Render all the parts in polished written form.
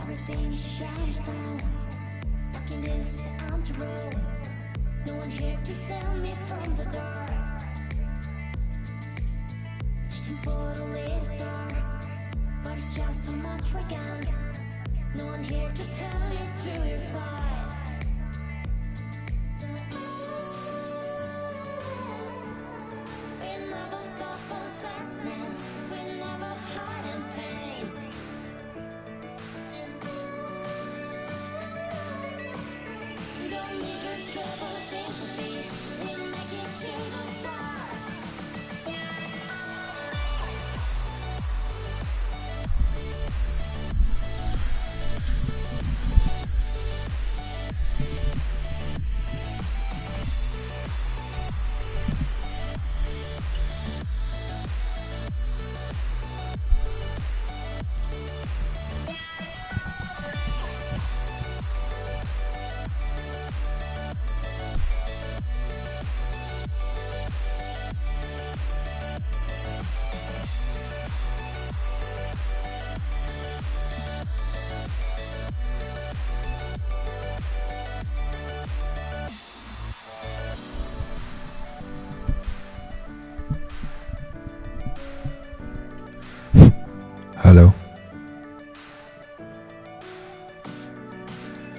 Everything is shadows down. Walking this empty road. No one here to save me from the dark. Searching for the little star, but it's just too much again. No one here to tell you to your side. We never stop on sadness. We never hide in pain. Don't need your trouble, sympathy. We'll make it to the stars. Hello.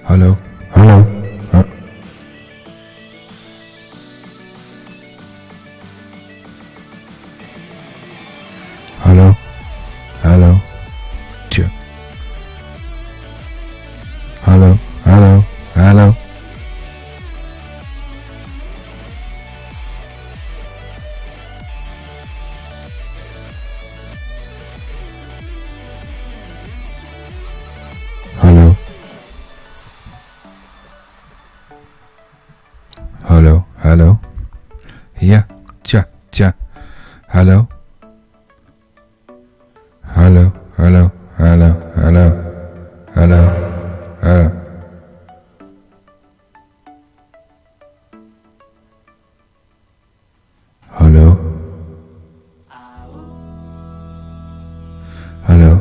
Hello. Hello. Hello. Hello. Cheer. Hello. Hello. Hello. Hello. Hello. Hello. Yeah. Cha. Cha. Hello. Hello. Hello. Hello. Hello. Hello. Hello. Hello. Hello.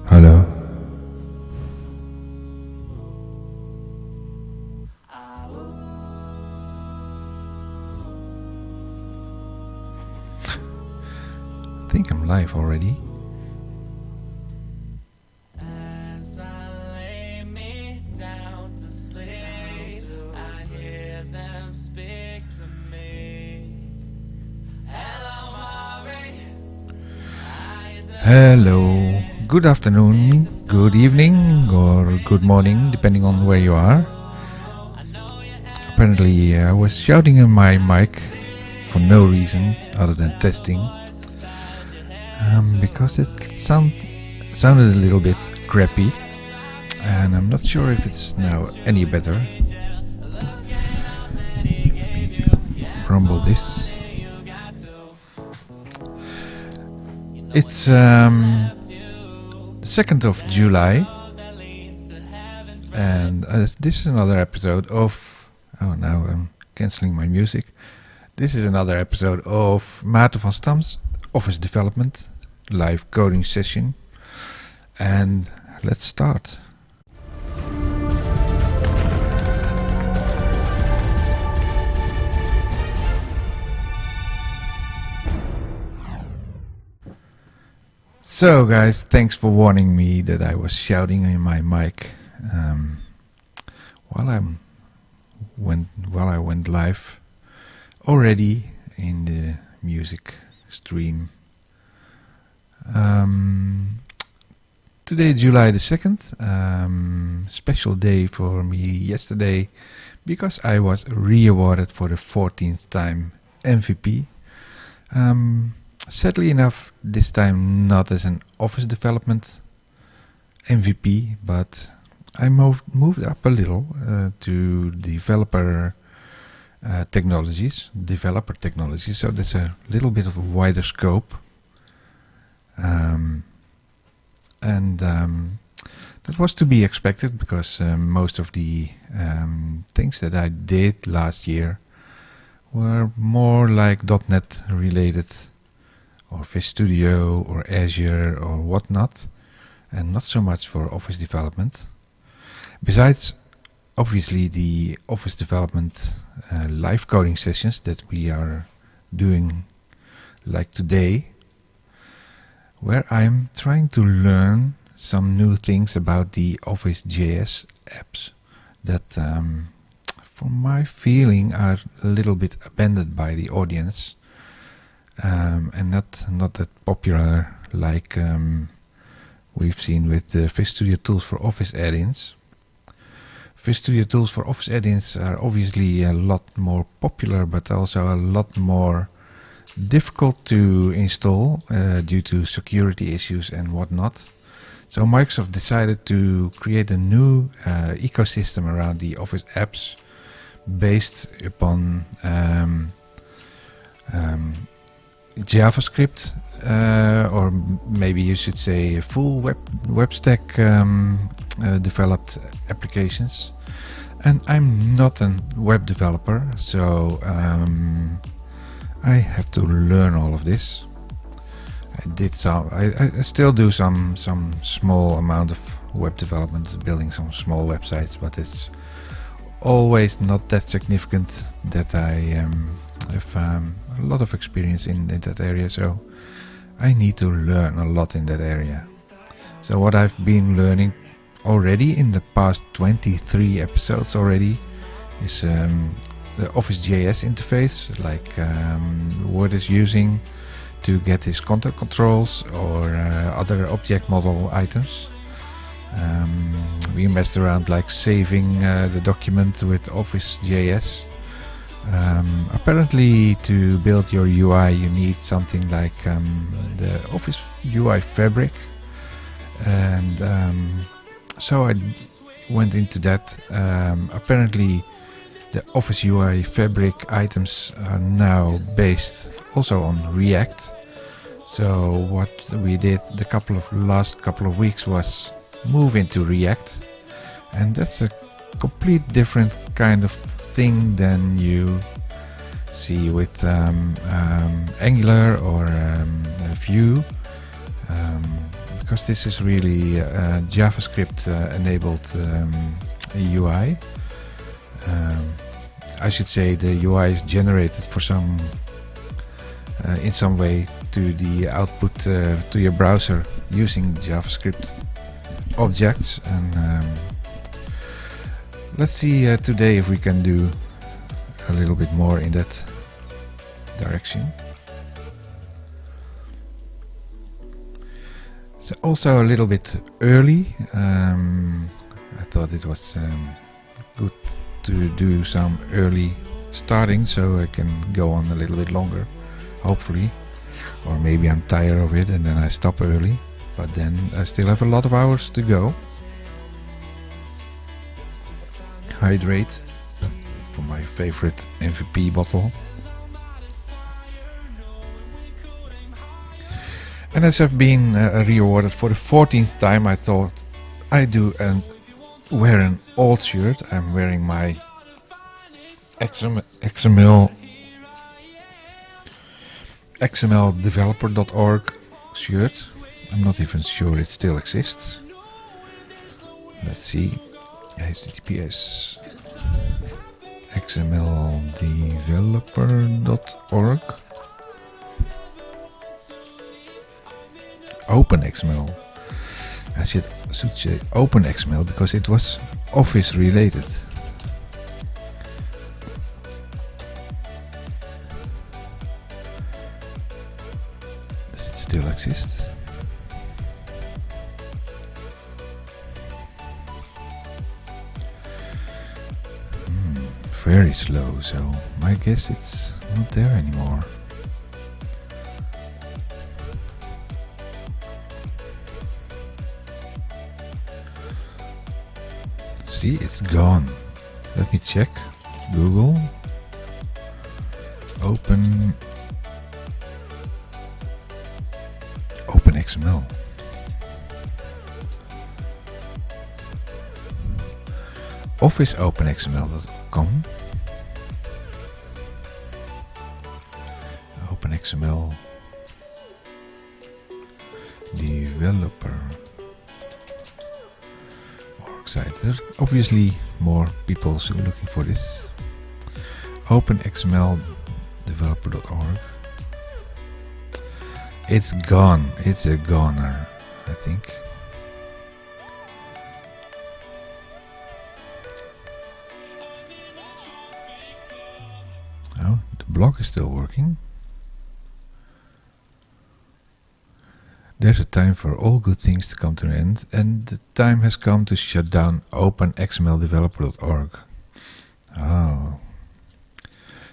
Hello. I think I'm live already. As I lay me down to sleep, I hear them speak to me. Hello, Mari. Hello. Good afternoon, good evening, or good morning, depending on where you are. Apparently, I was shouting in my mic for no reason other than testing. Because it sounded a little bit crappy, and I'm not sure if it's now any better. Let me rumble this. It's 2nd of July, and this is another episode of Oh, now I'm cancelling my music. This is another episode of Maarten van Stam's Office Development live coding session. And let's start. So guys, thanks for warning me that I was shouting in my mic while I went live already in the music stream. Today, July the 2nd, special day for me yesterday because I was re-awarded for the 14th time MVP. Sadly enough, this time not as an office development MVP, but I moved up a little to developer technologies, so there's a little bit of a wider scope. That was to be expected because most of the things that I did last year were more like .NET related, or Visual Studio or Azure or whatnot, and not so much for office development. Besides, obviously, the office development live coding sessions that we are doing like today, where I'm trying to learn some new things about the Office.js apps that, for my feeling, are a little bit abandoned by the audience. And not that popular like we've seen with the Visual Studio Tools for Office add-ins. Visual Studio Tools for Office add-ins are obviously a lot more popular, but also a lot more difficult to install due to security issues and whatnot. So Microsoft decided to create a new ecosystem around the Office apps based upon JavaScript, or maybe you should say full web stack developed applications. And I'm not a web developer, so I have to learn all of this. I still do some small amount of web development, building some small websites, but it's always not that significant that I have a lot of experience in that area, so I need to learn a lot in that area. So what I've been learning already in the past 23 episodes already is the Office.js interface, like Word is using to get his content controls or other object model items. We messed around like saving the document with Office.js. Apparently to build your UI you need something like the Office UI fabric, and so I went into that. Apparently the Office UI fabric items are now based also on React. So what we did the last couple of weeks was move into React, and that's a complete different kind of thing than you see with Angular or Vue, because this is really a JavaScript enabled UI. I should say the UI is generated for in some way to the output to your browser using JavaScript objects, and let's see today if we can do a little bit more in that direction. So also a little bit early, I thought it was good to do some early starting so I can go on a little bit longer, hopefully. Or maybe I'm tired of it and then I stop early, but then I still have a lot of hours to go. Hydrate from my favorite MVP bottle. And as I've been re-awarded for the 14th time, I thought I'd wear an old shirt. I'm wearing my XML xmldeveloper.org shirt. I'm not even sure it still exists. Let's see. HTTPS xmldeveloper.org. OpenXML. I should say OpenXML because it was Office related. Does it still exist? Very slow, so my guess it's not there anymore. See, it's gone. Let me check. Google. OpenXML. Office OpenXML.com. OpenXML developer org site. There's obviously more people looking for this. OpenXML developer.org. It's gone. It's a goner, I think. Oh, the blog is still working. There's a time for all good things to come to an end, and the time has come to shut down OpenXMLDeveloper.org. Oh.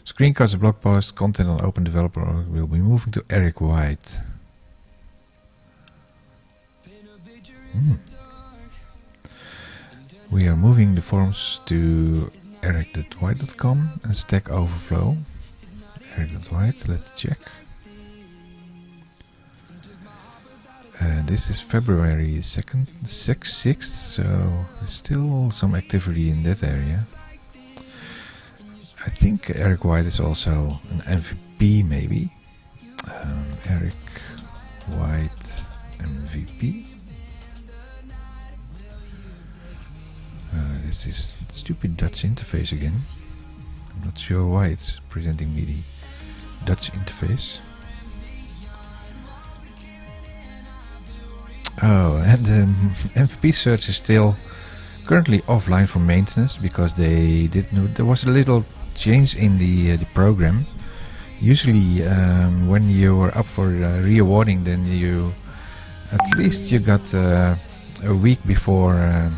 Screencasts, blog posts, content on OpenDeveloper.org will be moving to Eric White. We are moving the forums to eric.white.com and Stack Overflow. Eric.white, let's check. This is February 2nd, 6th, so there's still some activity in that area. I think Eric White is also an MVP, maybe. Eric White MVP. This is stupid Dutch interface again. I'm not sure why it's presenting me the Dutch interface. Oh, and the MVP search is still currently offline for maintenance because they there was a little change in the program. Usually, when you were up for re-awarding, then you at least you got a week before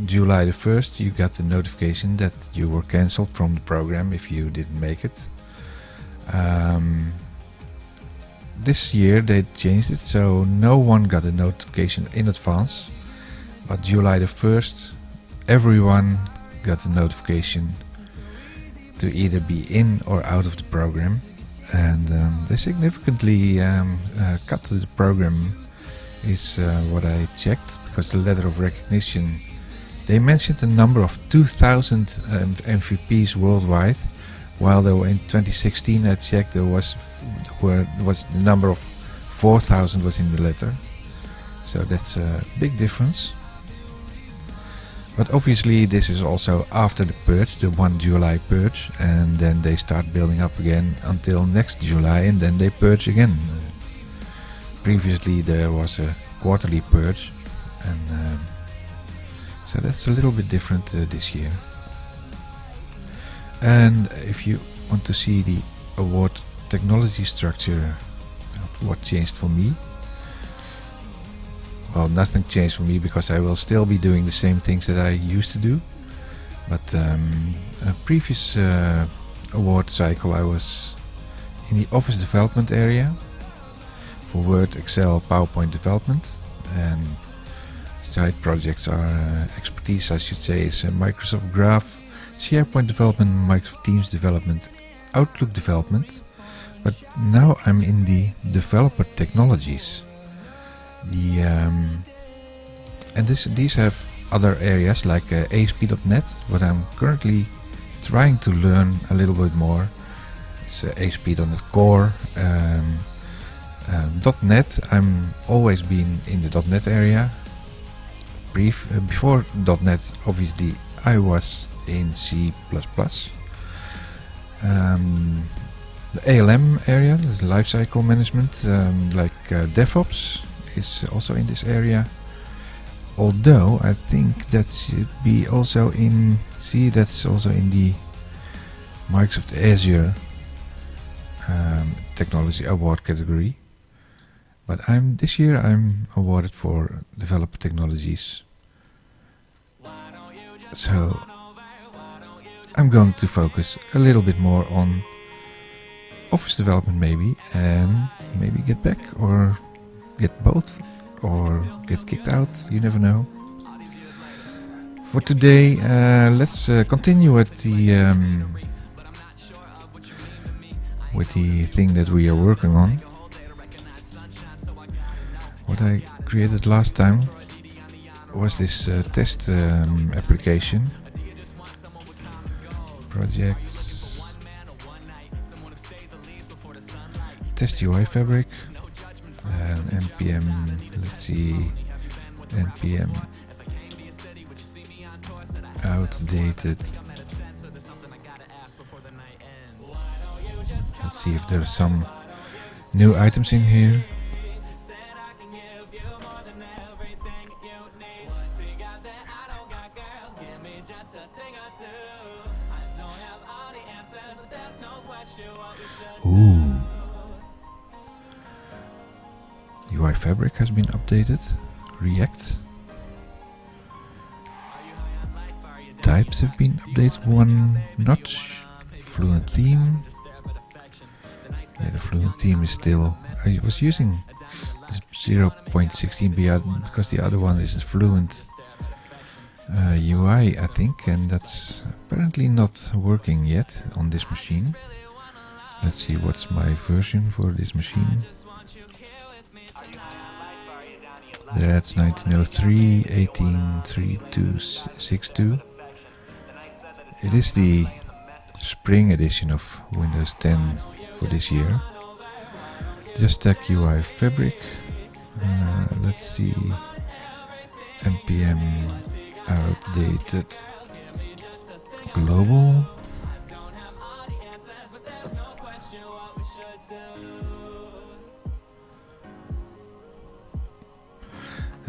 July the 1st, you got the notification that you were cancelled from the program if you didn't make it. This year they changed it, so no one got a notification in advance, but July the 1st everyone got a notification to either be in or out of the program, and they significantly cut the program is what I checked, because the letter of recognition, they mentioned a number of 2,000 MVPs worldwide, while there were in 2016 I checked there was the number of 4,000 was in the letter, so that's a big difference. But obviously this is also after the purge, the 1 July purge, and then they start building up again until next July, and then they purge again. Previously there was a quarterly purge, and so that's a little bit different this year. And if you want to see the award technology structure of what changed for me, well, nothing changed for me because I will still be doing the same things that I used to do. But a previous award cycle I was in the office development area for Word, Excel, PowerPoint development, and side projects are expertise, I should say, is Microsoft Graph, SharePoint development, Microsoft Teams development, Outlook development. But now I'm in the developer technologies. And these have other areas like ASP.NET, what I'm currently trying to learn a little bit more. It's ASP.NET Core. .NET, I'm always been in the .NET area. Before .NET, obviously, I was in C++. The ALM area, the lifecycle management, like DevOps, is also in this area. Although I think that should be also in that's also in the Microsoft Azure Technology Award category. But this year I'm awarded for developer technologies. So I'm going to focus a little bit more on office development maybe, and maybe get back or get both or get kicked out, you never know. For today, let's continue with the thing that we are working on. What I created last time was this test application. Projects, test UI fabric, and npm, let's see, npm outdated. Let's see if there are some new items in here. Ooh. UI fabric has been updated. React. Types have been updated one notch. Fluent theme. Yeah, the Fluent theme is still... I was using 0.16 because the other one is the Fluent UI, I think, and that's apparently not working yet on this machine. Let's see what's my version for this machine. That's 1903 183262. It is the spring edition of Windows 10 for this year. Just stack UI fabric. Let's see. npm outdated global.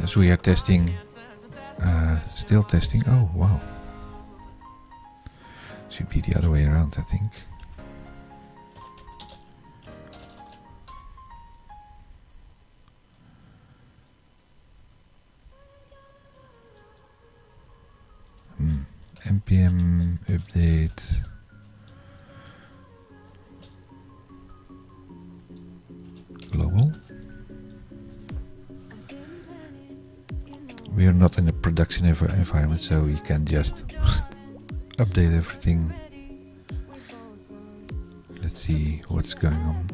As we are testing, still testing. Oh wow, should be the other way around, I think. npm update global. We are not in a production environment, so we can just update everything. Let's see what's going on.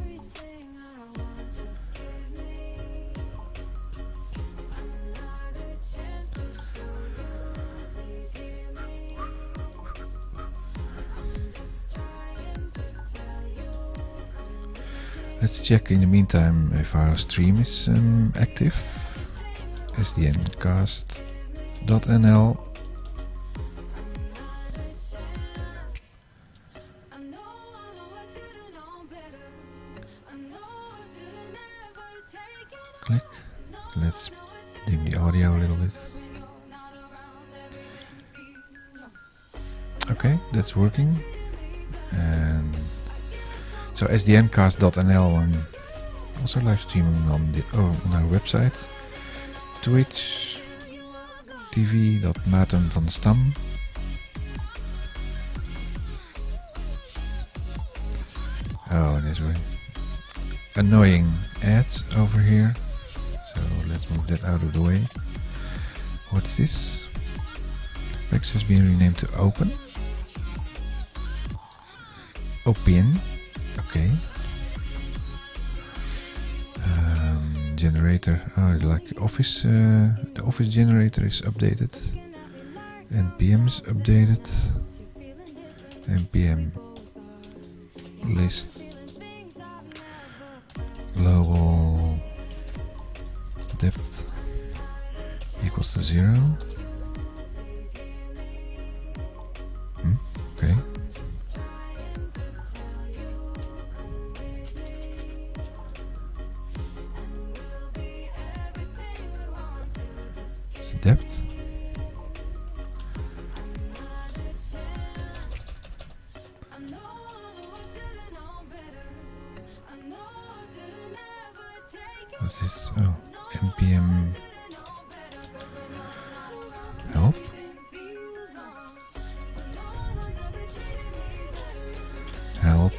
Let's check in the meantime if our stream is active. sdncast.nl. Click. Let's dim the audio a little bit. Okay, that's working. And so sdncast.nl, and also live streaming on our website. Twitch tv.Maarten van Stam. Oh, there's annoying ads over here, so let's move that out of the way. What's this? Rex has been renamed to Open. Open. Okay. Generator, like Office, the Office generator is updated. npm's updated. npm list global depth equals to 0. Okay. It's the depth. What's this? Oh, npm help. Help.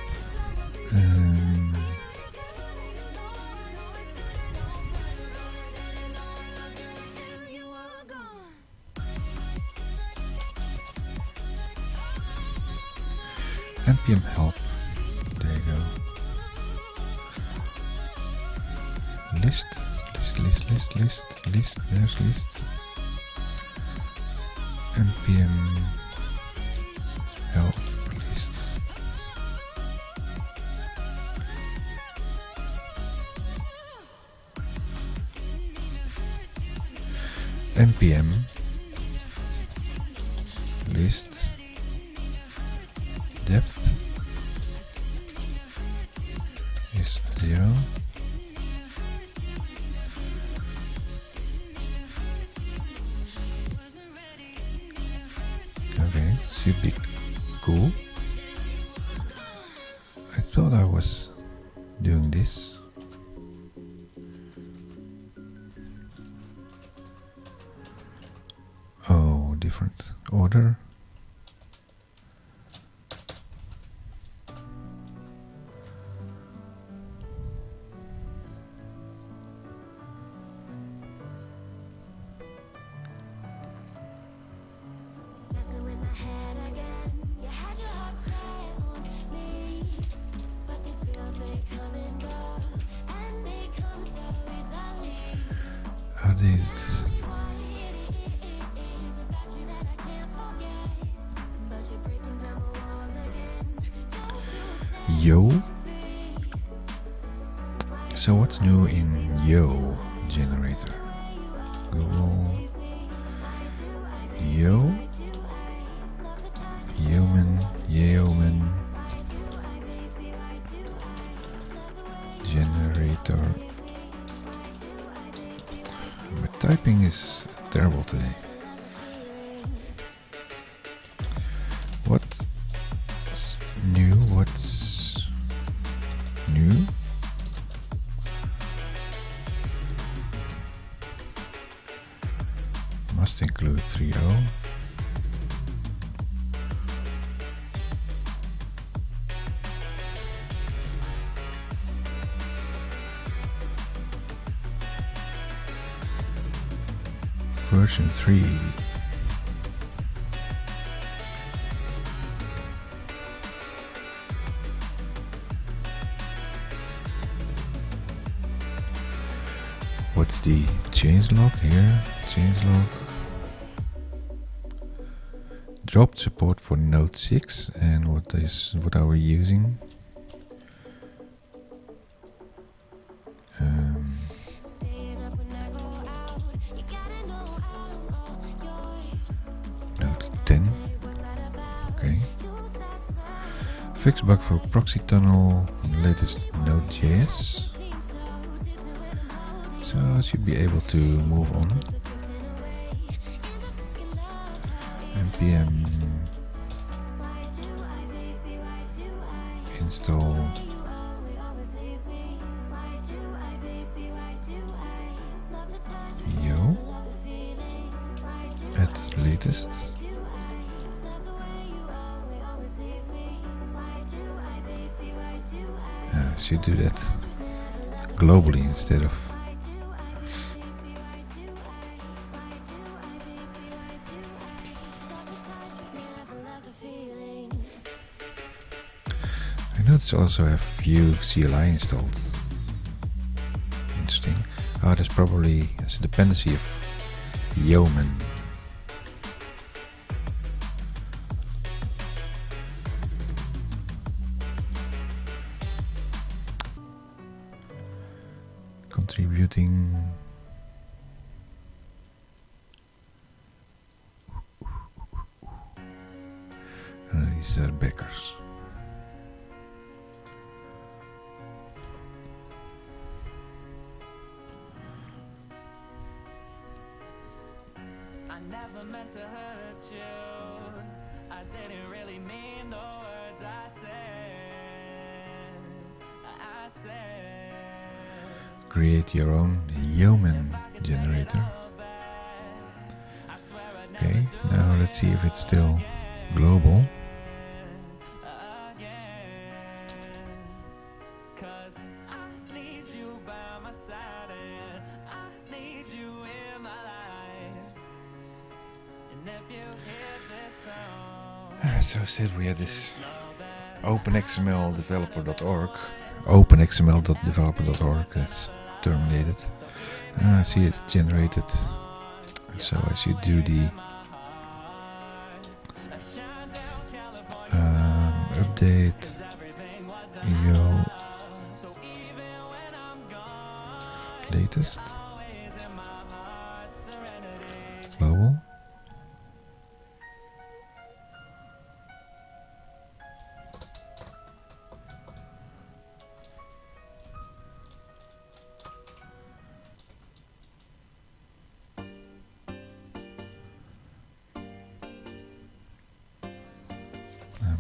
npm help. There you go. List. There's list. npm help list. npm list depth is 0. Okay, should be cool. I thought I was doing this. Oh, different order. Outdated. Yo. So what's new in Yo generator? Google Yo. Yeoman generator. My typing is terrible today. What's new? What's new? Must include 3.0. Version 3. What's the changelog here? Changelog. Dropped support for Node 6, and what are we using? Node 10. Okay. Fix bug for proxy tunnel on the latest Node.js. So I should be able to move on. npm install Yo at latest. Should do that globally instead of I noticed I also have Vue CLI installed. Interesting. Oh, that's probably as a dependency of Yeoman. contributing. These are backers. I never meant to hurt you. I didn't really mean the words I said. I said. Create your own human generator. Okay, now let's see if it's still global. Cause I need you by my side and I need you in my life. And if you hear this song, So said we had this openxmldeveloper.org. Openxml.developer.org, that's terminated. I see it generated. So I should do the update yo latest global.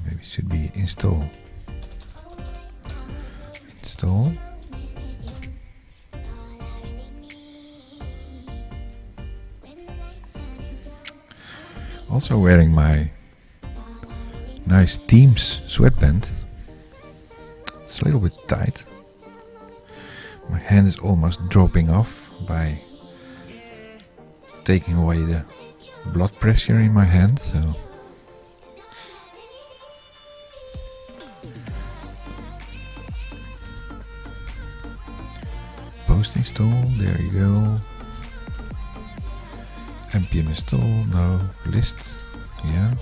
Maybe it should be install. Install. Also wearing my nice Teams sweatband. It's a little bit tight. My hand is almost dropping off by taking away the blood pressure in my hand, so post install, there you go. npm install, no, list, yeah.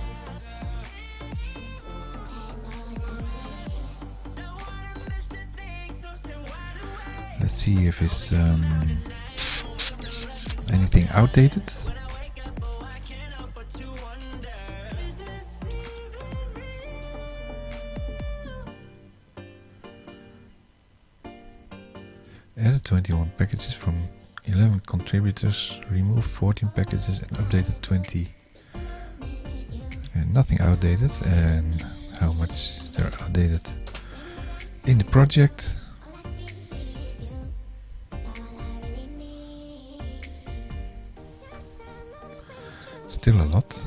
Let's see if it's anything outdated. Added 21 packages from 11 contributors, removed 14 packages and updated 20. And nothing outdated. And how much they're outdated in the project. Still a lot.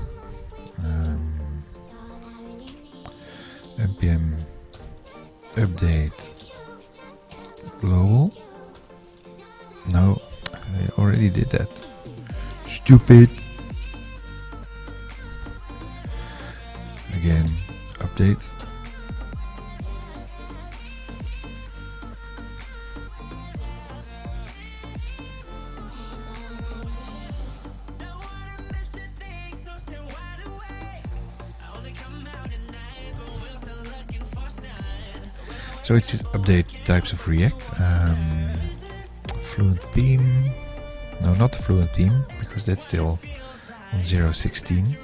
npm update global. No, I already did that. Stupid. Again, update. So it should update types of React. Fluent theme. No, not the Fluent theme, because that's still on 0.16.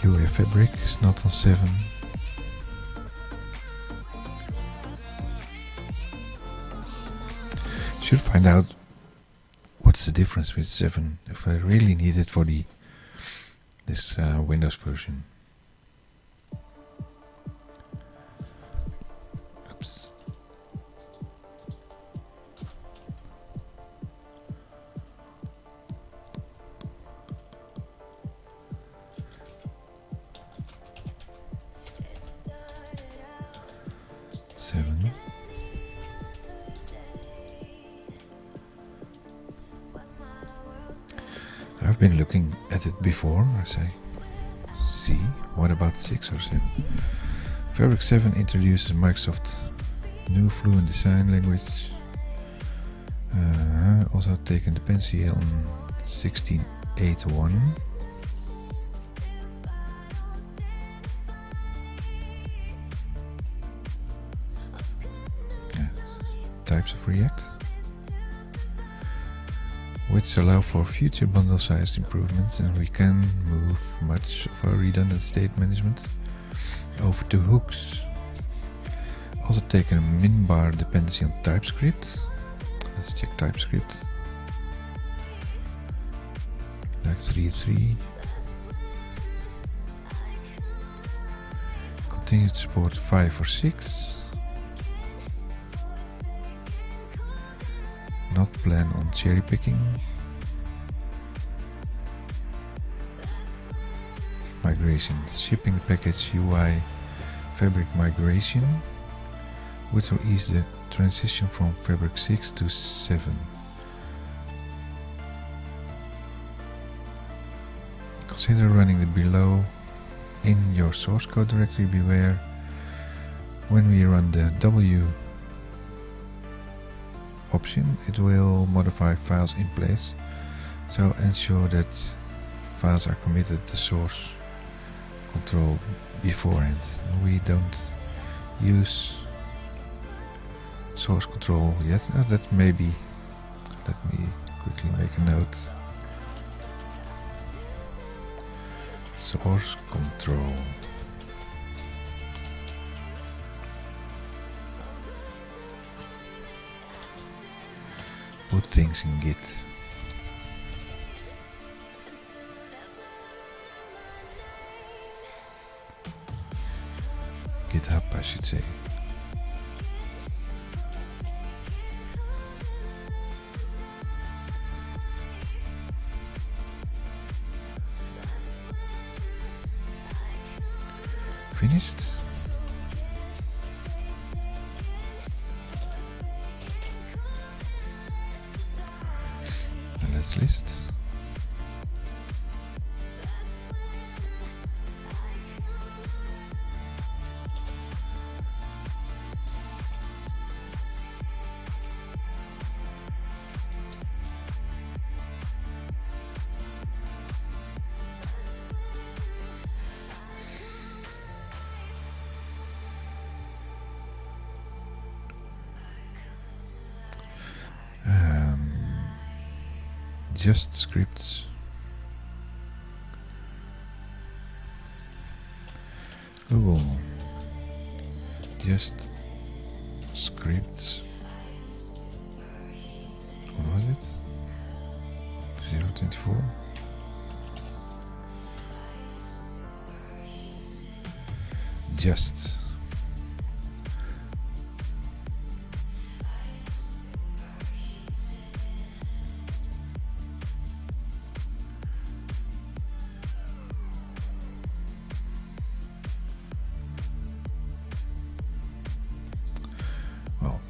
UA Fabric is not on 7. Should find out what's the difference with 7 if I really need it for this Windows version. Oops. Seven. I've been looking at it before. I say, see, what about 6 or 7? Fabric 7 introduces Microsoft new Fluent design language. Also taken dependency on 16.8.1. types of React, which allow for future bundle size improvements, and we can move much of our redundant state management over to hooks. Also taken a min-bar dependency on TypeScript. Let's check TypeScript. Like 3.3. Continued support 5 or 6. Not plan on cherry picking. Migration, shipping package UI Fabric migration, which will ease the transition from Fabric 6 to 7. Consider running the below in your source code directory. Beware when we run the W option, it will modify files in place, so ensure that files are committed to source control beforehand. We don't use source control yet. That maybe, let me quickly make a note. Source control. Put things in Git. GitHub, I should say. Finished. And let's list. Just scripts. Google. Just scripts. What was it? 024. Just.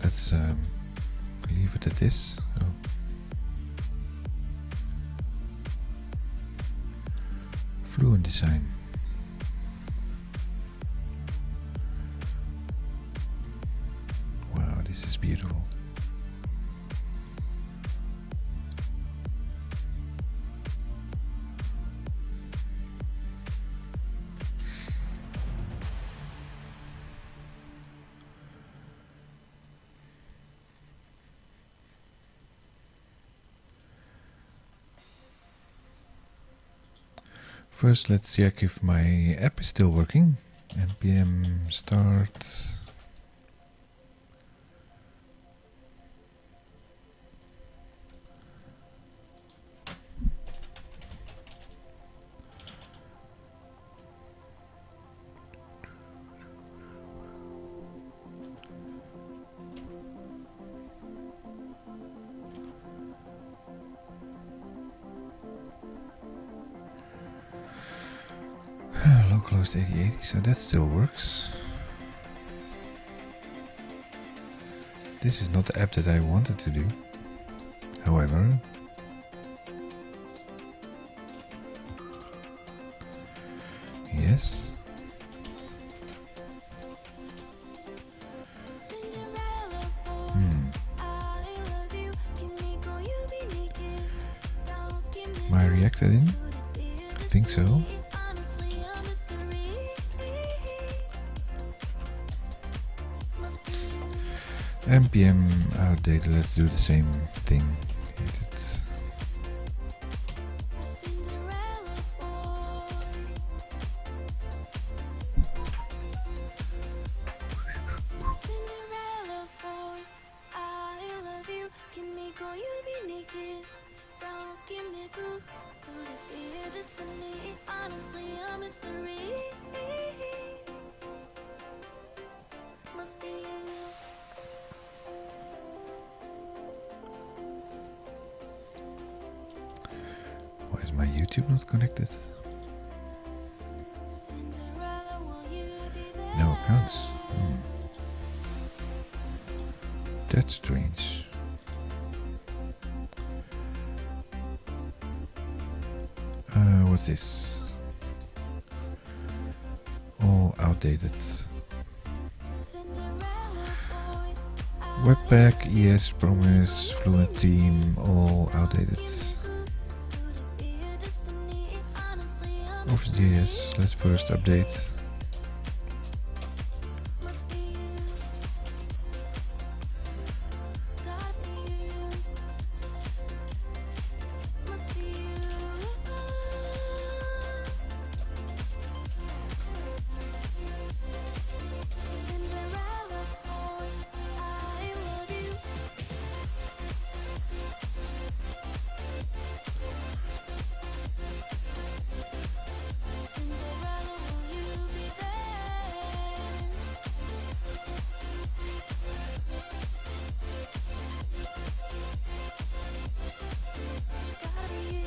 Let's leave it at this. Oh. Fluent design. Wow, this is beautiful. First, let's check if my app is still working. npm start. Localhost 8080, so that still works. This is not the app that I wanted to do. However, yes. Am I reacted in? I think so. npm outdated. Let's do the same thing. Hit it. Cinderella boy. Cinderella boy, I love you. Kimiko, you be kiss. Don't give me good. Could it be a destiny? Honestly, a mystery. Must be you. Why is my YouTube not connected? Cinderella, will you be there? No accounts. That's strange. What's this? All outdated. Cinderella boy, Webpack, ES, Promise, Fluent Theme, all outdated. could it be a destiny? Honestly, a Office.js, let's first update. must be you. Gotta be you. Must be you. Cinderella boy, I love you. Cinderella, will you be there? Gotta be you.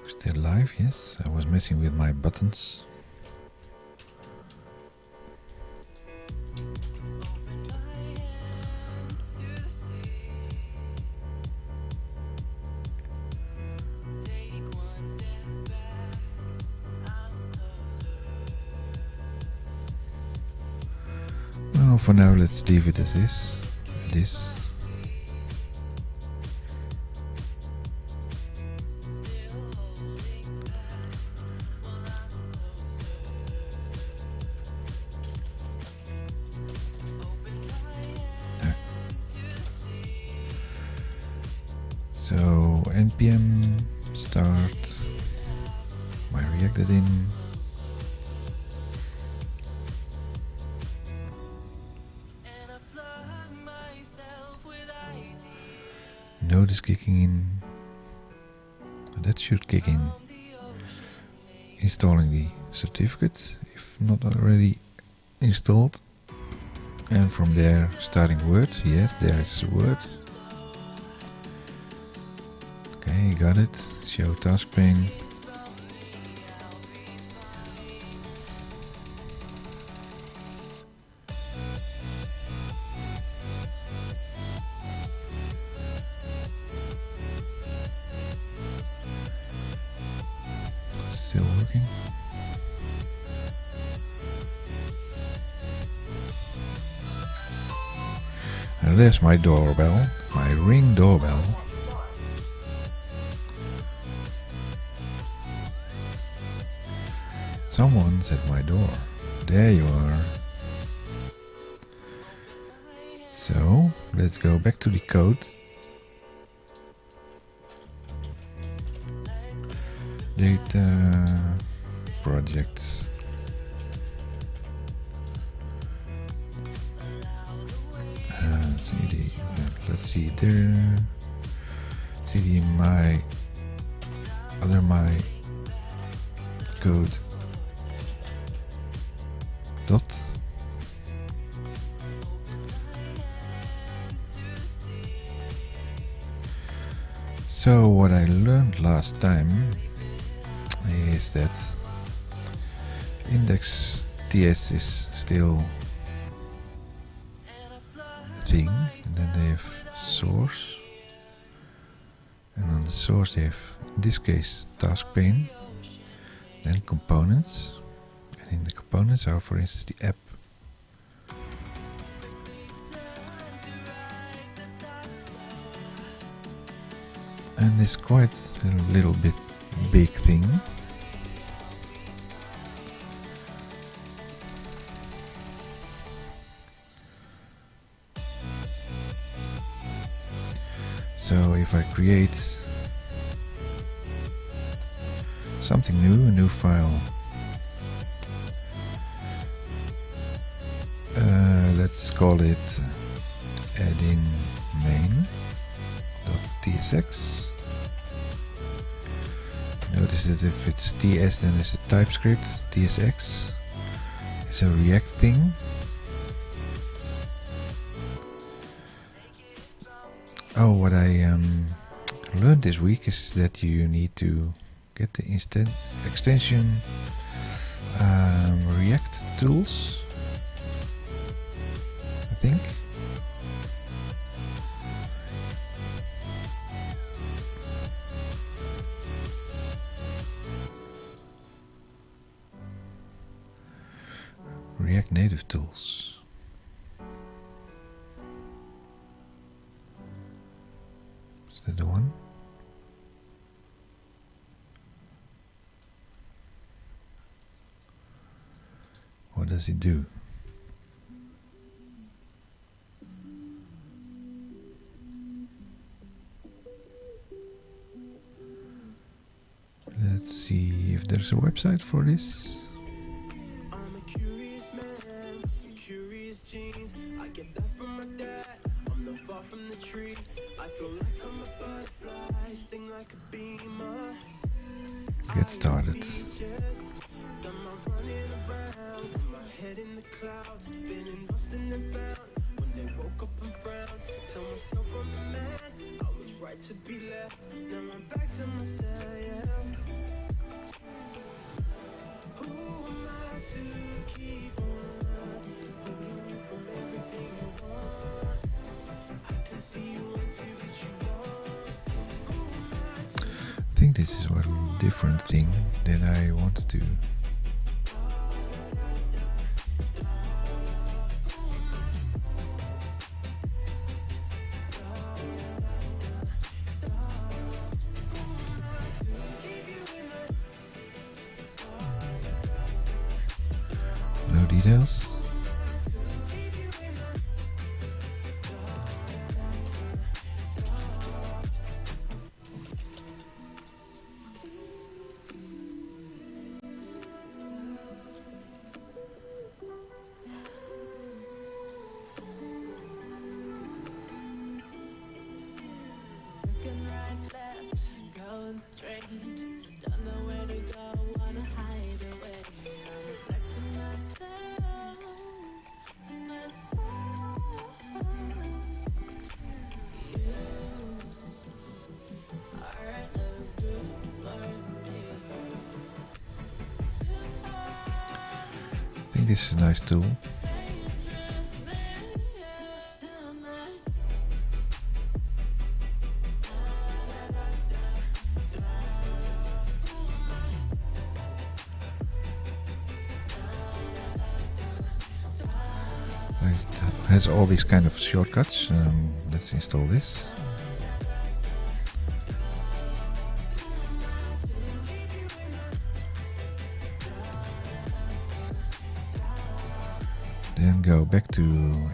Still live, yes. I was messing with my buttons. Well, for now, let's leave it as this. This. So npm start my reacted in. Node is kicking in. That should kick in. Installing the certificate if not already installed. And from there starting Word. Yes, there is Word. Okay, got it. Show task pane. Still working. And there's my doorbell, my Ring doorbell. Someone's at my door. There you are. So, let's go back to the code. Data, projects. CD, let's see there. CD my other my code dot. So what I learned last time is that index TS is still a thing, and then they have source, and on the source they have, in this case, task pane, then components, and in the components are, for instance, the app. And it's quite a little bit big thing. So if I create something new, a new file, let's call it add-in main.tsx. Notice that if it's TS, then it's a TypeScript. TSX is a React thing. Oh, what I learned this week is that you need to get the extension React tools, I think. React Native tools. Is that the one? What does it do? Let's see if there's a website for this. I'm a curious man with some curious genes. I get that from my dad. I'm not far from the tree. I feel like I'm a butterfly, sting like a beamer. Get started. Got my running around with my head in the clouds, spinning lost and then found. When they woke up and frowned, tell myself I'm the man. I was right to be left. Now I'm back to myself. Who am I to keep on holding you from everything you want? I can see you want to, but you won't. Who am I to? I think this is a different thing than I wanted to. No details. Looking right, left, going straight. Don't know where to go, wanna hide away. I'm reflecting myself. You are no good for me. I think this is a nice tool. It has all these kind of shortcuts. Let's install this. Then go back to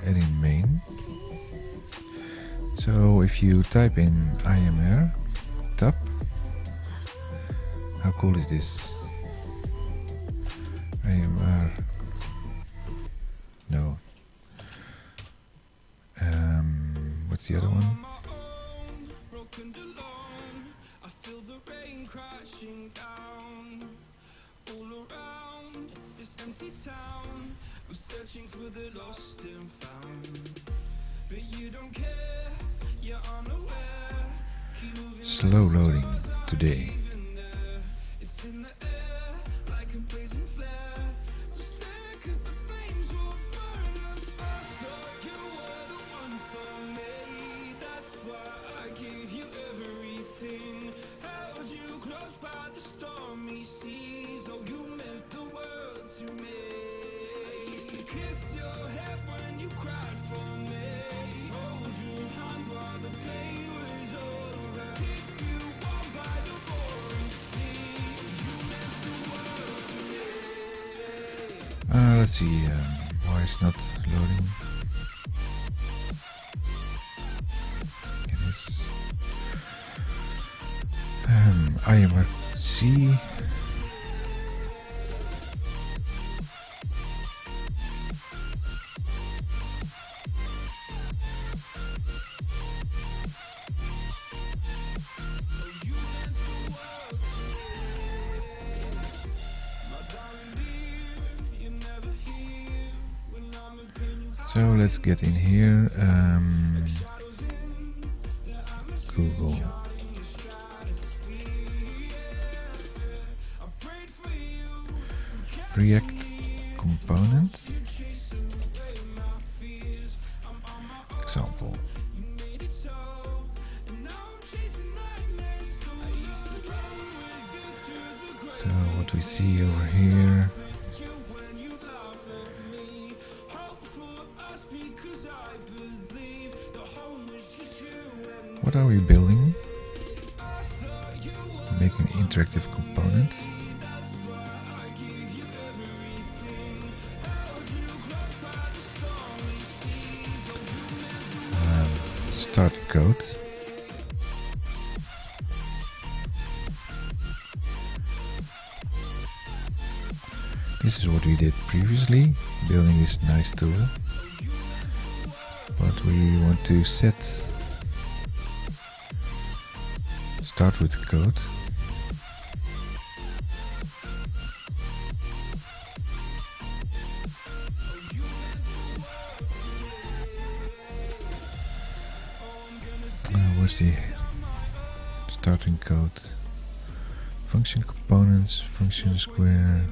add-in main. So if you type in IMR tab, how cool is this? IMR, no. What's the other one? I feel the rain crashing down all around this empty town. I'm searching for the lost and found, but you don't care, you're unaware. slow loading today. Let's see why it's not loading. It is IMRC. So let's get in here. Google. React component. Example. So what we see over here. What are we building? Make an interactive component. Start code. This is what we did previously, building this nice tool. But we want to start with the code. Where's the starting code? Function components, function square.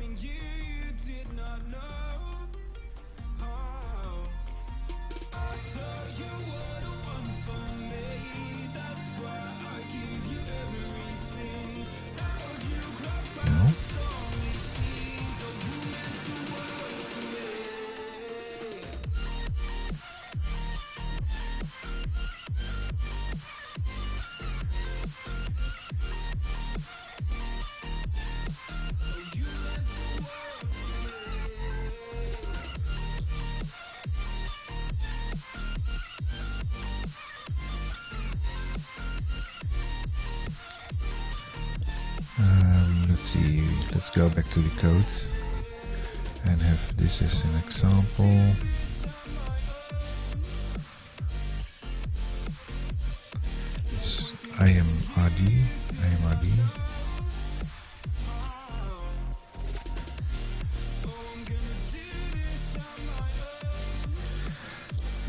Let's see, let's go back to the code and have this as an example. It's IMRD.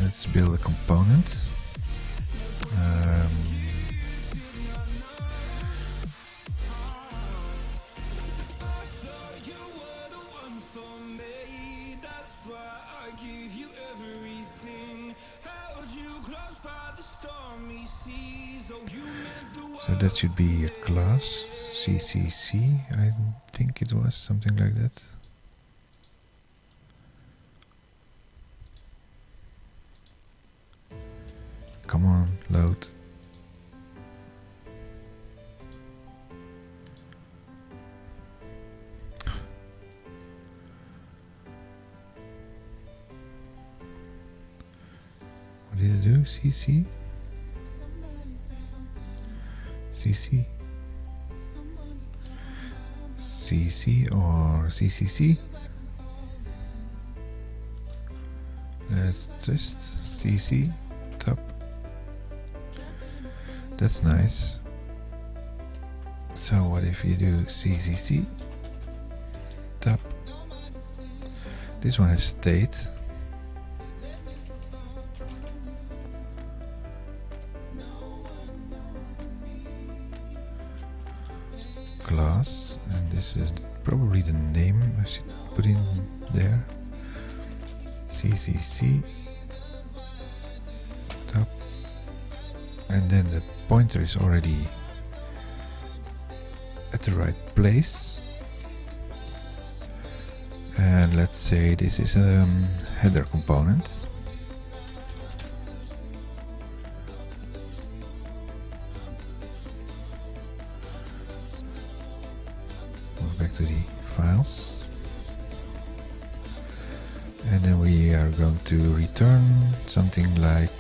Let's build a component. So that should be a class, CCC, I think it was, something like that. Come on, load. What did it do? CC? CC? CC or CCC? Let's just CC, top. That's nice. So what if you do CCC, top? This one has state. class, and this is probably the name I should put in there. CCC top, and then the pointer is already at the right place. And let's say this is a header component. Move back to the files. And then we are going to return something like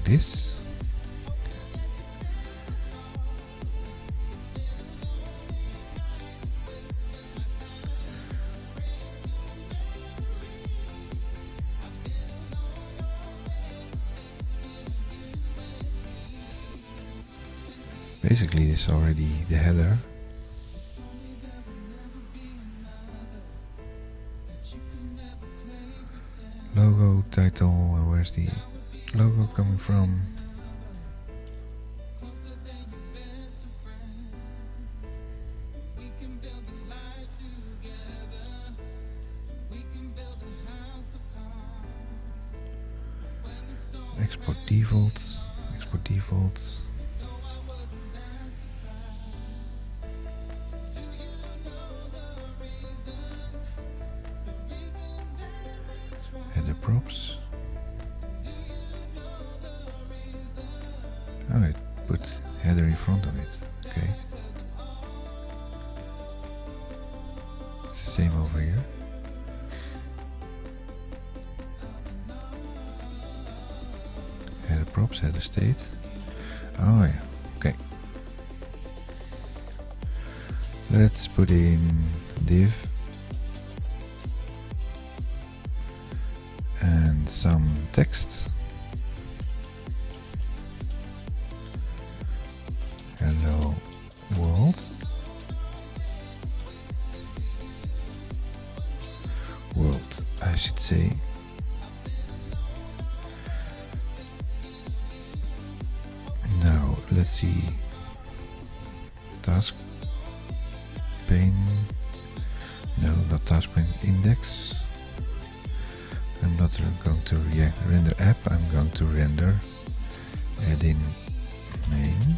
this. Basically, this is already the header. Logo, title, where's the logo coming from? Export default, export default. Header props. Oh, it put header in front of it. Okay. Same over here. Header props, header state. Oh yeah, okay. Let's put in div and some text. Hello world. World, I should say. Now let's see. Task pane. No, not task pane. Index. I'm not going to render app. I'm going to render add in main.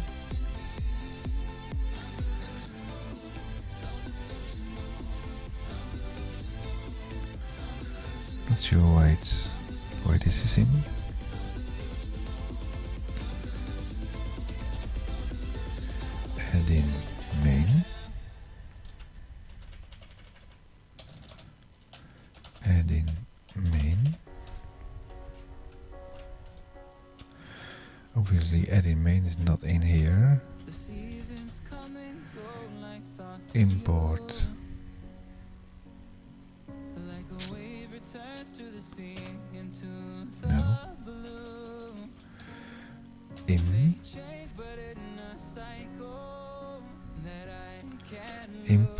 Not sure why this is in. Add in main. Add in main. Obviously add in main is not in here. Import. No. Imp.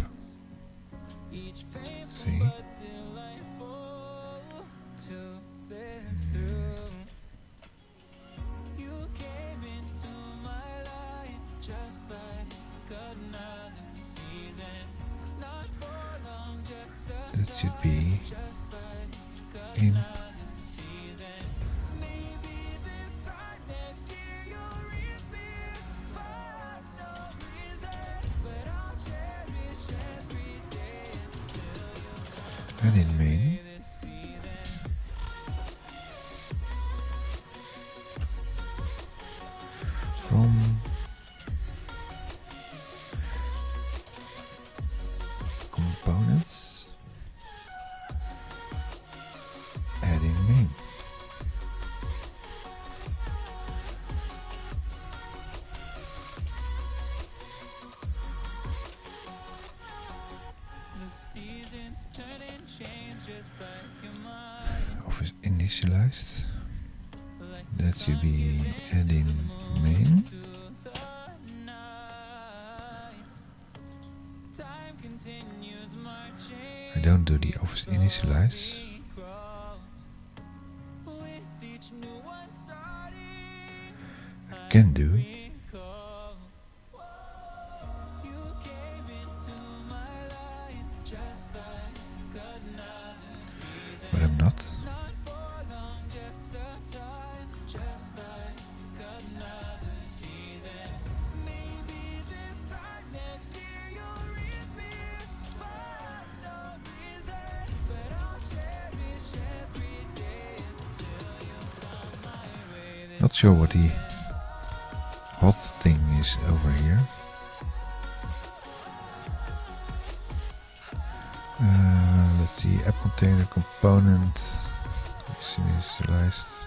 See. That should be imp. And in main. From components, add in main. Office initialized. That should be add in main. I don't do the office initialize. can do. But I'm not. Not sure what the hot thing is over here. Let's see, app container component is initialized.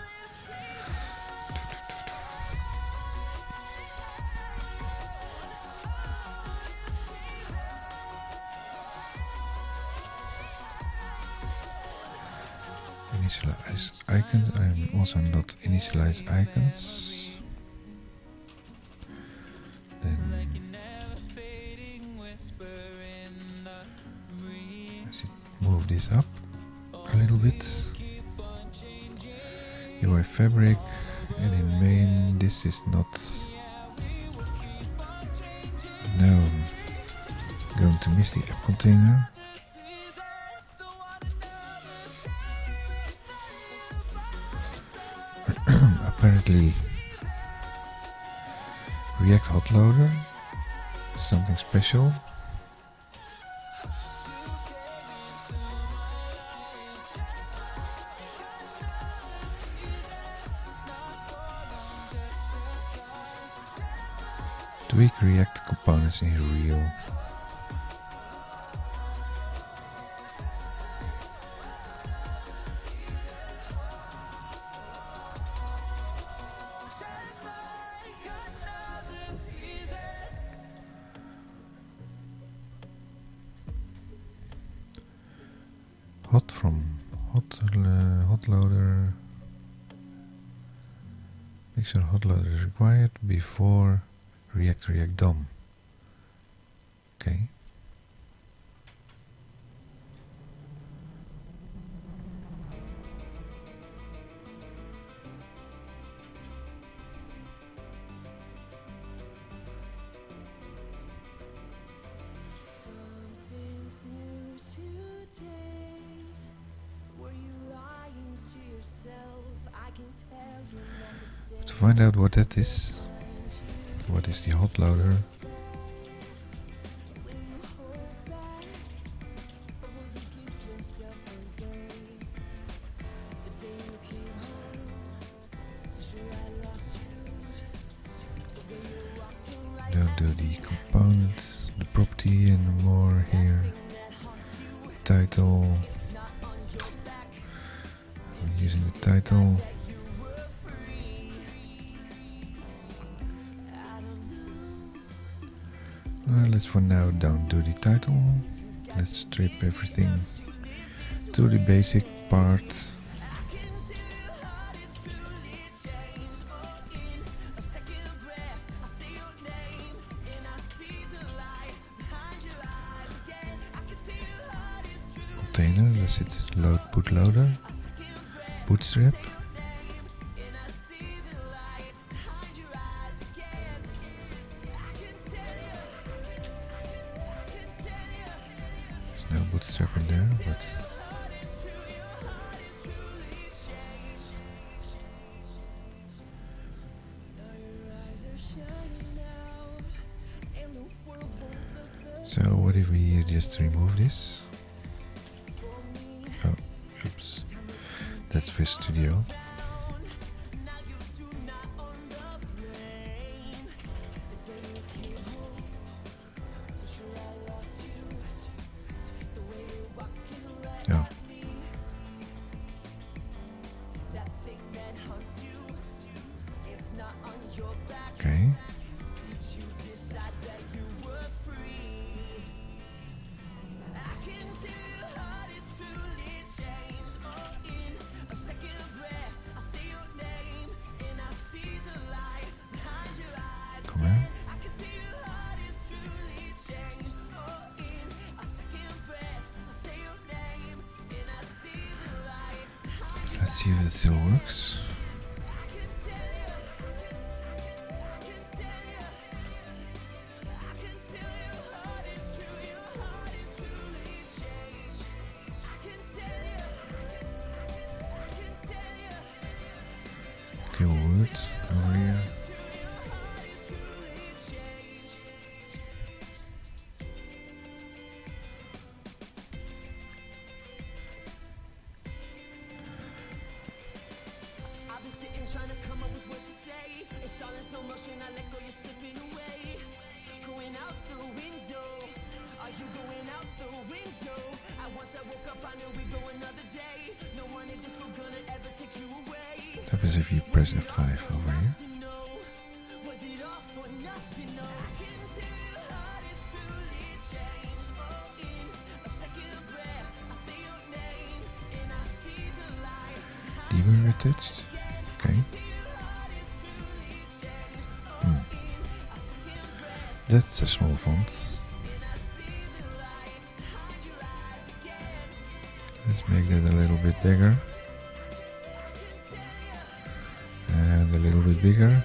Initialize icons. I'm also not initialize icons. Then I should move this up a little bit. UI fabric, and in main this is not. Now I'm going to miss the app container. Apparently React hot loader, something special. Tweak React components in real. Hot from hot loader. Make sure hot loader is required before React DOM. Okay. Something's new today. Were you lying to yourself? I can tell you're not the same. To find out what that is, what is the hot loader? Don't do the component, the property anymore here. Title. I'm using the title. Let's for now don't do the title. Let's strip everything to the basic part. Container, does it load bootloader? Bootstrap. No bootstrap in there, but so what if we just remove this? Oh, oops, that's for Studio. Oh. Okay. Command. Let's see if it still works. Okay, wood over here. I've been sitting trying to come up with words to say. It's all in slow motion, I let go, you're slipping away. Going out the window. Are you going out the window? Once I woke up, I knew we'd go another day. No one in this world gonna ever take you away. What happens if you press F5 over here? Was it all for nothing? No. I can tell your heart is truly changed. Oh, in a second breath, I say your name and I see the light. Deeper attached. Okay. That's a small font. Let's make that a little bit bigger. And a little bit bigger.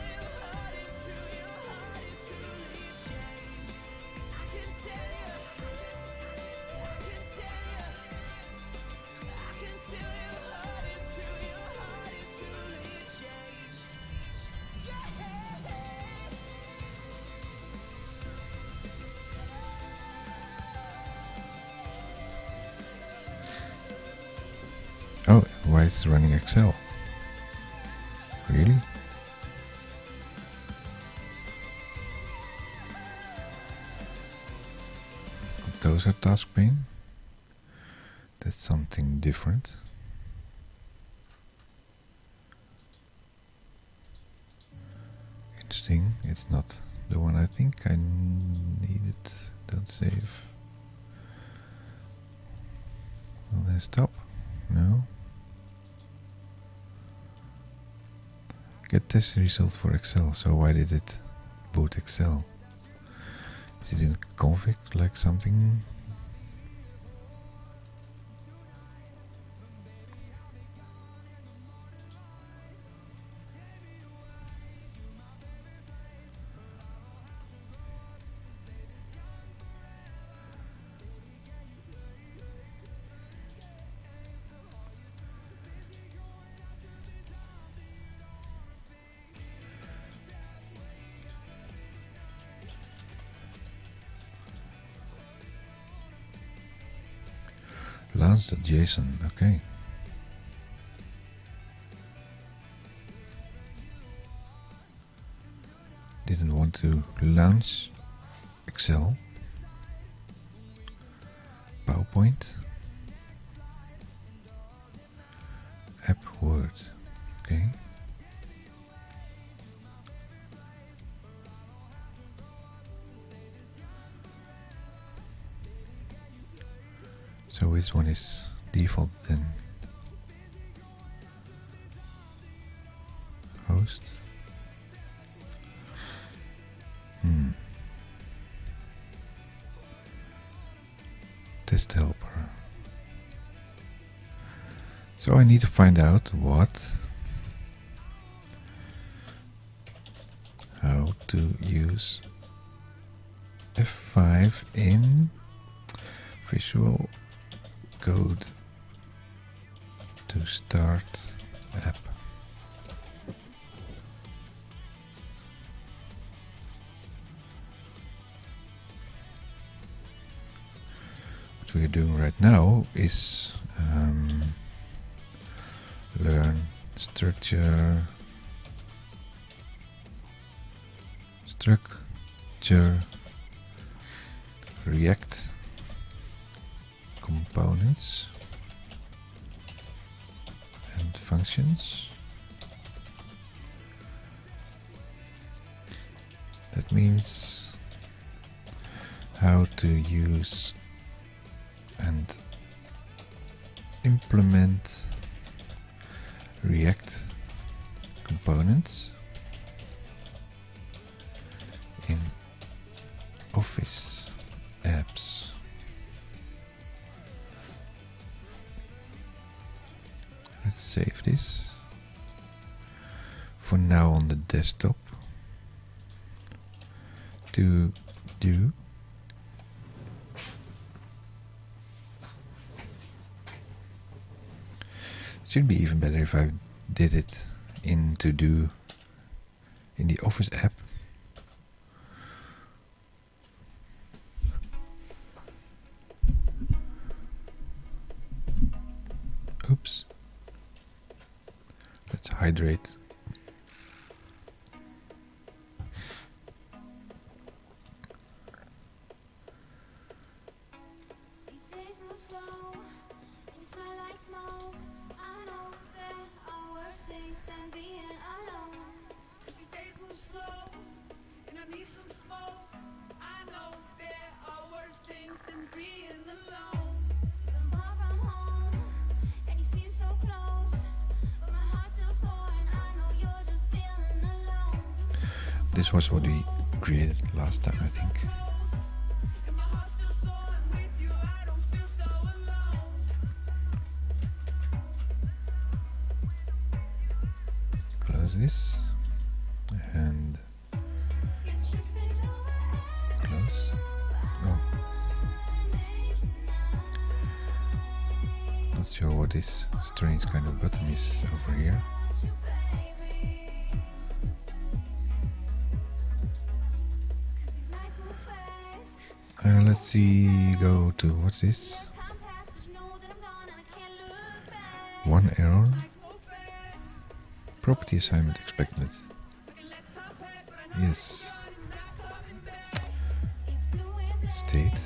Oh, why is it running Excel? Really? Those are task pane. That's something different. Interesting. It's not the one I think I needed. Don't save. Well, then stop. No. Get test results for Excel. So why did it boot Excel? Is it in config like something? Launch.json, okay. Didn't want to launch Excel. PowerPoint. App Word, okay. So which one is default then? Host. Test helper. So I need to find out how to use F5 in Visual Code to start app. What we are doing right now is learn structure, React components and functions. That means how to use and implement React components in Office apps. Let's save this for now on the desktop to do. Should be even better if I did it in to do in the Office app. Oops. Let's hydrate. These days move slow, you smell like smoke. I know there are worse things than being alone. 'Cause these days move slow, and I need some smoke. I know there are worse things than being alone. I'm far from home, and you seem so close, but my heart's still sore, and I know you're just feeling alone. This was what we created last time, I think. And my heart's still sore, and with you I don't feel so alone. Close this and close. Oh, not sure what this strange kind of button is over here. Let's see, go to, what's this? One error. Property assignment expected. Yes. State.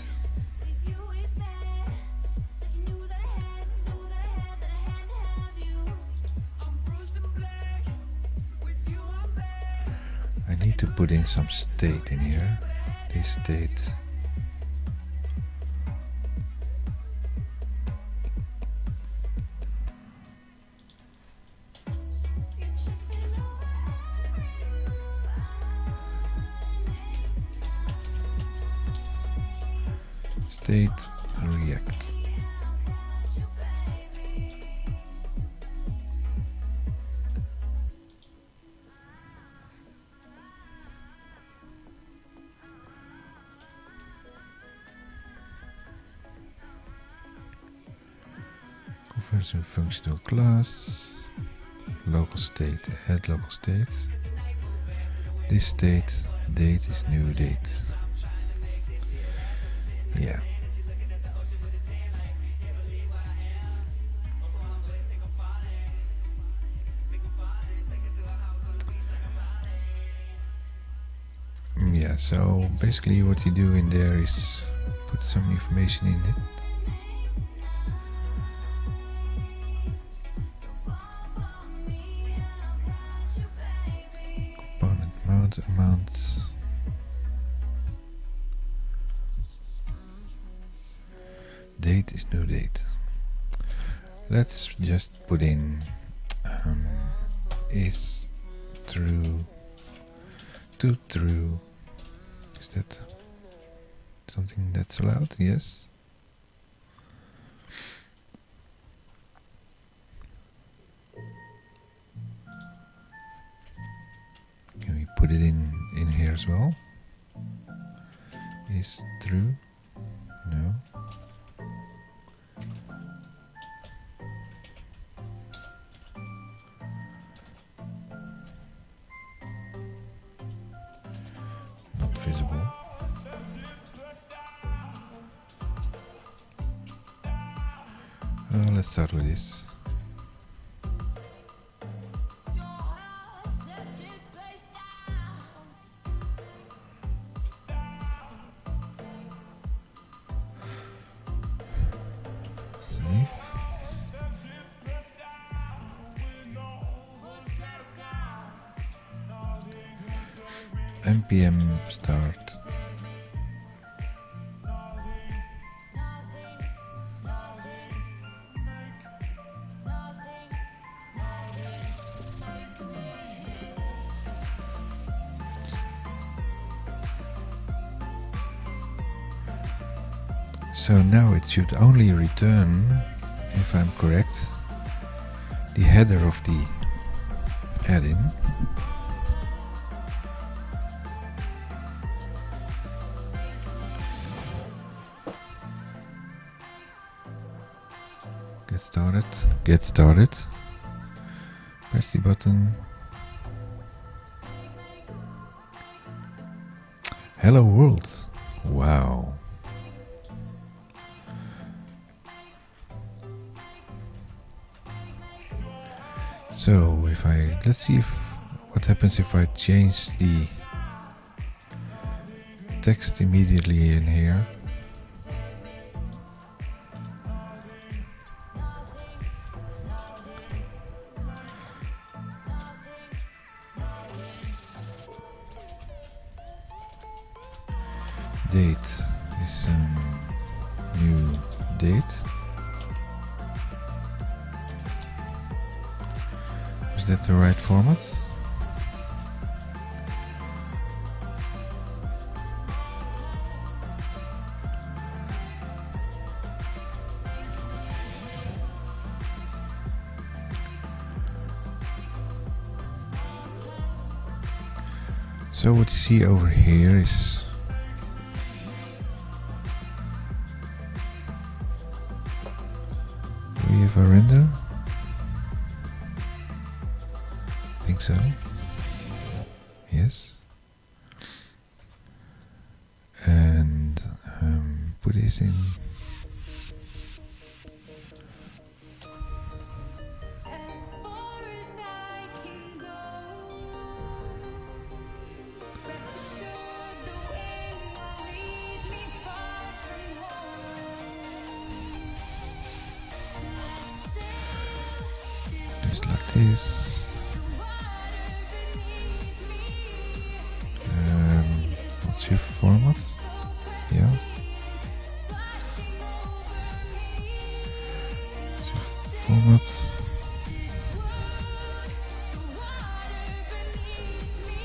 I need to put in some state in here. This state. State react. Converts to functional class. Local state, add local state. This state, date is new date. Yeah. Yeah, so basically what you do in there is put some information in it. Component amount. Date is new date. Let's just put in is true to true. Is that something that's allowed? Yes. Can we put it in here as well? Is true? No. Not visible. Let's start with this. Save. npm start. So now it should only return, if I'm correct, the header of the add-in. Get started, press the button, Hello world. Wow. So if I, let's see if what happens if I change the text immediately in here. Date is a new date. Is that the right format? So what you see over here is we have a render. I think so. Yes. And put this in. As far as I can go, rest assured the way will lead me far from home. Let's sail this Just like this. the water beneath me. What's your format? Yeah. Splashing over me. Format. This world, the water beneath me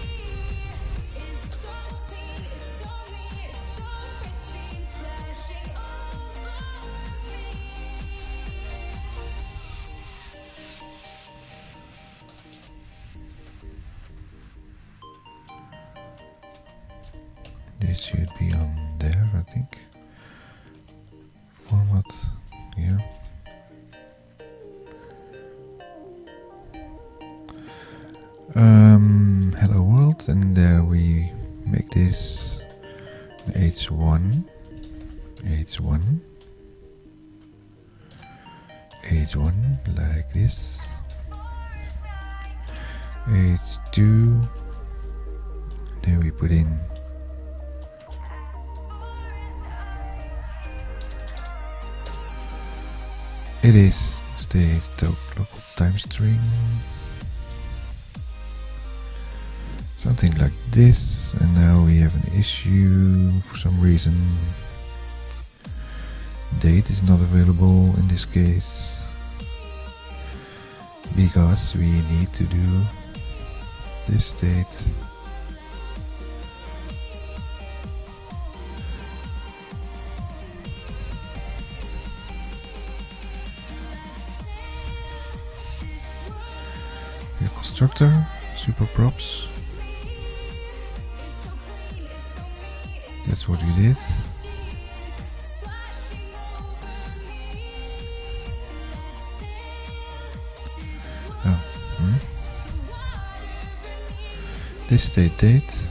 is so clean, it's so me, it's so pristine, splashing over me. This should be on there, I think. Format. Yeah. Hello world, and we make this H1, H1, H1 like this, H2, then we put in it is state local time string. Something like this, and now we have an issue for some reason. Date is not available in this case because we need to do this date. The constructor, super props. That's what we did. Oh, this date.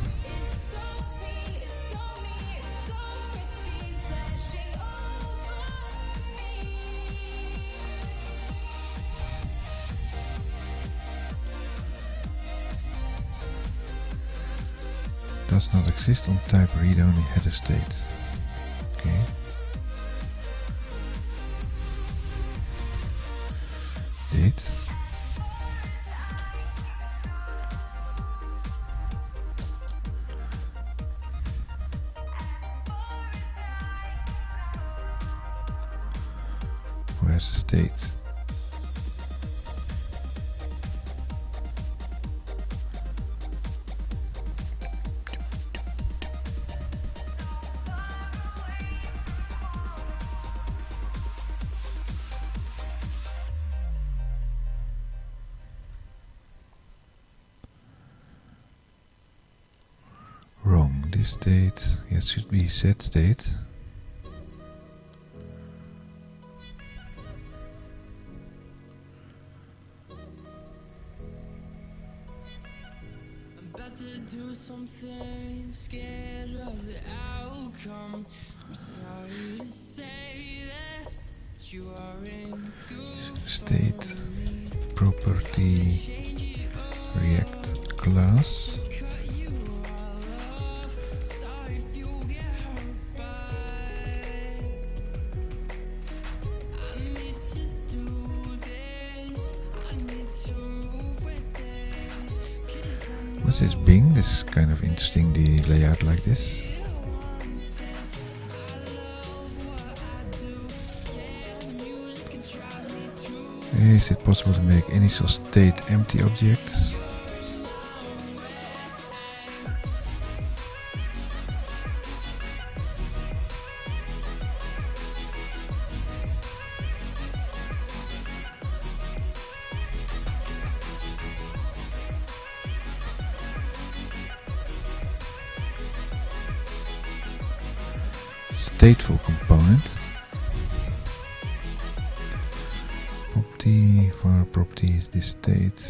Does not exist on type read-only header state. Okay. Date. Where's the state? Wrong. This state, yes, should be set state. to do something, scared of the outcome. I'm sorry to say this, but you aren't good State for me. property Change it up, React class. cut you all off. Sorry if you get hurt by. I need to do this. I need to move with this. 'Cause I know What's this Bing? This is kind of interesting, the layout like this. Is it possible to make initial state empty object? Stateful component. Property for property is this state.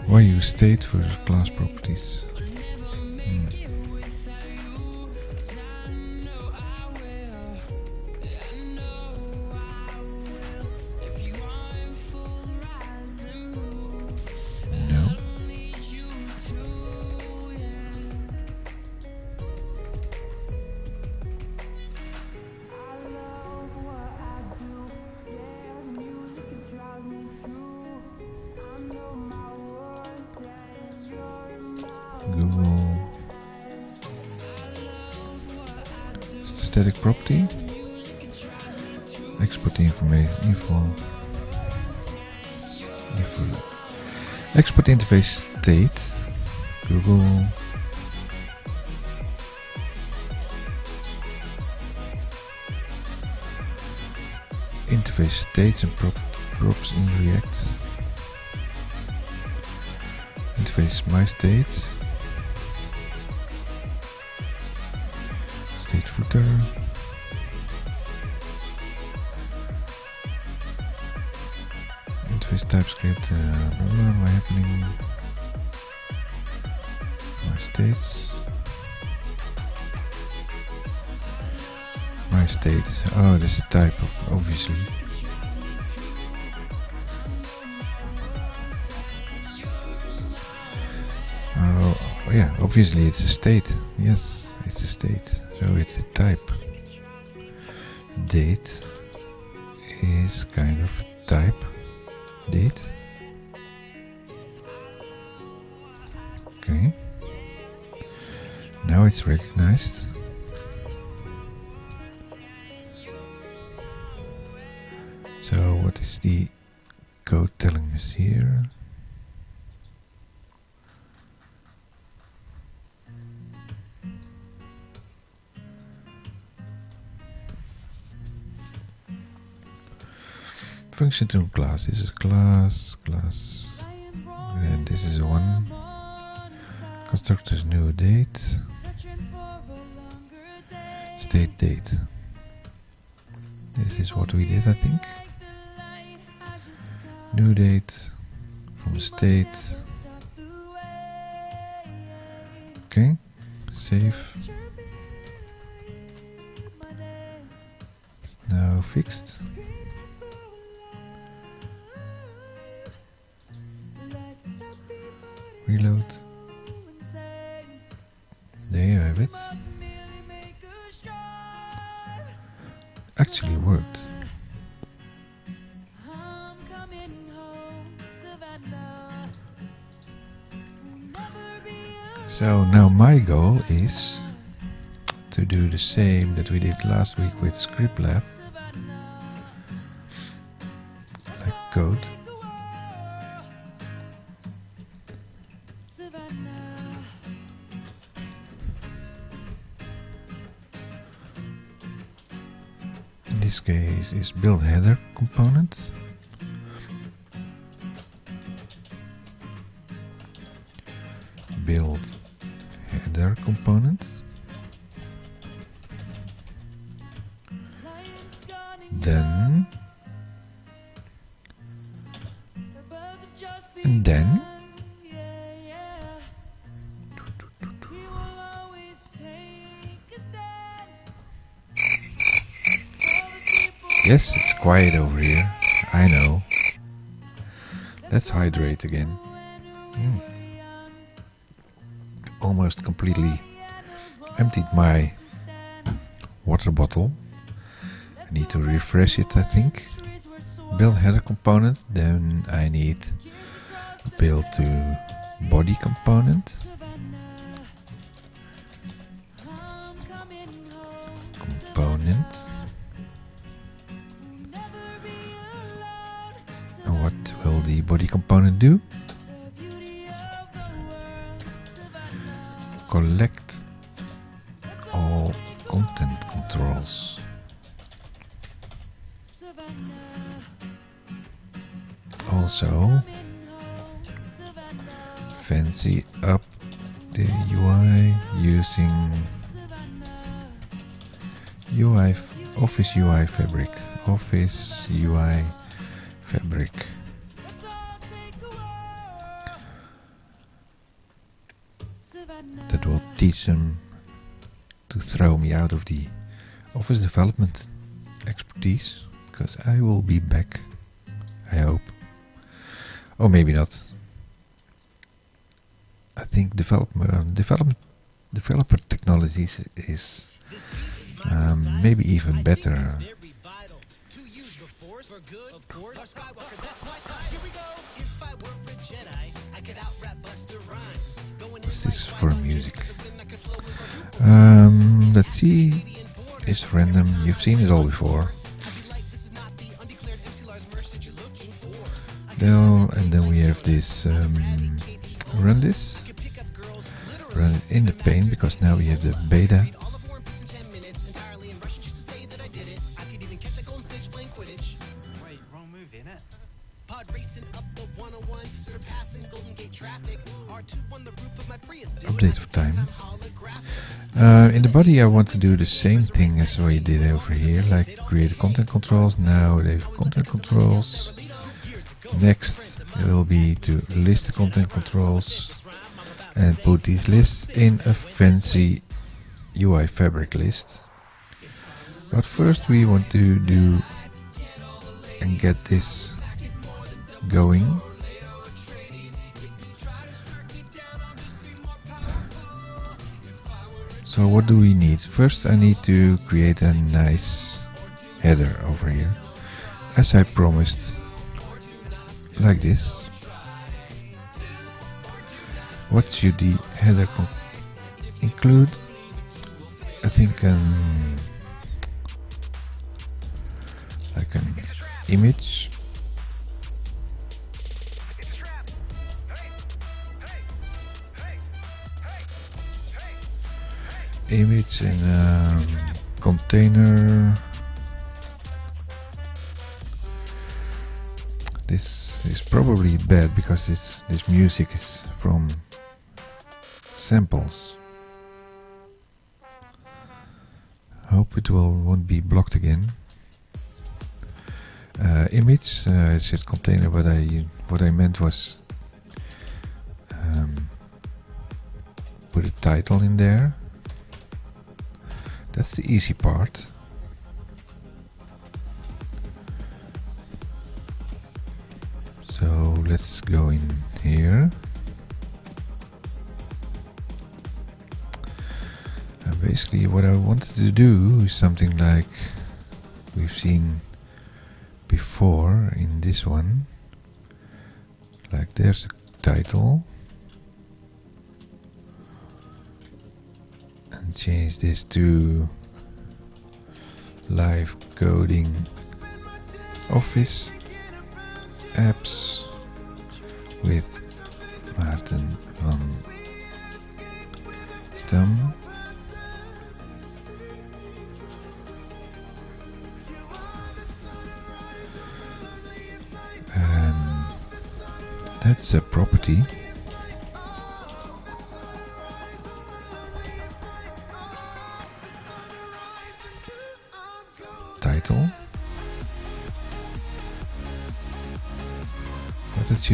Why use state versus class properties? No. Google. It's the static property. Export the information. Info. Export interface state. Google. Interface states and props in React. Interface my state. State footer. Interface TypeScript. What happening? My states. My state. Oh, that's a type of obviously. Oh yeah, obviously it's a state. Yes, it's a state. So it's a type. Date is kind of type. Date. Okay. Now it's recognized. So what is the code telling us here? Function to class. This is class, and this is one. Constructors new date. State date. This is what we did, I think. New date from state. Okay, save. It's now fixed. Reload. There you have it. Actually worked. So now my goal is to do the same that we did last week with ScriptLab. Like code. In this case is build header component. Build header component. then and then yes, it's quiet over here. I know. Let's hydrate again. Almost completely emptied my water bottle. I need to refresh it, I think. Build header component, then I need build to body component. And what will the body component do? Collect all content controls. Also fancy up the UI using Office UI Fabric. Office UI Fabric. That will teach them to throw me out of the office development expertise, because I will be back, I hope. Or maybe not. I think developer technologies is maybe even better. What's this for music? Let's see. It's random. You've seen it all before. And then we have this. Run this. Run it in the pane, because now we have the beta. Update of time. In the body I want to do the same thing as we did over here, like create content controls. Now they have content controls. Next it will be to list the content controls and put these lists in a fancy UI Fabric list. But first we want to do and get this going. So what do we need? First I need to create a nice header over here, as I promised, like this. What should the header include? I think like an image. Image in a container. This is probably bad because this music is from samples. Hope it won't be blocked again. Image, I said container, but what I meant was put a title in there. That's the easy part. So let's go in here. And basically what I wanted to do is something like we've seen before in this one. Like there's the title. And change this to live coding office apps with Maarten van Stam. And that's a property. Title.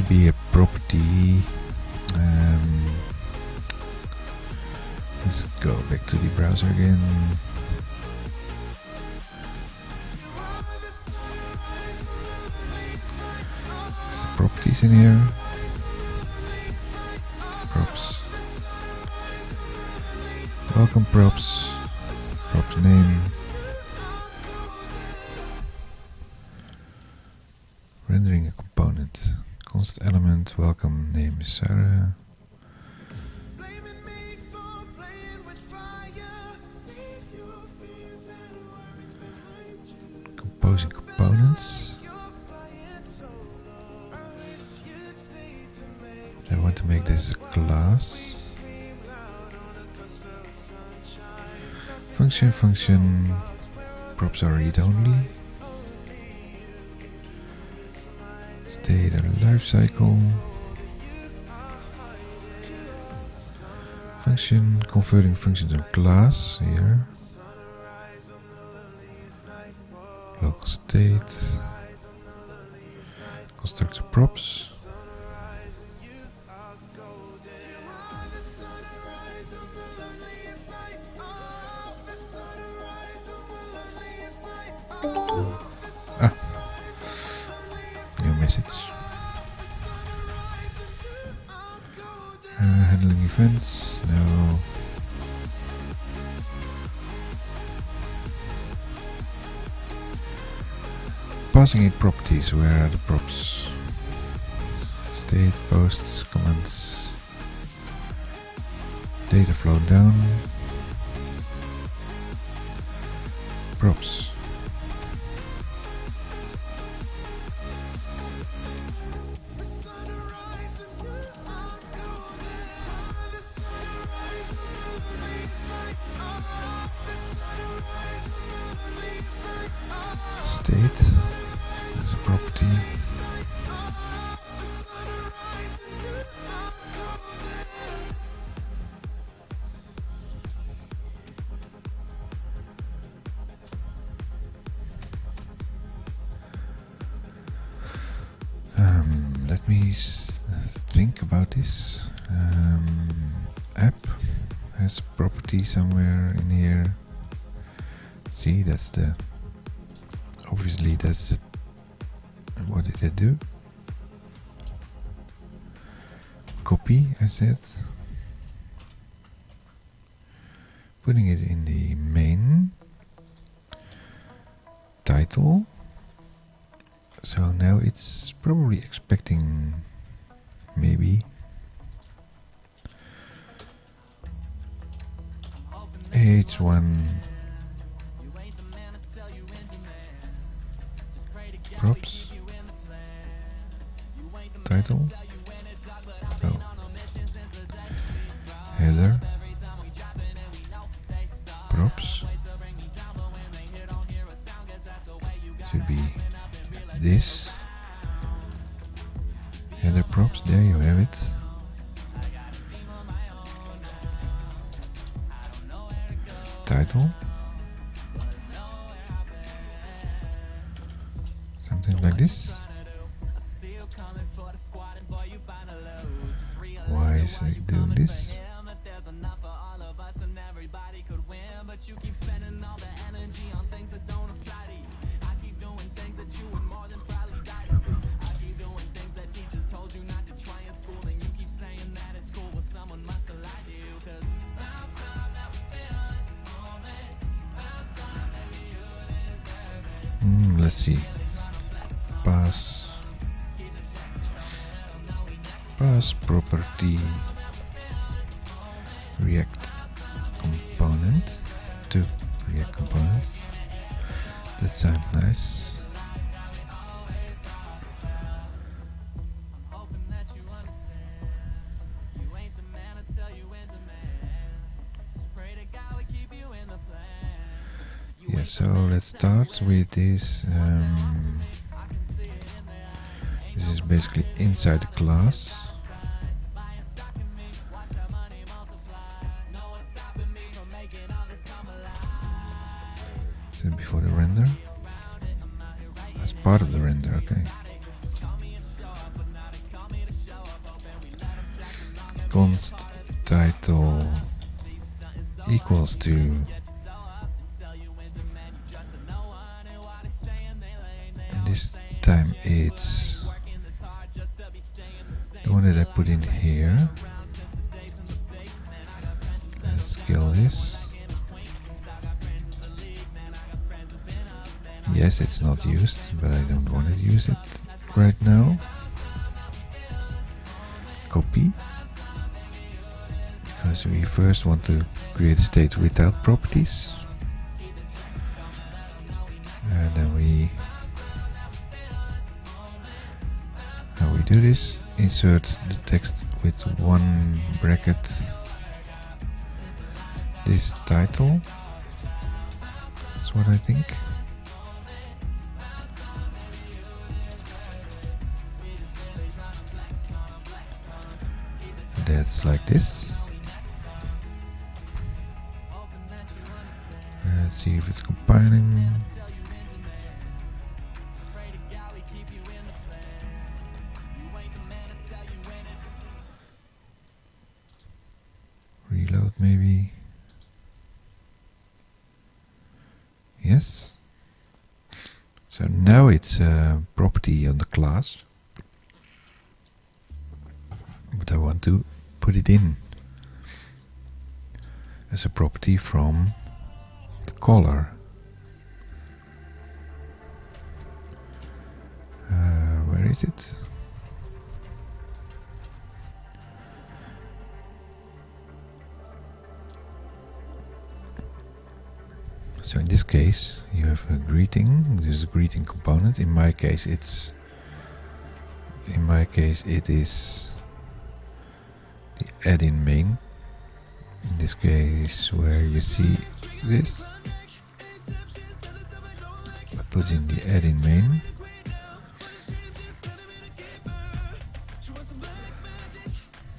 be a property. Let's go back to the browser again. There's the properties in here. Props. Welcome props. Props name. Rendering a component. Const element. Welcome name is Sarah. Composing components. I want to make this a class. Function. Props are read only. State or life cycle. Function, converting function to class here. Local state. Constructor props. New message. Handling events. No. Passing in properties. Where are the props? State, posts, comments. Data flow down. Props. State as a property. Let me think about this. App has a property somewhere in here. See, that's the obviously that's the, what did I do? Copy, I said. Putting it in the main title. So now it's probably expecting maybe H1 props title. No. Header props should be this. Header props, there you have it. Title. Something like this. Why is it doing this? Let's see. Pass property React component to React component. That sounds nice. Yeah, so let's start with this. This is basically inside the class. Is it before the render? As part of the render, okay. const title equals to this time it's the one that I put in here. Let's kill this. Yes, it's not used, but I don't want to use it right now. Copy, because we first want to create a state without properties, and then how we do this: insert the text with one bracket, this title. That's what I think. That's like this. Let's see if it's compiling. Reload maybe. Yes. So now it's a property on the class, but I want to put it in as a property from the color. Where is it? So in this case you have a greeting. This is a greeting component. In my case it is the add-in main. In this case, where you see this, I put in the add-in main.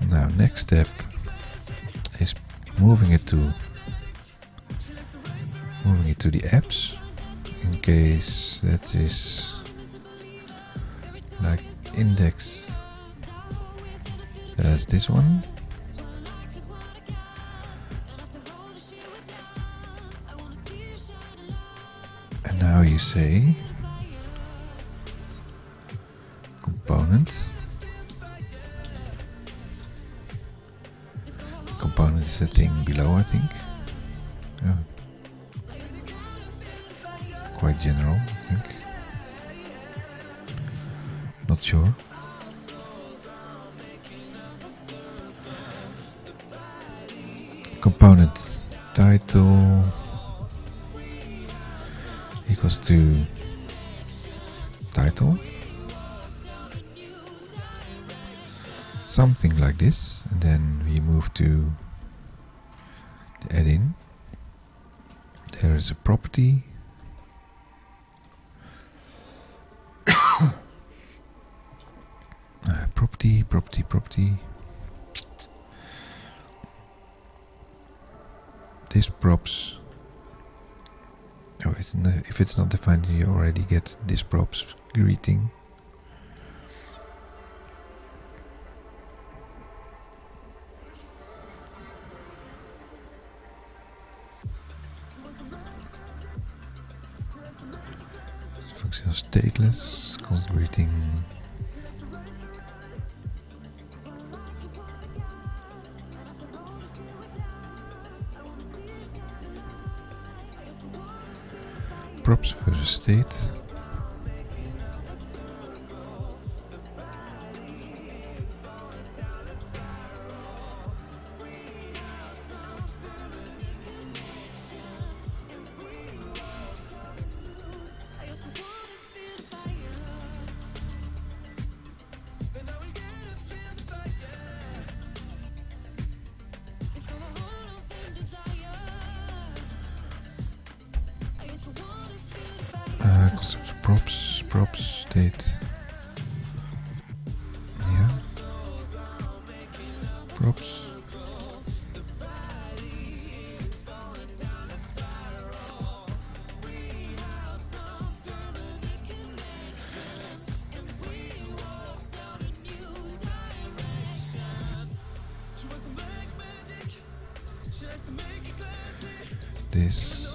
Now, next step is moving it to the apps. In case that is like index. That's this one. And now you say component. Component is the thing below, I think. Yeah. Quite general, I think. Not sure. Component title equals to title, something like this, and then we move to the add-in. There is a property. Property. This props. Oh, if it's not defined, you already get this props greeting. Functional stateless, const greeting. Props versus state. Props state. Yeah. Props. This.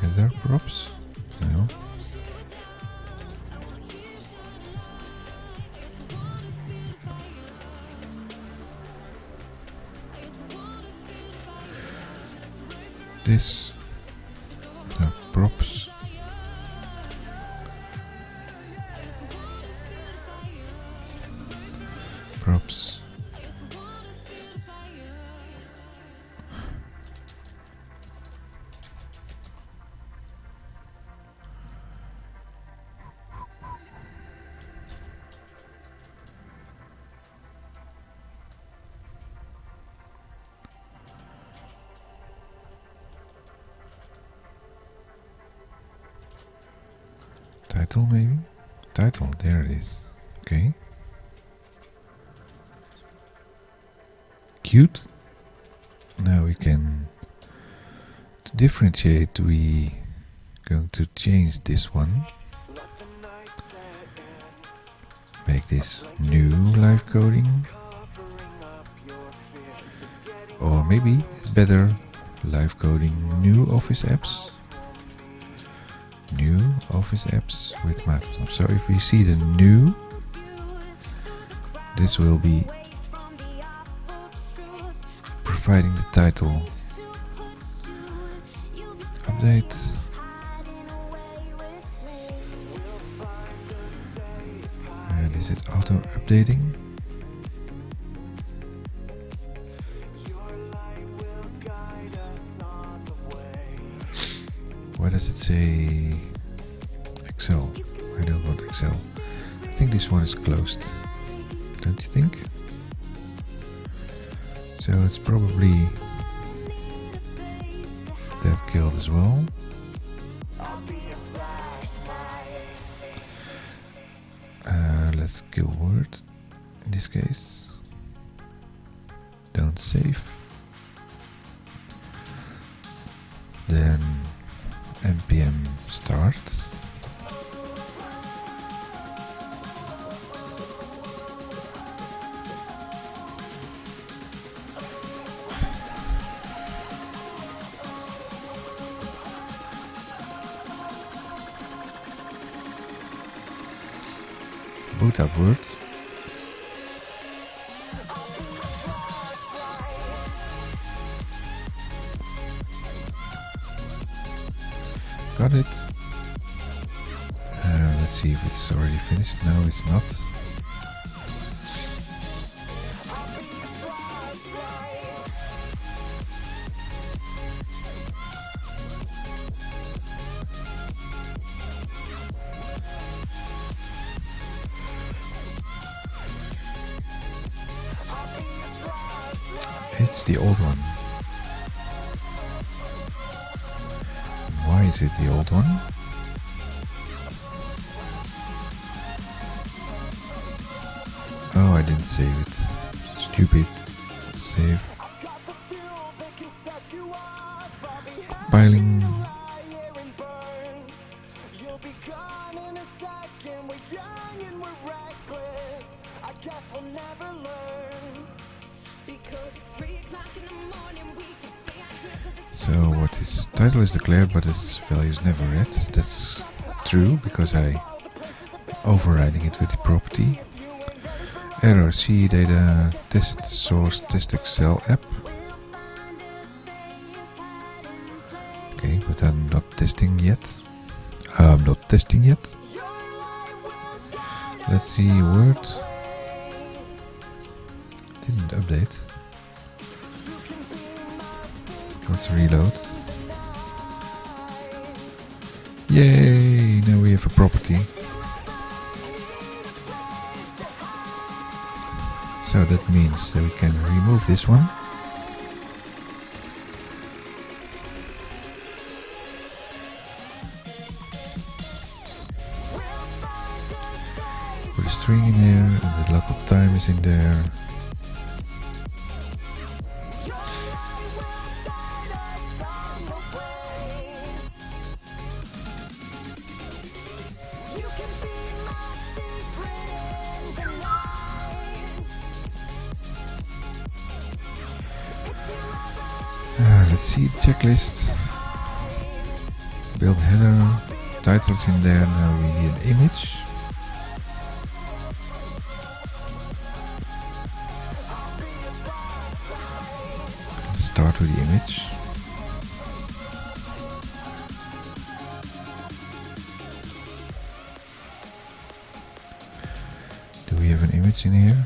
Other props? No. This. The props. Props. Title maybe? Title, there it is. Okay. Cute. Now we can, to differentiate, we going to change this one. Make this new live coding. Or maybe it's better live coding new Office apps. New Office apps with Microsoft. So if we see the new, this will be providing the title. Update. And is it auto updating? Why does it say Excel? I don't want Excel. I think this one is closed. Don't you think? So it's probably that killed as well. Let's kill Word in this case. Don't save. Then npm start. Boot up Word. Got it. Let's see if it's already finished. No, it's not. It's the old one. Why is it the old one? Oh, I didn't save it. Stupid. Save. Compiling. So what is title is declared, but its value is never read. That's true because I overriding it with the property. Error C data test source test Excel app. Okay, but I'm not testing yet. I'm not testing yet. Let's see Word. Didn't update. Let's reload. Yay! Now we have a property. So that means that we can remove this one. Put a string in here and the local time is in there. Let's see the checklist. Build header, titles in there. Now we need an image. Let's start with the image. Do we have an image in here?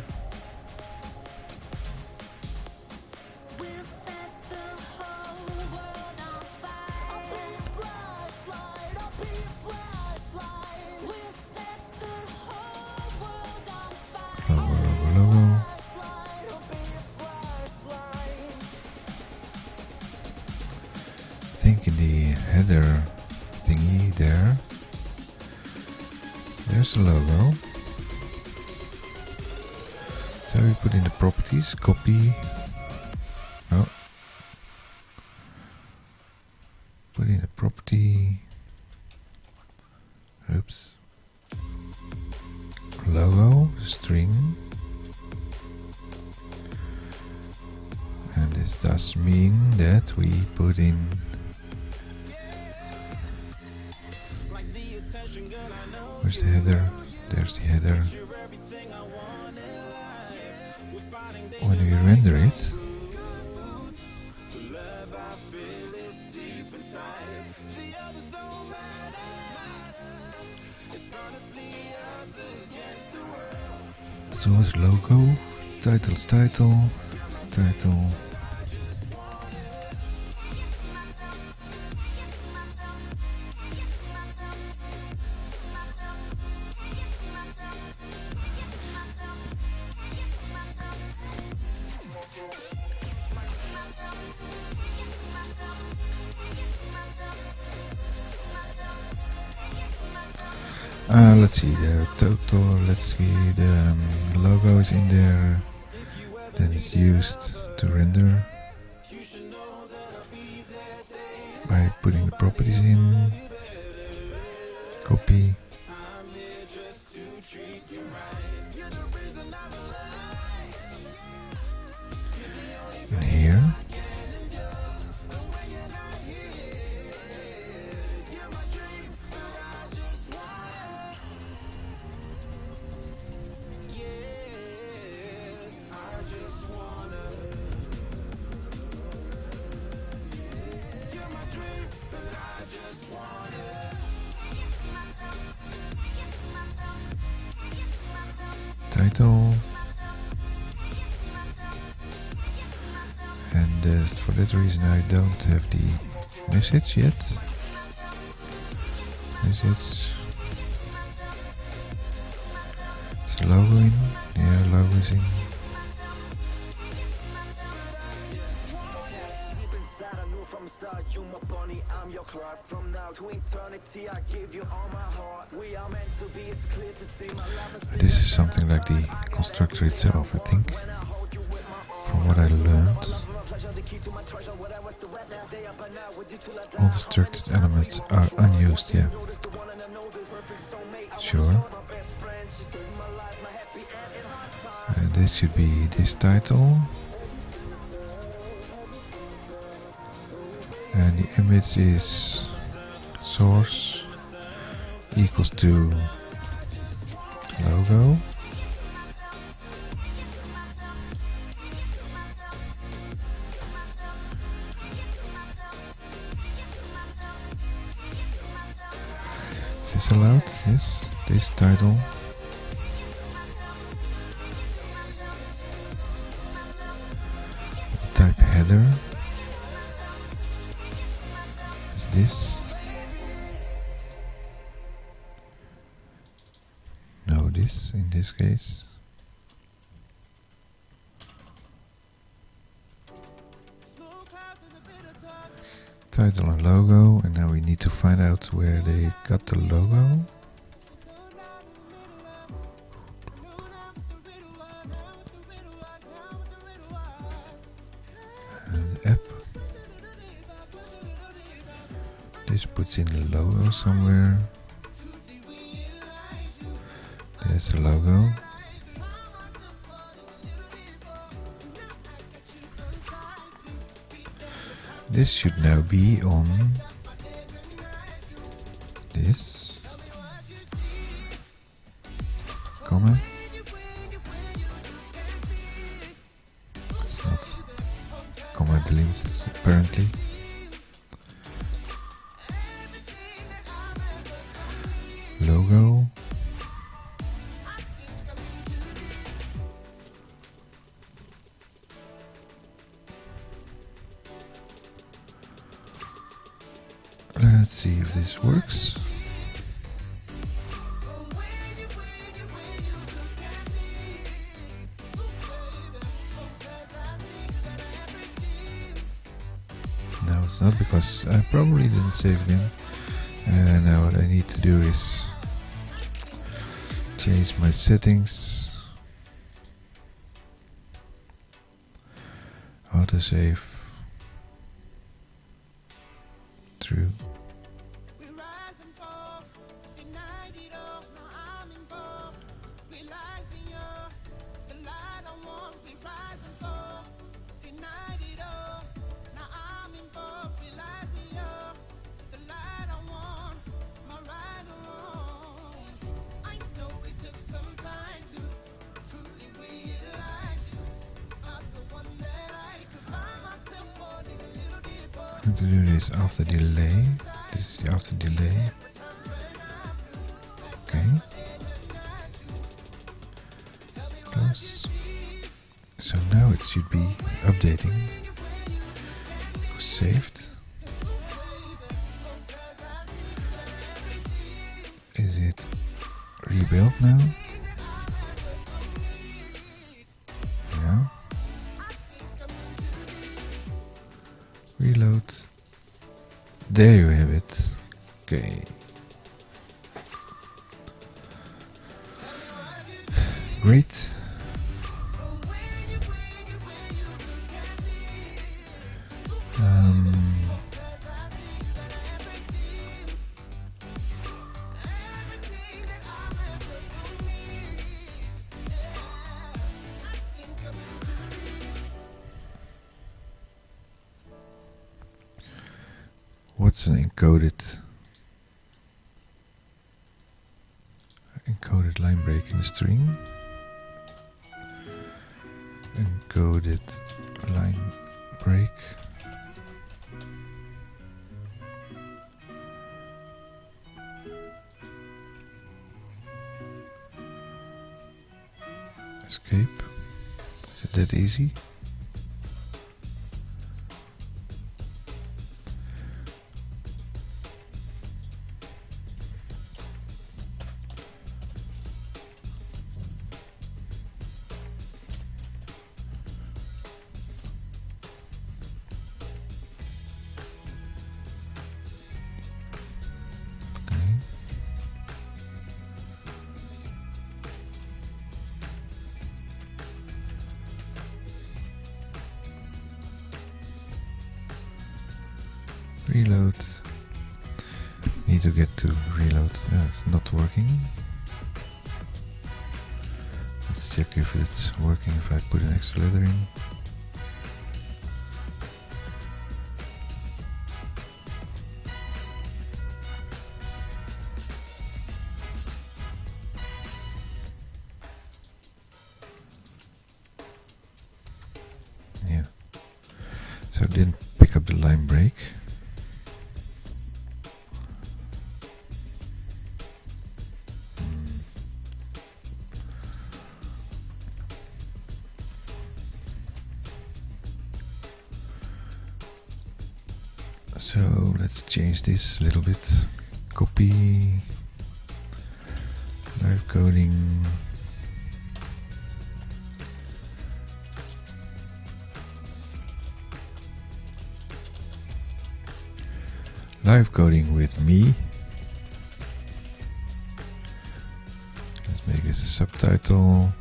Logo. I think in the header thingy there's a logo. So we put in the properties, copy. Oh. Put in a property. Oops. Logo, string. And this does mean that we put in where's the header? There's the header. When we render it, it's always logo, title's title. Let's see the total. Let's see the logo is in there. Then it's used to render by putting the properties in. Copy. In here. Title, and for that reason I don't have the message yet. Message. Is the logo in? Yeah, logo is in. This is something like the constructor itself, I think, from what I learned. All the structured elements are unused, yeah. Sure. And this should be this title. And the image is source equals to logo. Is this allowed? Yes, this title. Type header. Is this? No, this in this case. Title and logo, and now we need to find out where they got the logo. And the app. This puts in the logo somewhere. There's the logo. This should now be on this comma. It's not comma delimited apparently. Logo. Let's see if this works. No, it's not, because I probably didn't save again. And now what I need to do is change my settings. Autosave. True. I'm going to do this after delay. This is the after delay. Okay. Close. So now it should be updating. Saved. Is it rebuilt now? Yeah. Reload. There you have it. Okay. Great. What's an encoded line break in the string? Encoded line break. Escape. Is it that easy? Reload. Need to get to reload. Yeah, it's not working. Let's check if it's working if I put an extra letter in. Yeah. So it didn't pick up the line break. So let's change this a little bit. Copy, live coding, live coding with me. Let's make this a subtitle.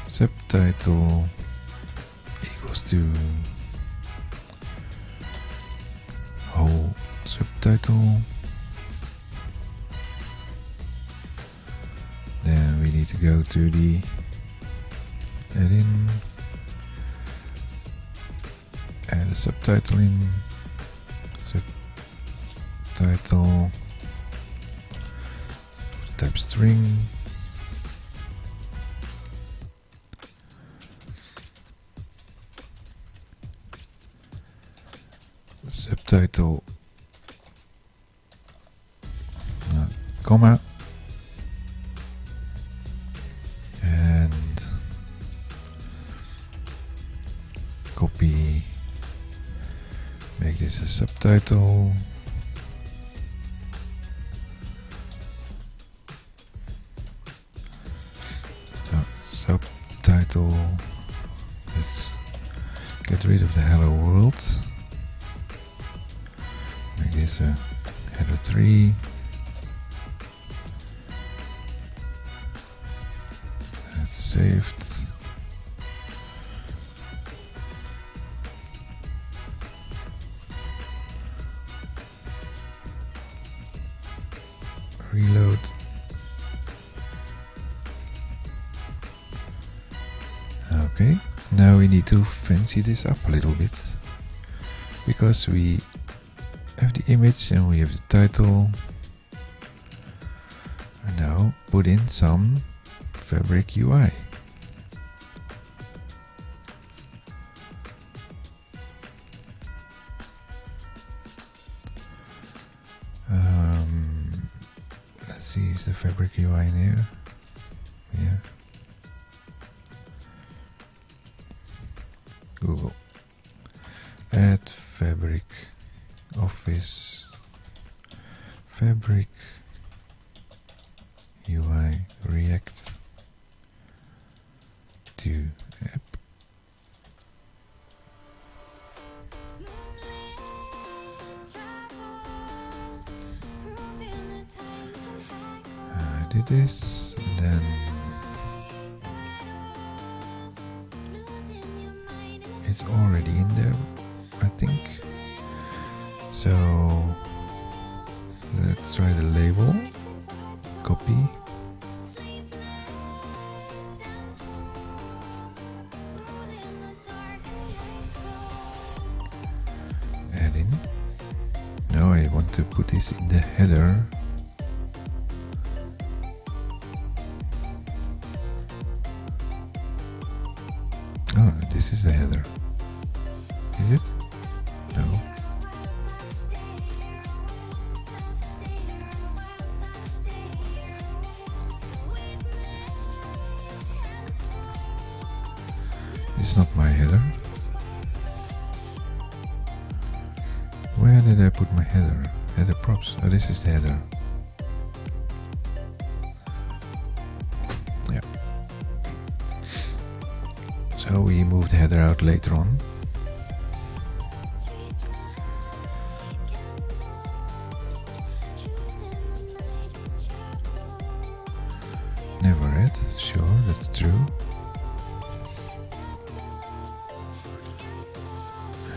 Subtitle equals to whole subtitle, then go to the add-in, add a subtitle in, subtitle of type string, subtitle comma, and copy, make this a subtitle, subtitle, let's get rid of the hello world, make this a header 3, that's saved. Reload. Okay, now we need to fancy this up a little bit, because we have the image and we have the title. And now put in some Fabric UI. Let's see, is the Fabric UI in here? Yeah. Google. Add Fabric Office Fabric UI React to app. I did this, and then it's already in there, I think. So let's try the label, copy, add in. Now I want to put this in the header. Oh, this is the header. Is it? No. This is not my header. Where did I put my header? Header props. Oh, this is the header. Yeah. So we move the header out later on. Never read, sure, that's true.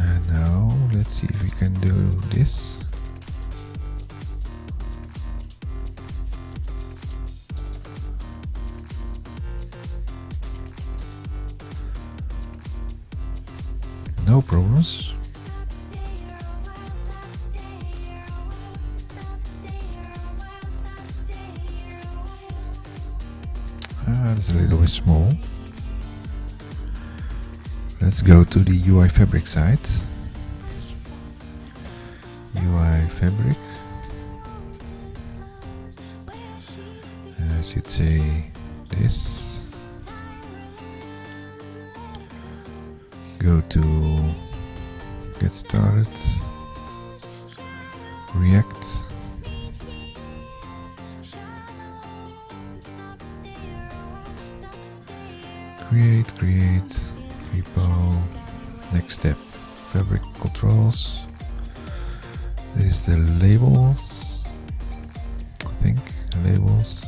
And now let's see if we can do this. No problems. It's a little bit small. Let's go to the UI Fabric site. UI Fabric. I should say this. Go to Get Started. React. Create, repo, next step, fabric controls, this is the labels, I think, labels,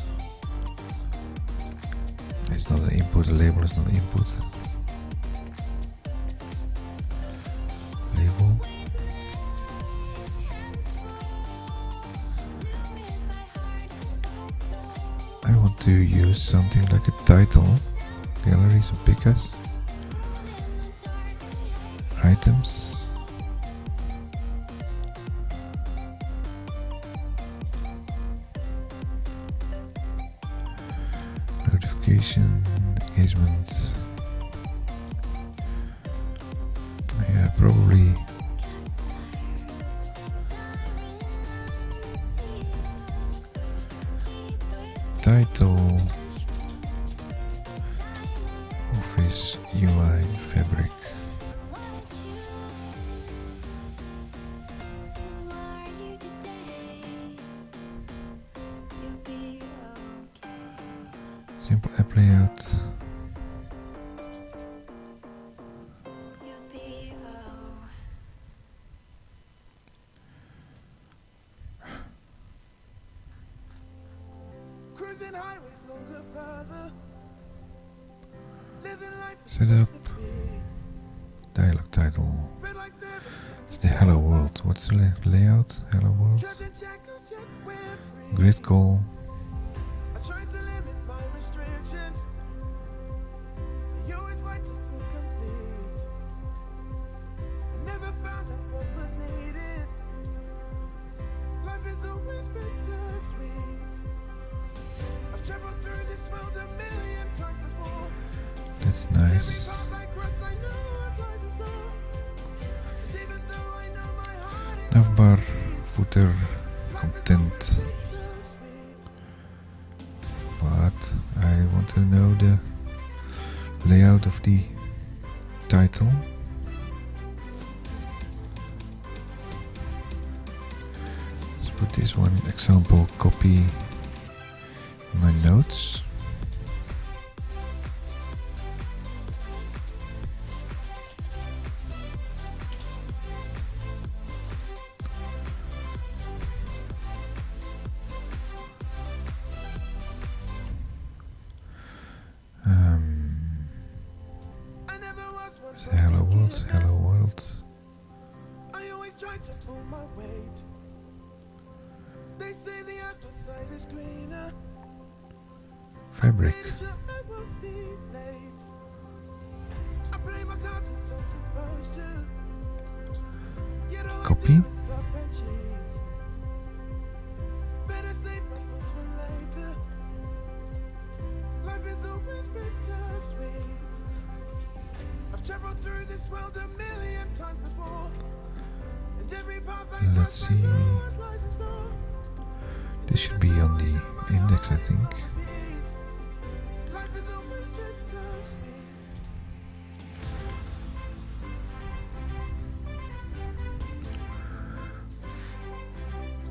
it's not an input, a label is not an input, label, I want to use something like a title. Galleries and pickers. Items. Notification. Engagement. Yeah, probably. Title. Office UI fabric. Simple app layout. Setup. Dialog title. It's the hello world. What's the layout? Hello world. Grid call. That's nice. Navbar, footer, content. But I want to know the layout of the title. Let's put this one example copy in my notes. Hello world. I always try to pull my weight. They say the other side is greener. Fabric. I won't be late. I play my cards as I'm supposed to. Yet all Copy. I do is bluff and cheat. Better save my thoughts for later. Life is always bittersweet. I've traveled through this world a million times before, and every path I Let's cross, I see. know what lies in store. This should be on the index, I think. Life is always bittersweet.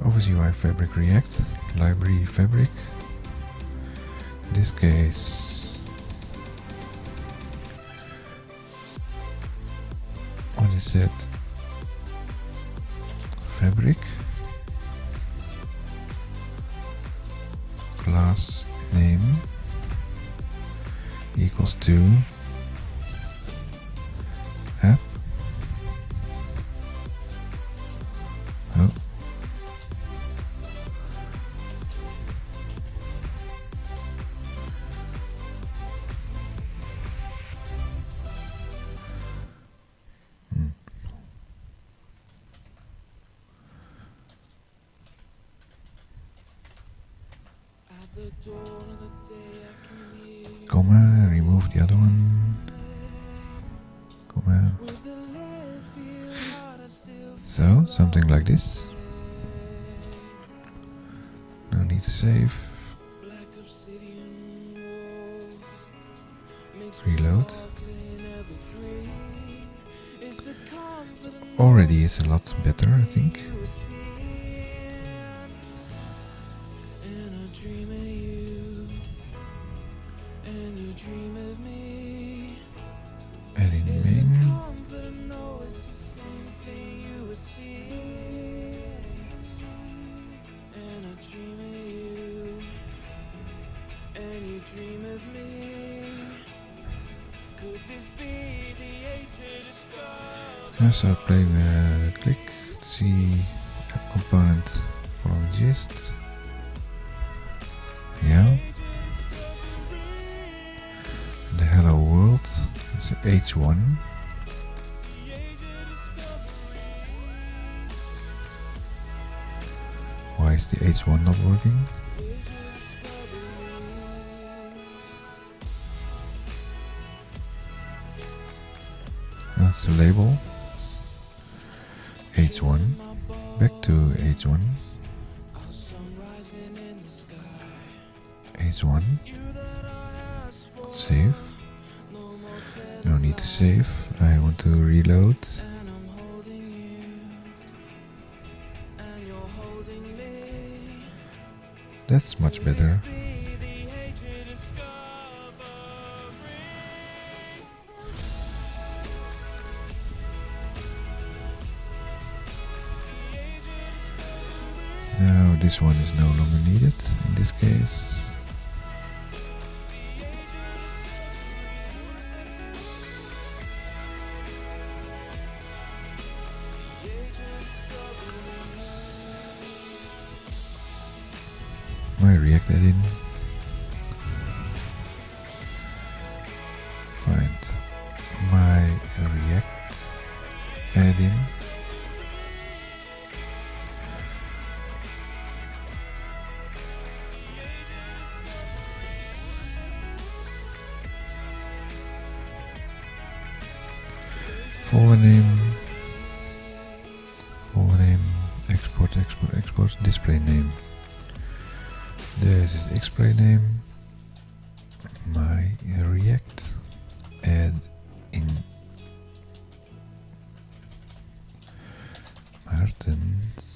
Office UI fabric React, library fabric. In this case, what is it? Fabric. Class name equals to app. Oh. Comma, remove the other one. Comma. So, something like this. No need to save. Reload. Already is a lot better, I think. Adding main. So play click, see app component following gist. Yeah. H1. Why is the H1 not working? That's the label. H1. Back to H1. H1. Save. No need to save. I want to reload. That's much better. Now this one is no longer needed in this case. My React add-in. Find my React add-in. Folder name, export, display name. This is the display name. My React add in Martens.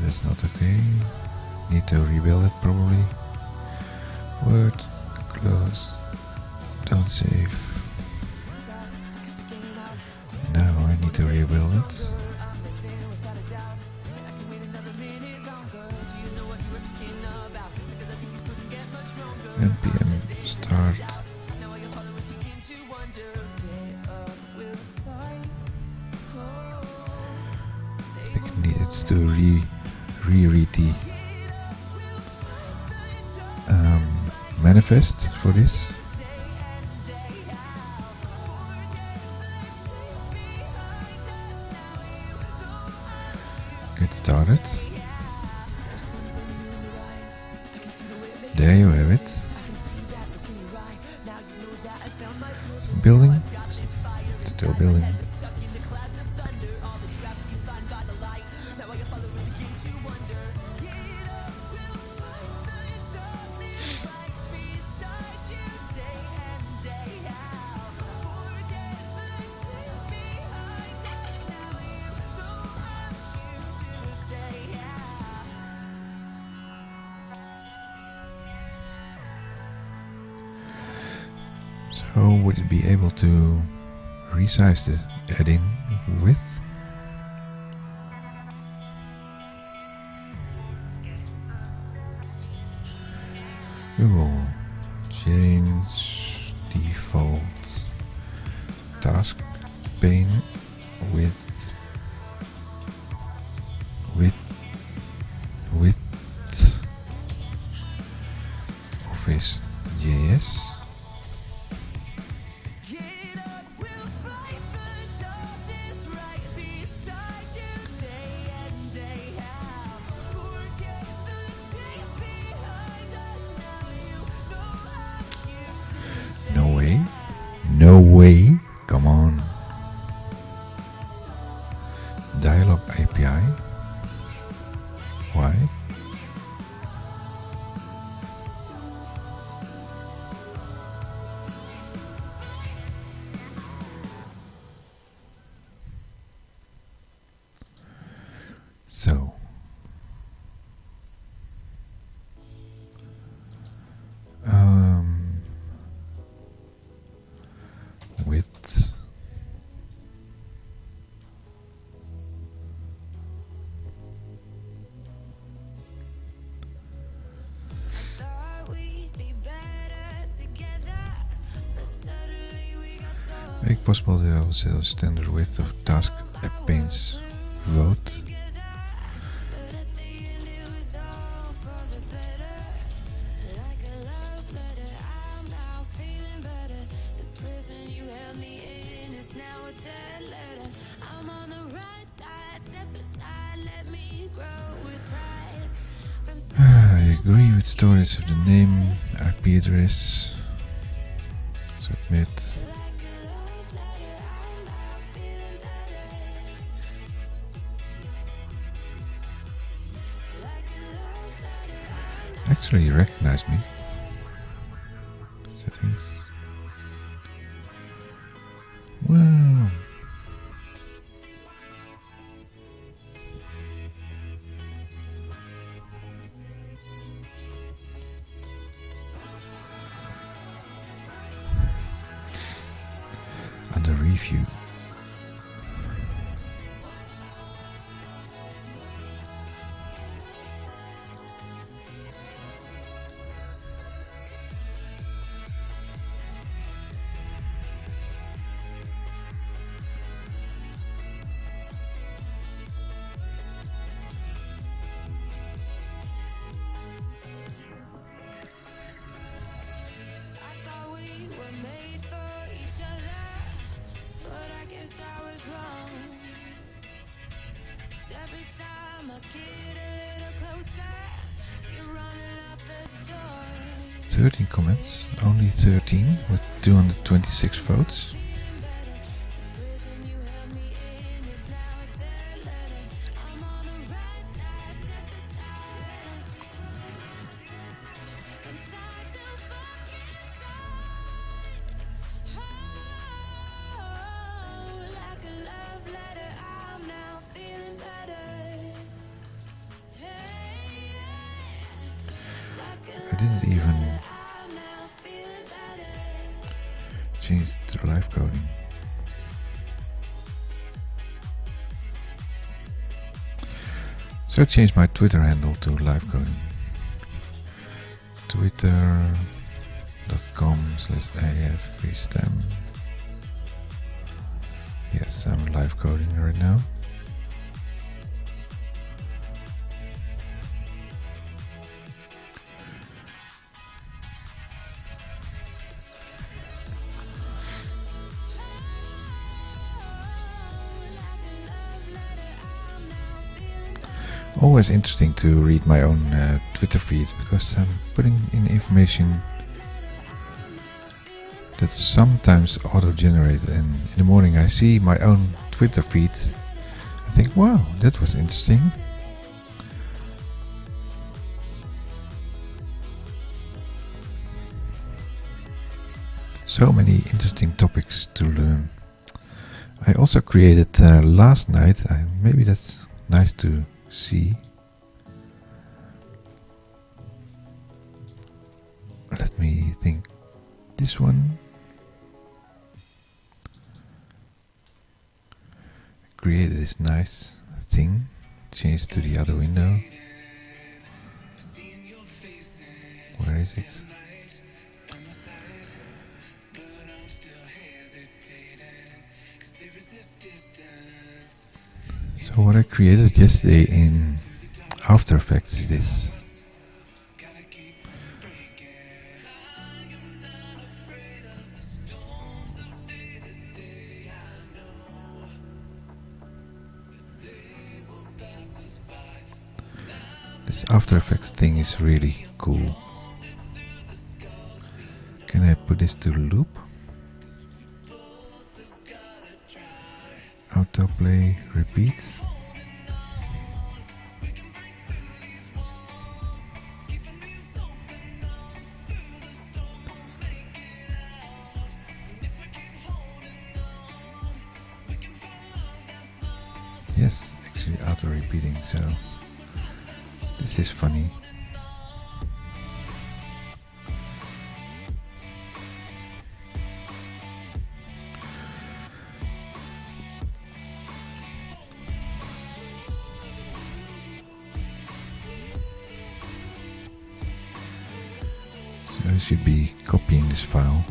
That's not okay. Need to rebuild it probably. Word, close, don't save. Now I need to rebuild it. npm start. I think it needs to reread the manifest for this. Get started. There you have it. Building. Still building. So would it be able to resize the add-in width? We will change default task pane width office JS. No way, come on. Dialog API. Why? So width Thought we'd be better together. possible to also standard width of task panes vote. I agree with storage of the name, IP address. Submit. Actually, you recognize me. Settings. Wow. Under review. Every time I get a little closer, you're running out the door. 13 comments, only 13 with 226 votes. I didn't even change to live coding. So I changed my Twitter handle to live coding. Twitter.com/AFFreestem. Yes, I'm live coding right now. Always interesting to read my own Twitter feed, because I'm putting in information that's sometimes auto-generated, and in the morning I see my own Twitter feed. I think, wow, that was interesting. So many interesting topics to learn. I also created last night, maybe that's nice to see. Let me think. This one. Created this nice thing. Change to the other window. Where is it? So what I created yesterday in After Effects is this. This After Effects thing is really cool. Can I put this to loop? Autoplay, repeat. Yes, actually auto-repeating, so this is funny. So I should be copying this file.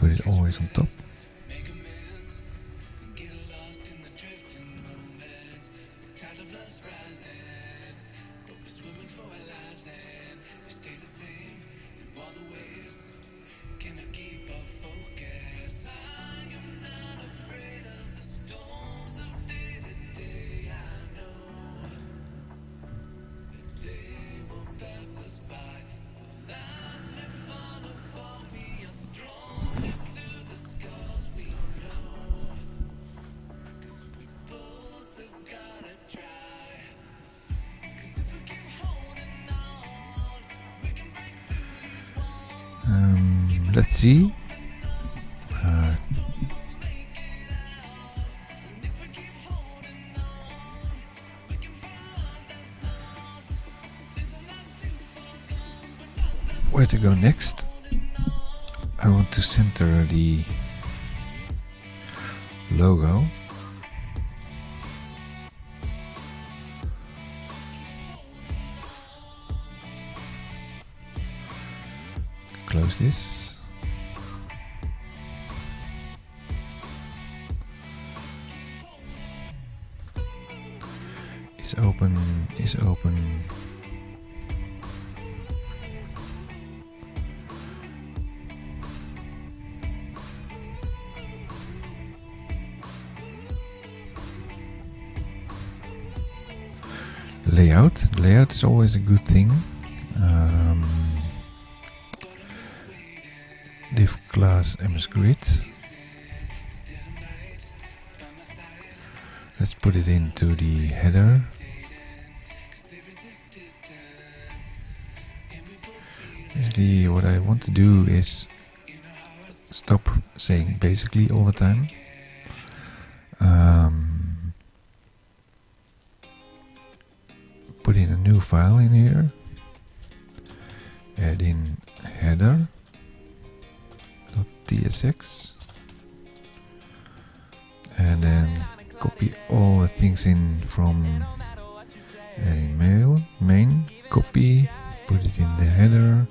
put it always on top. Let's see. Where to go next? I want to center the logo. Close this. Is open. Layout is always a good thing. Div class ms grid. Let's put it into the header. Basically, what I want to do is stop saying basically all the time. Put in a new file in here. Add in header.tsx. And then copy all the things in from adding main, copy, put it in the header.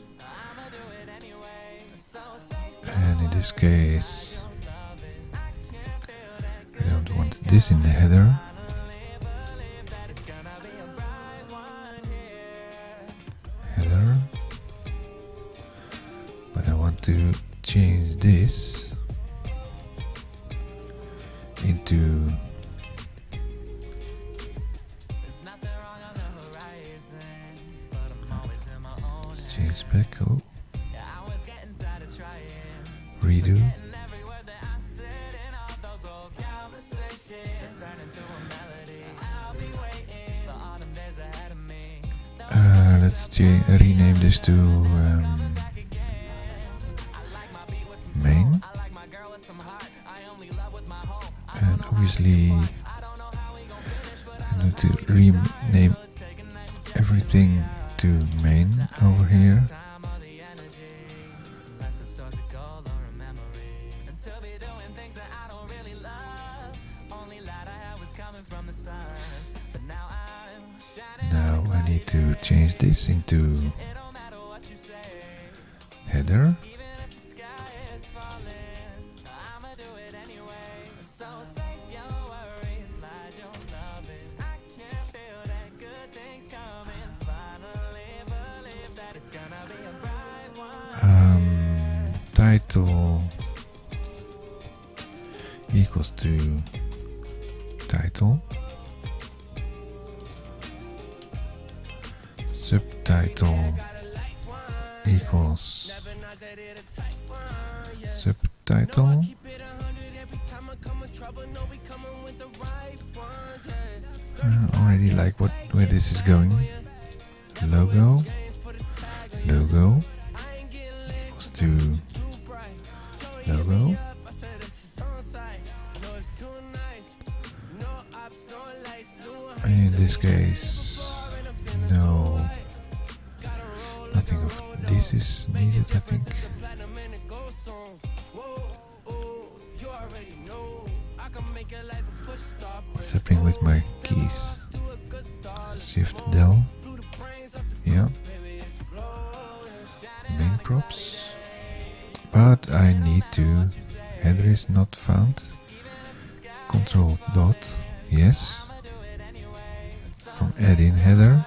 And in this case, I don't want this in the header. But I want to change this into let's change back. Oh, redo. Let's rename this to main, and obviously I need to rename everything to main over here. Now I need to change this into header. Title equals to title. Subtitle equals subtitle. I already like where this is going. Logo equals to logo. In this case, no, nothing of this is needed, I think. What's happening with my keys? Shift Del. Yeah. Main props. but I need to. Header is not found. Control dot. Yes. From add-in header.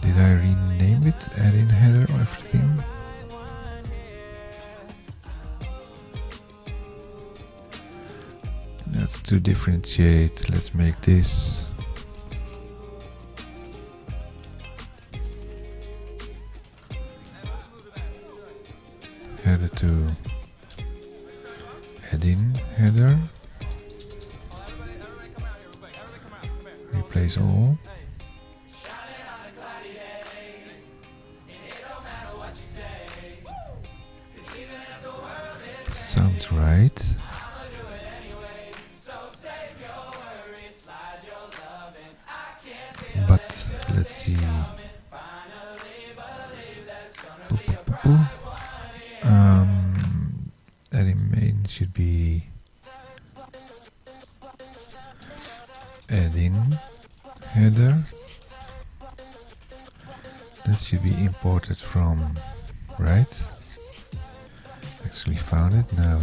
Did I rename it? Add-in header or everything? Let's to differentiate. Let's make this header to add-in header. Replace all. Sounds right. But let's see. Adding main should be add-in header. That should be imported from right. Actually found it. Now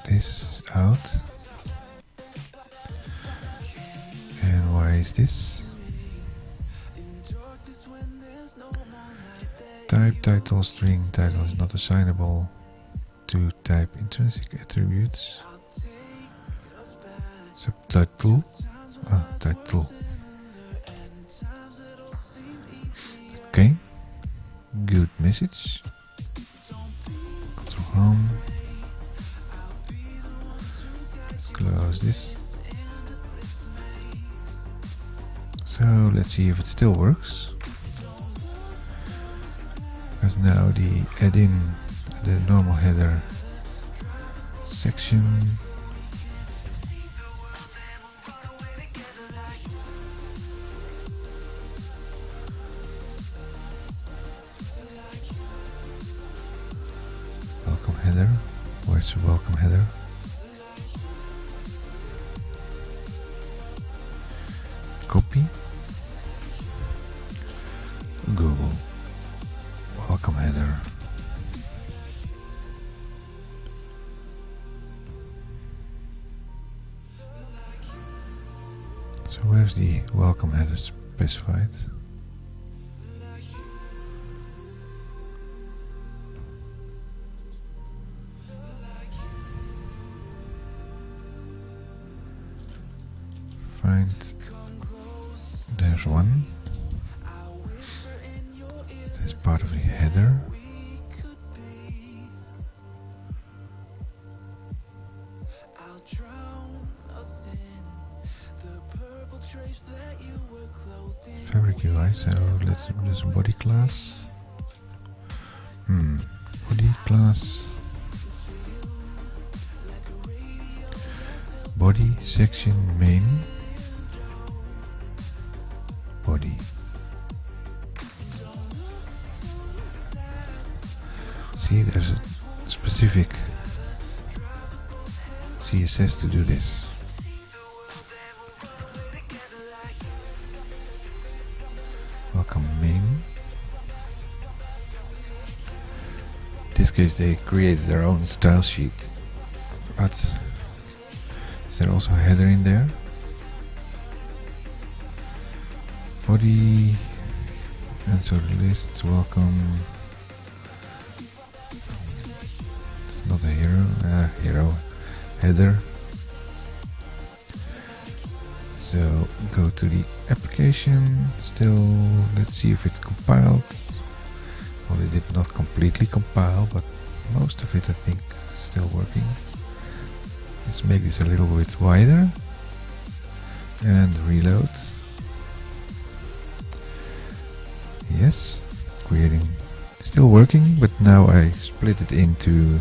this out. And why is this? Type title string title is not assignable to type intrinsic attributes. Subtitle title. Okay, good message. Control home. Let's close this. So let's see if it still works. Because now the add-in, the normal header section welcome header. Where's the welcome header? Copy. Google. Welcome header. So where's the welcome header specified? Find. There's one. That's part of the header. Fabric UI, so let's do this body class. Body class. Body section main. Body. See, there's a specific CSS to do this. Welcome main. In this case they created their own style sheet, but is there also a header in there? Body, and so the list, welcome. It's not a hero, hero header. So go to the application, still let's see if it's compiled. Well, it did not completely compile, but most of it I think is still working. Let's make this a little bit wider and reload. Yes, creating, still working, but now I split it into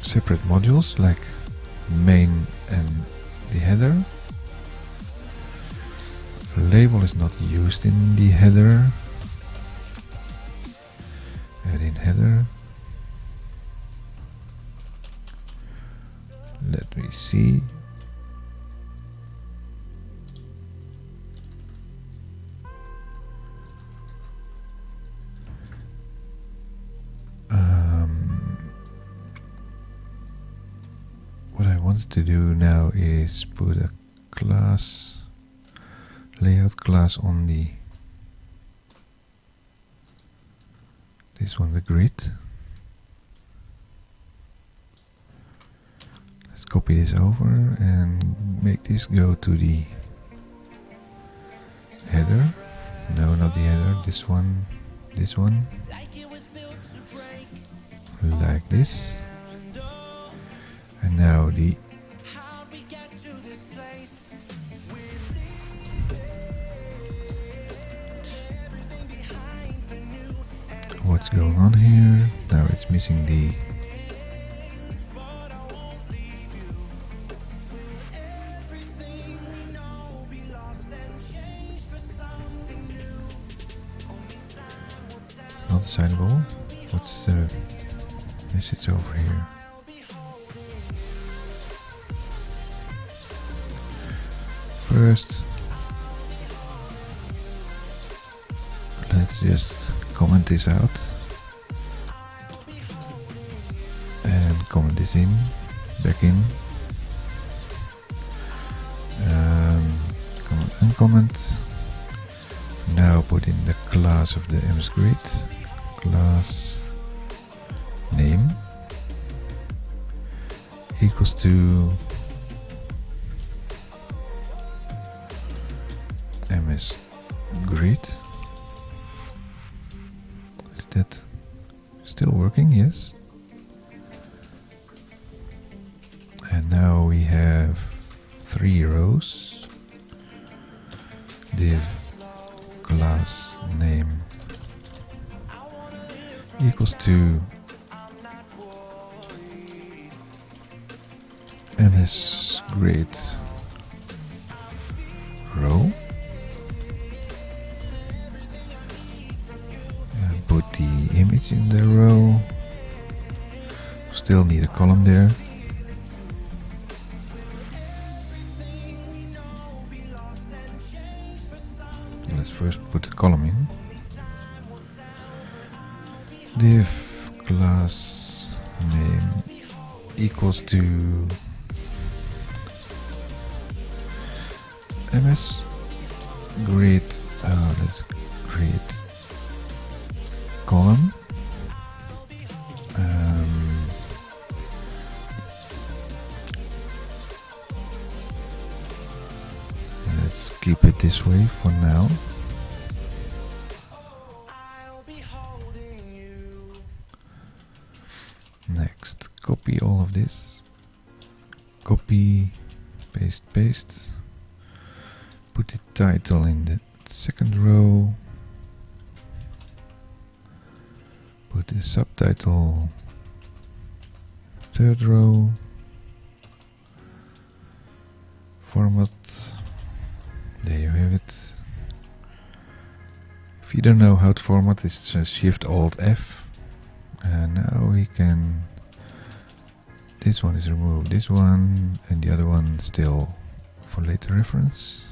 separate modules like main and the header. Label is not used in the header. Add in header. Let me see. wanted to do now is put a class, layout class on the this one, the grid. Let's copy this over and make this go to the header. No, not the header, this one, like this. And now the what's going on here? Now it's missing the not assignable. What's the message over here? First, let's just comment this out and comment this in, back in, comment uncomment. Now put in the class of the MS Grid, class name equals to MS Grid. Is that still working? Yes. And now we have 3 rows. Div class name equals to MS Grid row. And put the image in the row. Still need a column there. Let's first put the column in. Div class name equals to MS Grid. Let's create column. Let's keep it this way for now. Next, copy all of this. Copy, paste, paste. Put the title in the second row. Put the subtitle third row. Format. There you have it. If you don't know how to format, it's Shift Alt F. And now we can. This one is removed, this one, and the other one still for later reference.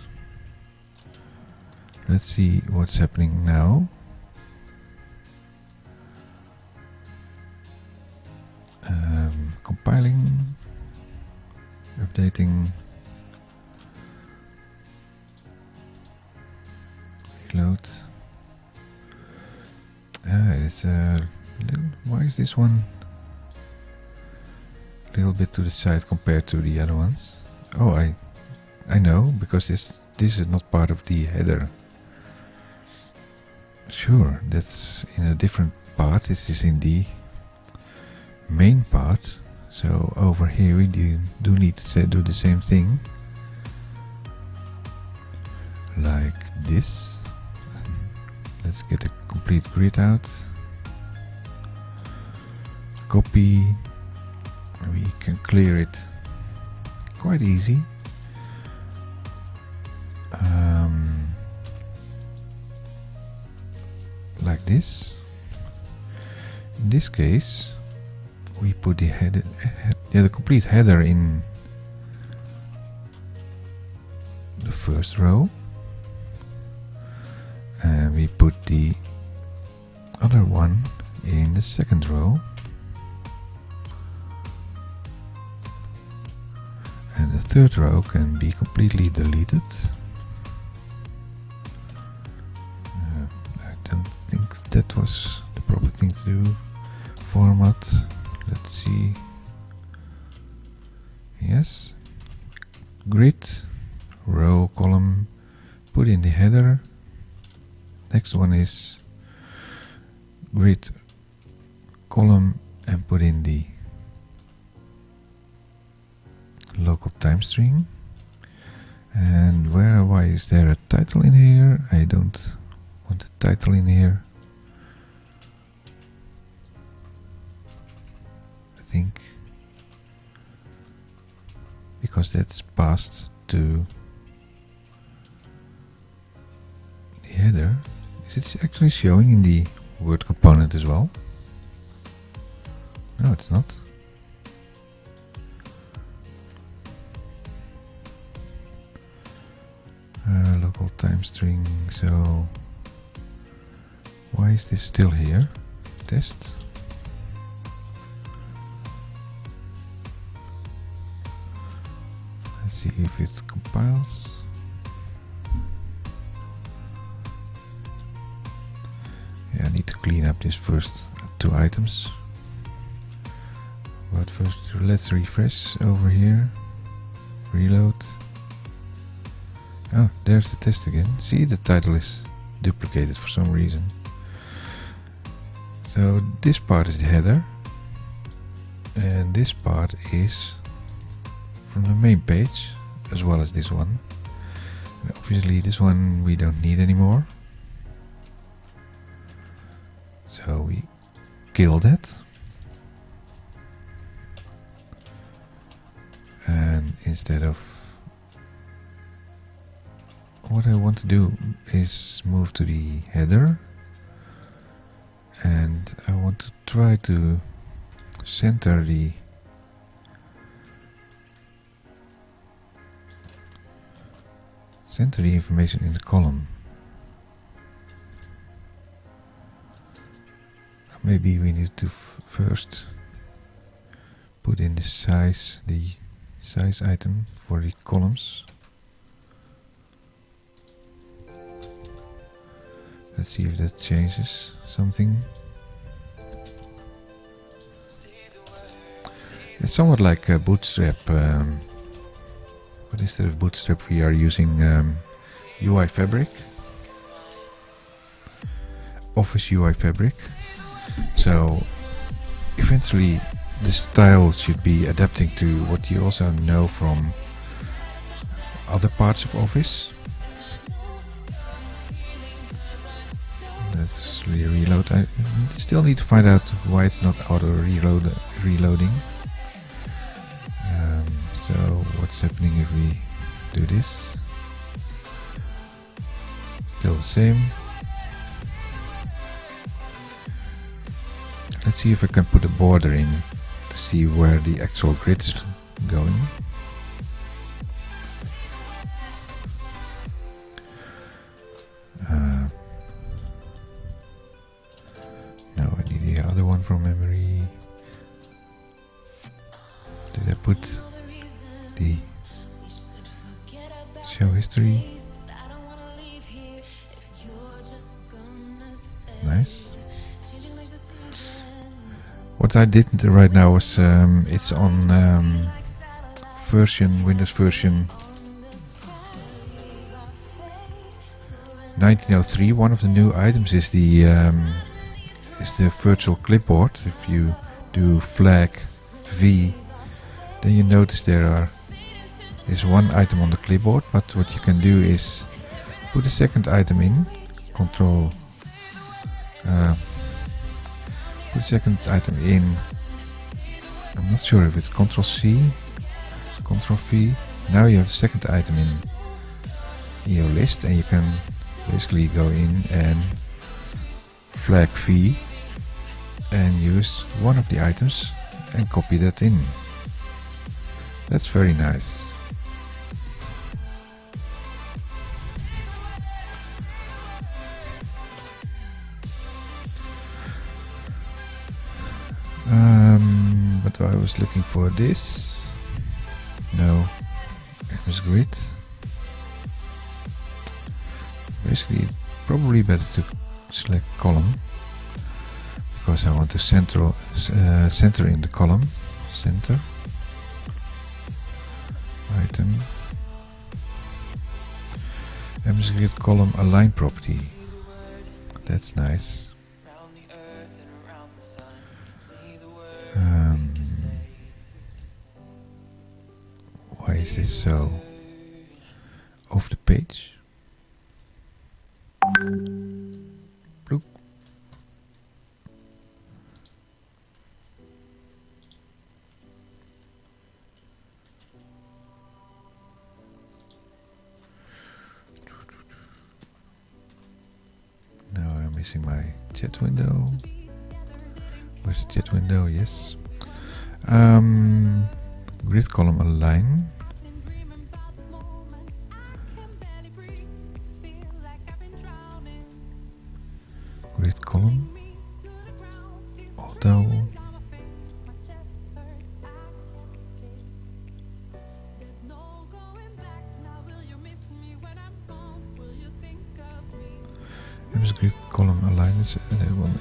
Let's see what's happening now. Compiling, updating, reload. It's why is this one a little bit to the side compared to the other ones? Oh, I know, because this is not part of the header. Sure, that's in a different part. This is in the main part. So over here we do need to do the same thing, like this. Let's get a complete grid out. Copy. We can clear it quite easy. Like this. In this case, we put the header, the complete header in the first row, and we put the other one in the second row. third row can be completely deleted. I don't think that was the proper thing to do. Format, let's see. Yes. Grid, row, column, put in the header. Next one is grid, column, and put in the local time string. And why is there a title in here? I don't want a title in here. I think because that's passed to the header. Is it actually showing in the Word component as well? No, it's not. Local time string, so why is this still here? Test. Let's see if it compiles. Yeah, I need to clean up this first two items. But first, let's refresh over here. Reload. Oh, there's the test again. See, the title is duplicated for some reason. So this part is the header, and this part is from the main page, as well as this one. And obviously this one we don't need anymore, so we kill that. And instead of, what I want to do is move to the header, and I want to try to center the information in the column. Maybe we need to first put in the size item for the columns. Let's see if that changes something. It's somewhat like Bootstrap, but instead of Bootstrap we are using UI Fabric, Office UI Fabric. So eventually the style should be adapting to what you also know from other parts of Office. Let's reload. I still need to find out why it's not auto reloading. So what's happening if we do this? Still the same. Let's see if I can put a border in to see where the actual grid is going. No, I need the other one from memory. Did I put the show history? Nice. What I did right now is it's on Windows version 1903. One of the new items is the virtual clipboard. If you do flag V, then you notice there is one item on the clipboard, but what you can do is put a second item in, put a second item in. I'm not sure if it's Ctrl C, Ctrl V. Now you have a second item in your list, and you can basically go in and flag V and use one of the items and copy that in. That's very nice. But I was looking for this. No, MS Grid. Basically, probably better to select column because I want to center in the column. Center. Item. MS Grid column align property. That's nice. Why is this so off the page? Bloop. Now I'm missing my chat window. Where's the chat window? Yes. Grid column align. Grid column. Auto. MS Grid column align is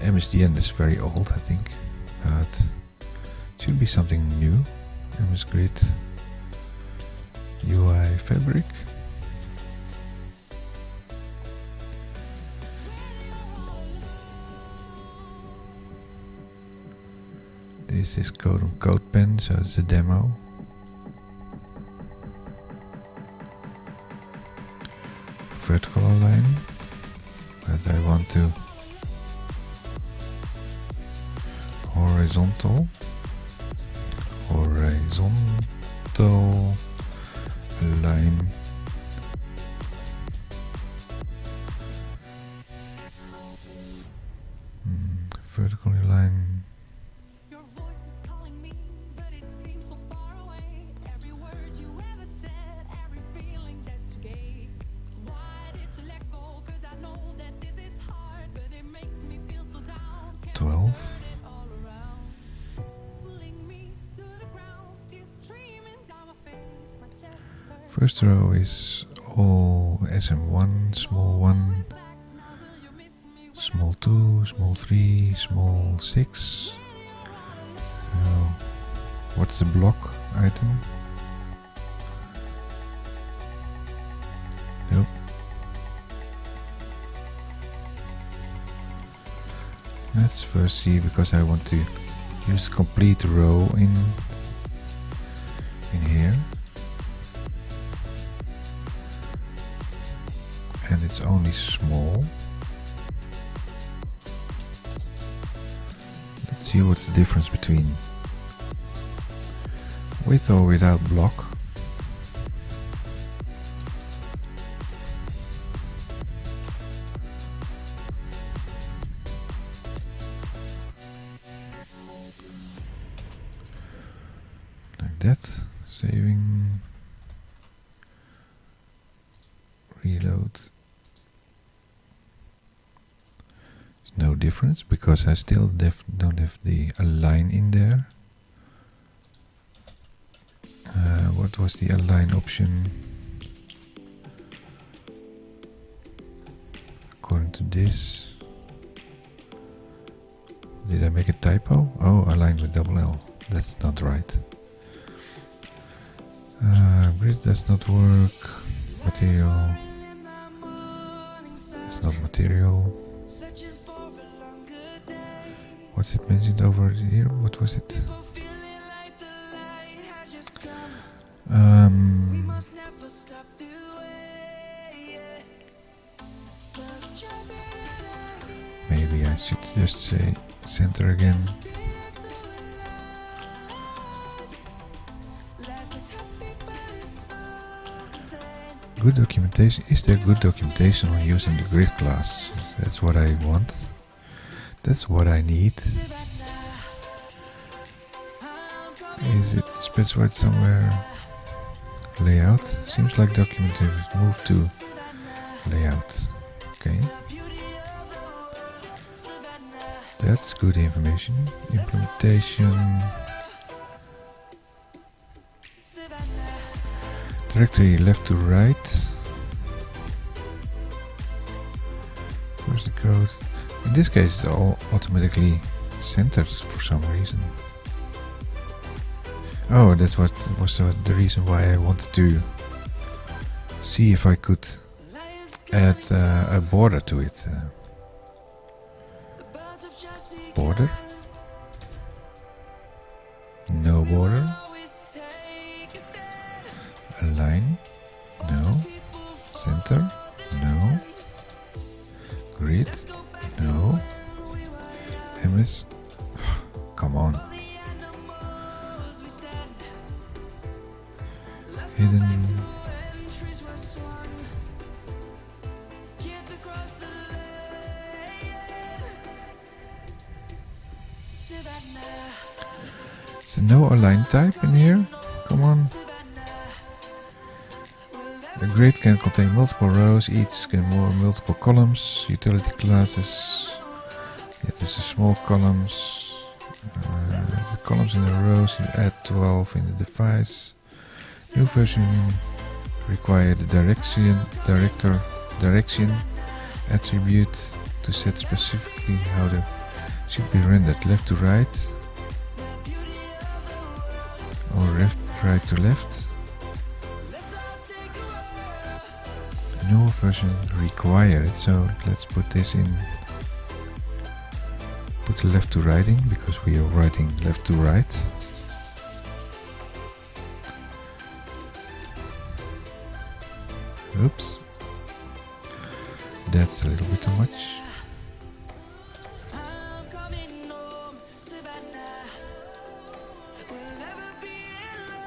MSDN is very old, I think, but it should be something new. MS Grid UI Fabric. This is code on CodePen, so it's a demo. Vertical align, but I want to horizontal align. Vertical align. Your voice is calling me, but it seems so far away. Every word you ever said, every feeling that you gave. Why did you let go? 'Cause I know that this is hard, but it makes me feel so down. 12. First row is all SM1, small 1, small 2, small 3, small 6. What's the block item? Nope. Let's first see, because I want to use the complete row in here. And it's only small. Let's see what's the difference between with or without block. Like that. Saving. Reload. No difference because I still don't have the align in there. What was the align option? According to this, did I make a typo? Oh, align with double L. That's not right. Grid does not work. Material. It's not material. What's it mentioned over here? What was it? Maybe I should just say center again. Good documentation. Is there good documentation on using the grid class? That's what I want. That's what I need. Is it specified somewhere? Layout. Seems like documentation. Move to layout. Okay. That's good information. Implementation. directory left to right. Where's the code? In this case it's all automatically centered for some reason. Oh, that's what was the reason why I wanted to see if I could add a border to it. Border? No border. Align? No. Center? No. Grid? No. MS? Come on. Hidden. Is there no align type in here? Come on. A grid can contain multiple rows, each can more multiple columns, utility classes. Yeah, this is small columns. The columns in the rows, you add 12 in the device. New version require the direction attribute to set specifically how the should be rendered, left to right or right to left. New version required, so let's put this in, put the left to right in because we are writing left to right. Oops, that's a little bit too much.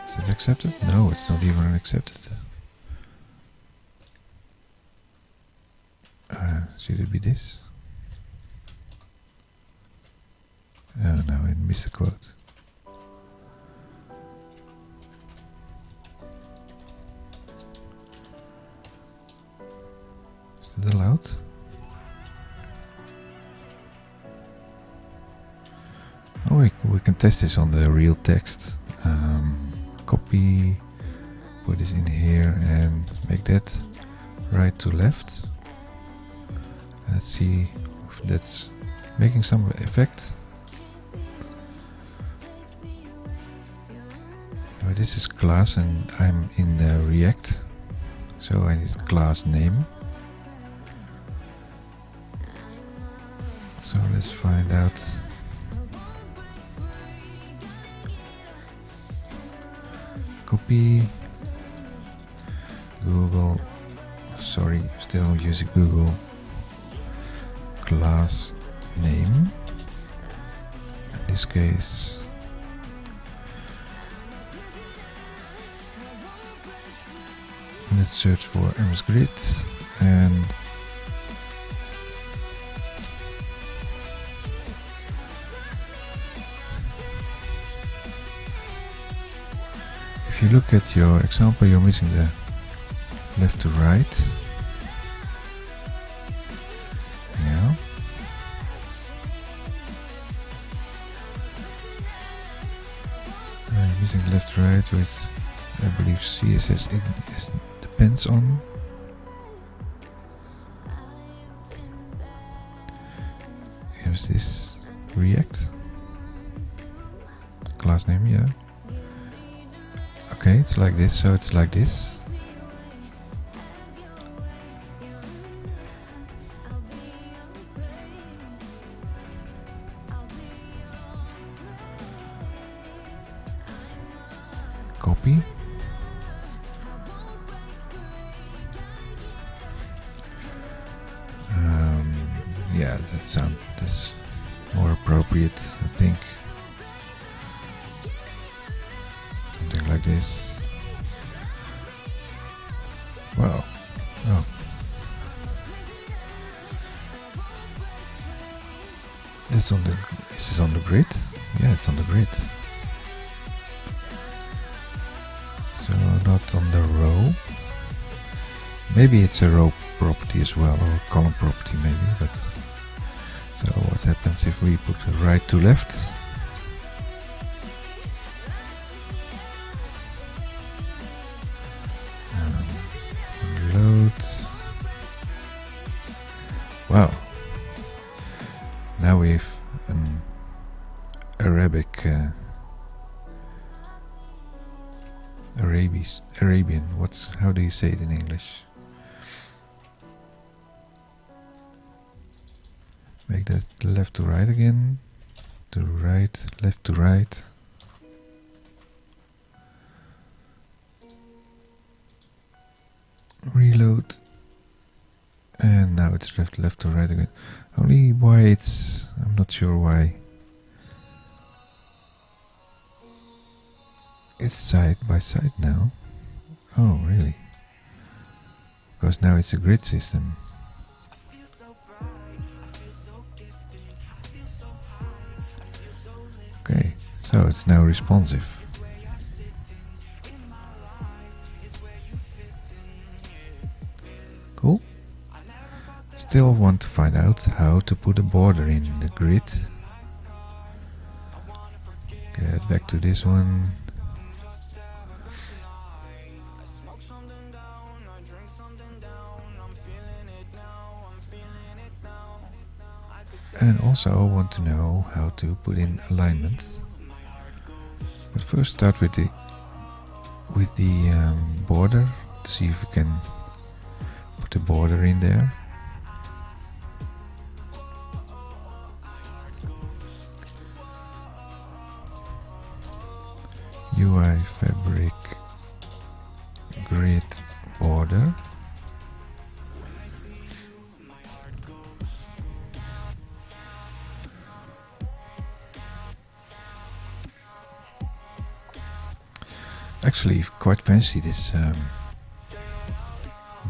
Is it accepted? No, it's not even accepted. Should it be this? Oh no, I missed the quote. Is that allowed? Oh, we can test this on the real text. Copy, put this in here and make that right to left. Let's see if that's making some effect. Oh, this is class and I'm in React, so I need class name. So let's find out. Copy Google, sorry, still using Google. Class name, in this case let's search for MS Grid and if you look at your example, you're missing the left to right. Yeah. Missing left to right with, I believe, CSS it depends on. Here's this React class name, yeah. Okay, it's like this, so it's like this. Copy. Yeah, that's more appropriate, I think. Something like this. Wow. Oh. It's on the. Is this on the grid? Yeah, it's on the grid. So not on the row. Maybe it's a row property as well, or a column property maybe, but so what happens if we put right to left? Wow. Now we have an Arabic, Arabian. How do you say it in English? Make that left to right again. To right, left to right. Reload. And now it's left to right again. Only why I'm not sure why. It's side by side now. Oh, really? Because now it's a grid system. Okay, so it's now responsive. Cool. Still want to find out how to put a border in the grid. Get back to this one. And also want to know how to put in alignment. But first start with the border to see if we can put a border in there. UI fabric grid border. Actually, quite fancy this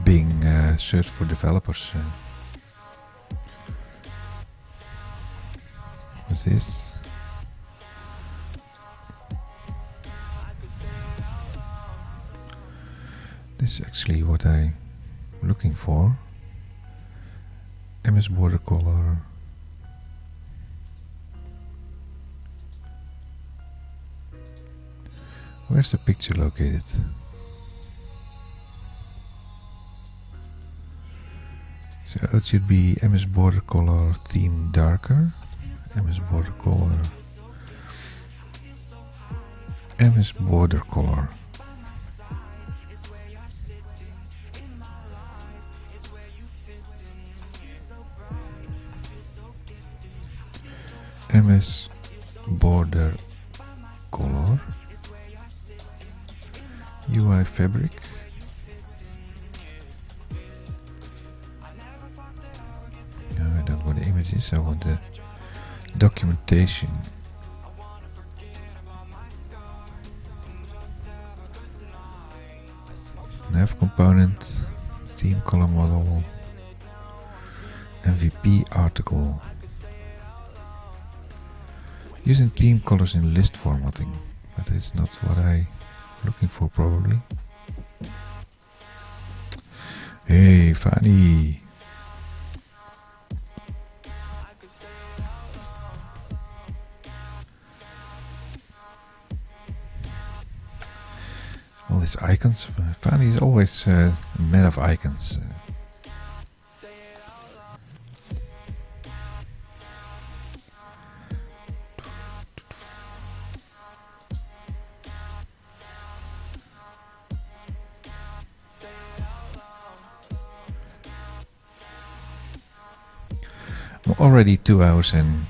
Bing search for developers. What's this? This is actually what I'm looking for. MS border color. Where's the picture located? So it should be MS border color theme darker. MS border color. MS border color. MS border color. UI fabric. No, I don't want the images, I want the documentation. Nav component, theme color model, MVP article. Using theme colors in list formatting, but it's not what I'm looking for probably. Hey, funny. All these icons. Fanny is always a man of icons. I'm already 2 hours in.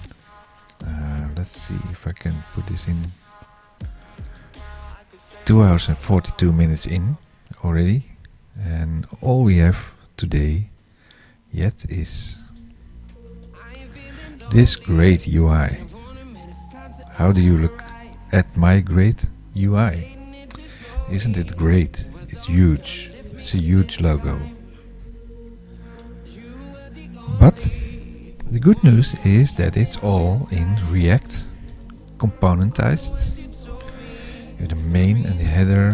Let's see if I can put this in. 2 hours and 42 minutes in already, and all we have today yet is this great UI. How do you look at my great UI? Isn't it great? It's huge. It's a huge logo. But the good news is that it's all in React, componentized. You have the main and the header,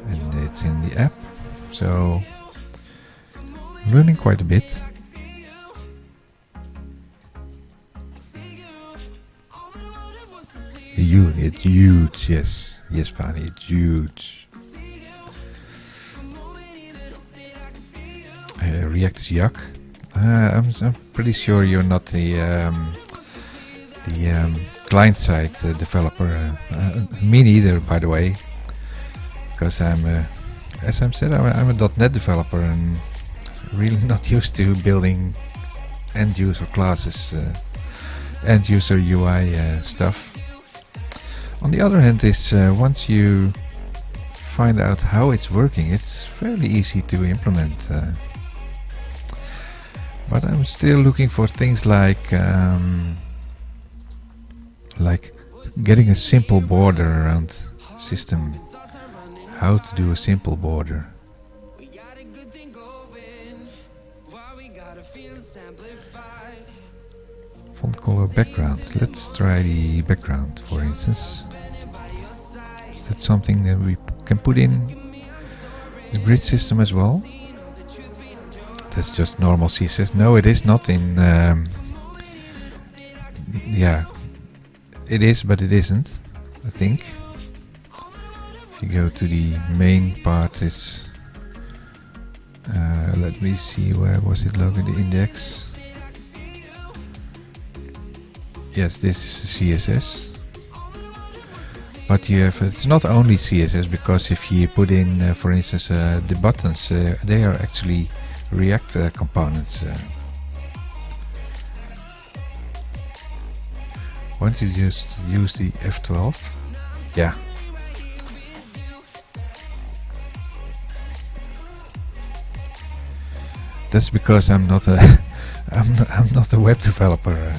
and it's in the app. So, learning quite a bit. It's huge, yes. Yes, Fanny, it's huge. React is yuck. I'm pretty sure you're not the client-side developer. Me neither, by the way, because as I said, I'm a .NET developer and really not used to building end-user classes, end-user UI stuff. On the other hand, once you find out how it's working, it's fairly easy to implement. But I'm still looking for things like getting a simple border around system. How to do a simple border. Font color background. Let's try the background, for instance. Is that something that we can put in the grid system as well? That's just normal CSS. No, it is not in... yeah, it is, but it isn't, I think. If you go to the main part, it's... let me see, where was it located, the index? Yes, this is CSS. But you have, it's not only CSS, because if you put in, for instance, the buttons, they are actually React components. Why don't you just use the F12? Yeah. That's because I'm not a I'm not a web developer.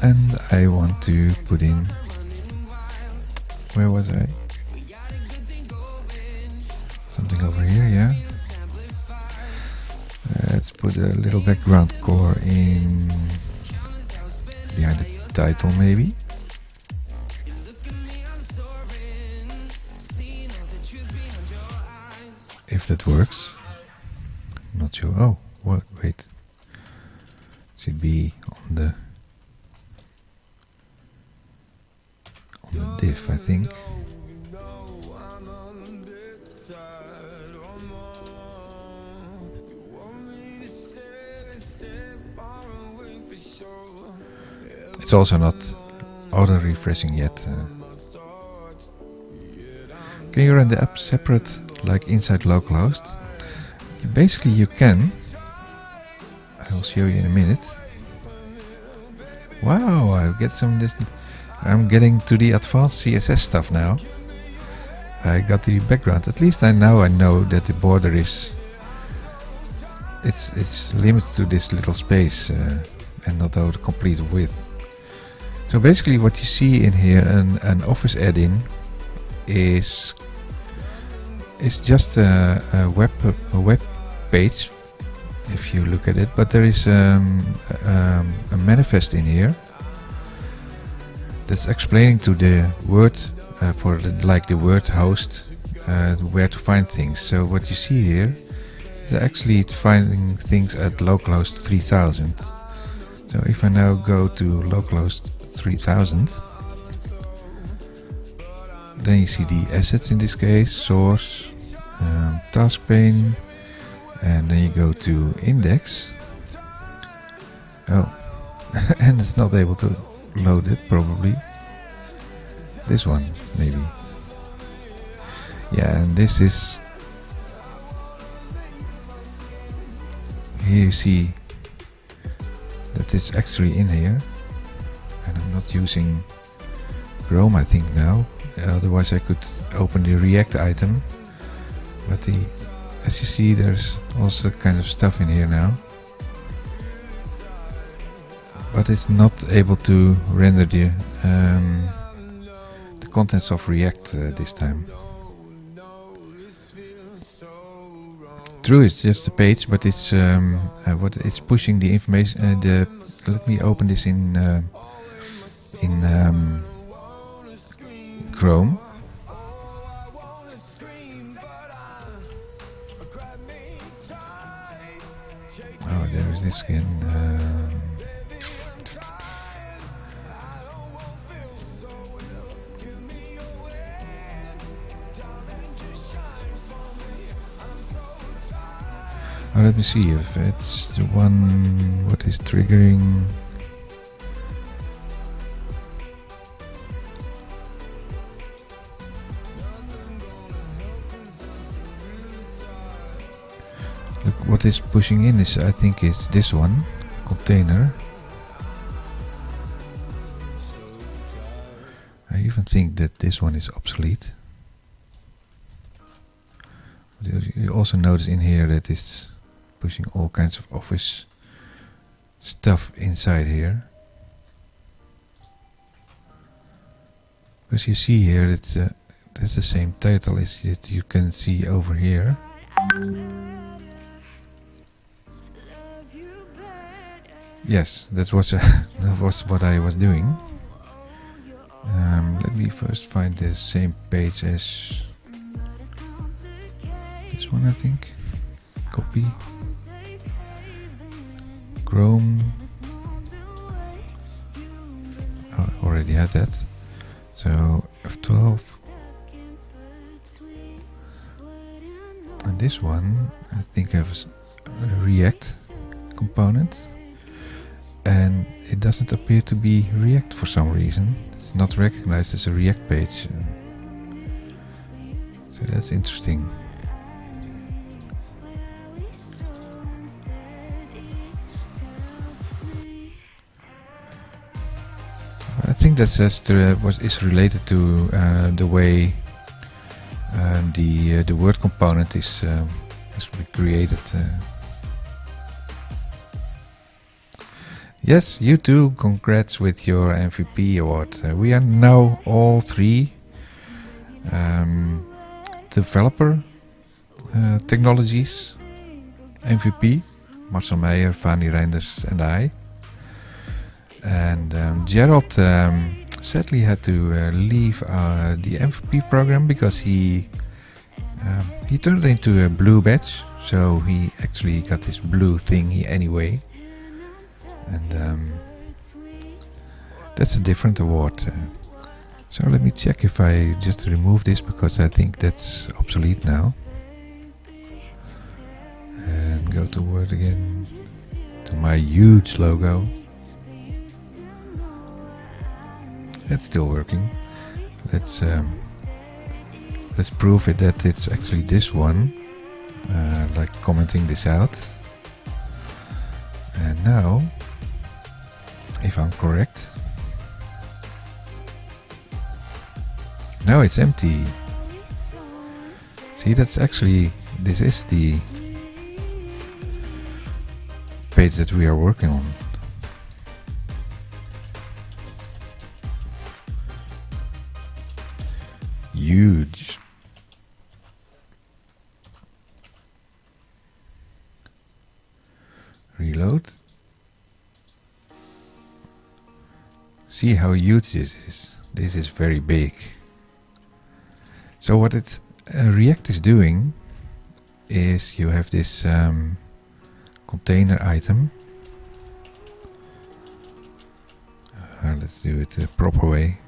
And I want to put in, where was I? Something over here, yeah. Let's put a little background color in behind the title, maybe. If that works. Not sure. Oh, what? Wait. Should be on the div, I think. It's also not auto-refreshing yet. Can you run the app separate, like inside localhost? Basically you can. I will show you in a minute. Wow, I get some this. I'm getting to the advanced CSS stuff now. I got the background. At least I know that the border is. It's limited to this little space and not over the complete width. So basically, what you see in here, an Office add-in, is just a web page. If you look at it, but there is a manifest in here that's explaining to the Word like the Word host where to find things. So what you see here is actually finding things at localhost 3000. So if I now go to localhost 3000, then you see the assets in this case, source, task pane. And then you go to index. Oh, and it's not able to load it, probably. This one, maybe. Yeah, and this is... Here you see that it's actually in here. And I'm not using Chrome, I think, now. Otherwise I could open the React item. But as you see, there's also kind of stuff in here now, but it's not able to render the contents of React this time. True, it's just a page, but it's it's pushing the information. Let me open this in Chrome. Oh, there is this again. let me see if it's the one what is triggering. Look, what is pushing in is, I think, is this one container. I even think that this one is obsolete. But you also notice in here that it's pushing all kinds of office stuff inside here. Because you see here that that's the same title as that you can see over here. Yes, that was that was what I was doing. Let me first find the same page as this one, I think. Copy. Chrome. Oh, I already had that. So F12. And this one, I think I have a React component. And it doesn't appear to be React for some reason. It's not recognized as a React page. So that's interesting. I think that's just is related to the way the word component is created. Yes, you too. Congrats with your MVP award. We are now all three developer technologies MVP. Marcel Meijer, Fanny Reinders, and I. And Gerald sadly had to leave the MVP program because he turned into a blue badge. So he actually got his blue thingy anyway. And that's a different award. So let me check if I just remove this, because I think that's obsolete now. And go to Word again, to my huge logo. It's still working. Let's prove it that it's actually this one. Like commenting this out. And now, if I'm correct, now it's empty. See, that's actually, this is the page that we are working on. Huge. Reload. See how huge this is. This is very big. So what React is doing is you have this container item. Let's do it the proper way.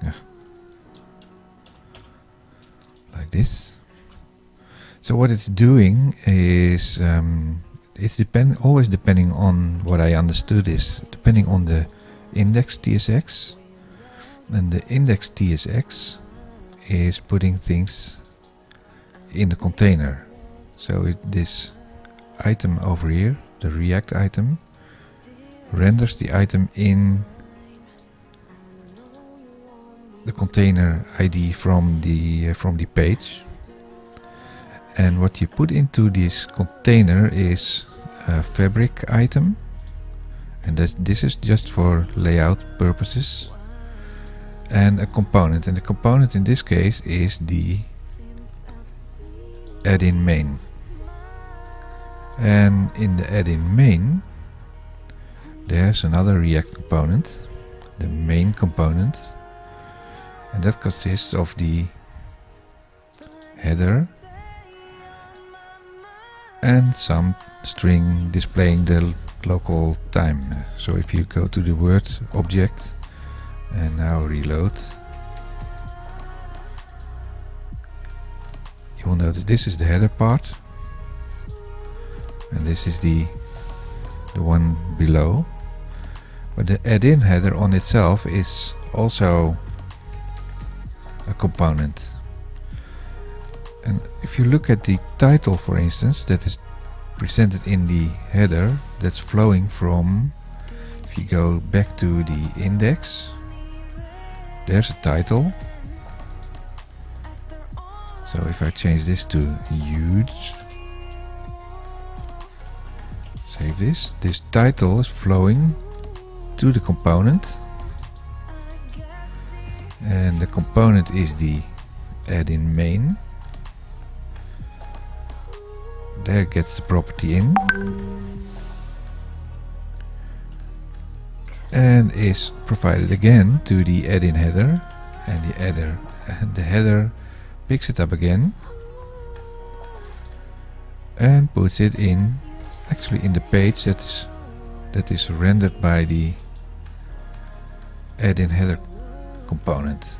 Yeah. Like this. So what it's doing is it's always depending on what I understood is depending on the index TSX, and the index TSX is putting things in the container. So this item over here, the React item, renders the item in the container ID from the page. And what you put into this container is a fabric item, and this is just for layout purposes, and a component. And the component in this case is the add-in main. And in the add-in main, there's another React component, the main component, and that consists of the header and some string displaying the local time. So if you go to the Word object and now reload, you will notice this is the header part, and this is the one below. But the add-in header on itself is also a component. And if you look at the title, for instance, that is presented in the header, that's flowing from, if you go back to the index, there's a title. So if I change this to huge, save this title is flowing to the component, and the component is the add-in main. There gets the property in and is provided again to the add-in header, and the header picks it up again and puts it in, actually in the page that is rendered by the add-in header component.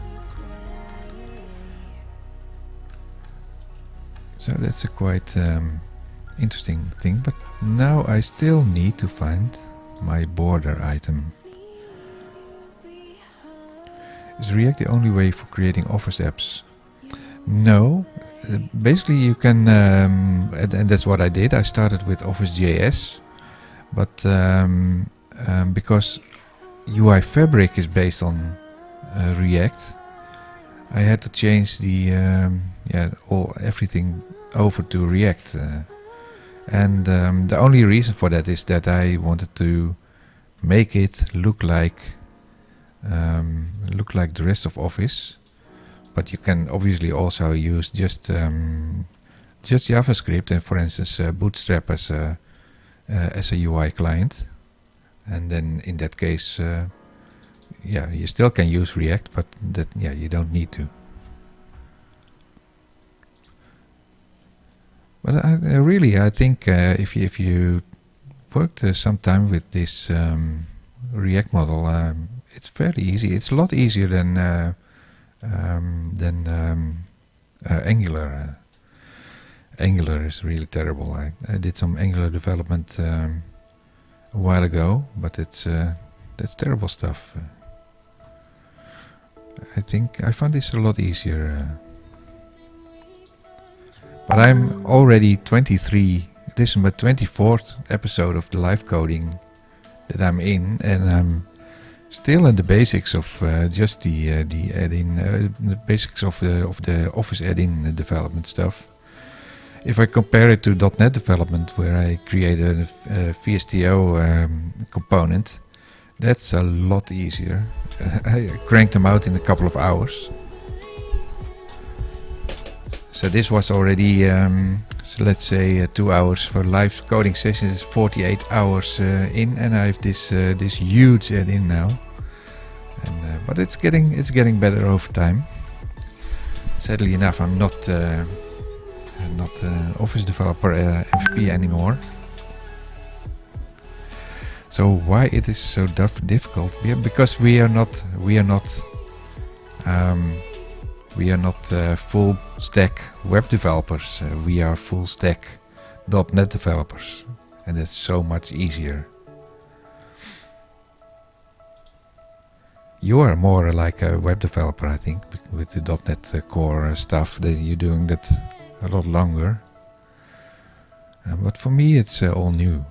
So that's a quite interesting thing, but now I still need to find my border item. Is React the only way for creating Office apps? No. Basically you can, and that's what I did. I started with Office.js, but because UI Fabric is based on React, I had to change the everything over to React, and the only reason for that is that I wanted to make it look like the rest of Office. But you can obviously also use just JavaScript and, for instance, Bootstrap as a UI client, and then in that case, you still can use React, but you don't need to. But I think if you worked some time with this React model, it's fairly easy. It's a lot easier than Angular. Angular is really terrible. I did some Angular development a while ago, but that's terrible stuff. I think I found this a lot easier. But I'm already 23. This is my 24th episode of the live coding that I'm in, and I'm still in the basics of just the add-in, the basics of the Office add-in development stuff. If I compare it to .NET development, where I created a VSTO component, that's a lot easier. I cranked them out in a couple of hours. So this was already, so let's say 2 hours for live coding sessions. It's 48 hours in, and I have this huge add-in now. And but it's getting better over time. Sadly enough, I'm not Office developer MVP anymore. So why it is so difficult? Because we are not full stack web developers. We are full stack .NET developers, and that's so much easier. You are more like a web developer, I think, with the .NET Core stuff. That you're doing that a lot longer. But for me, it's all new.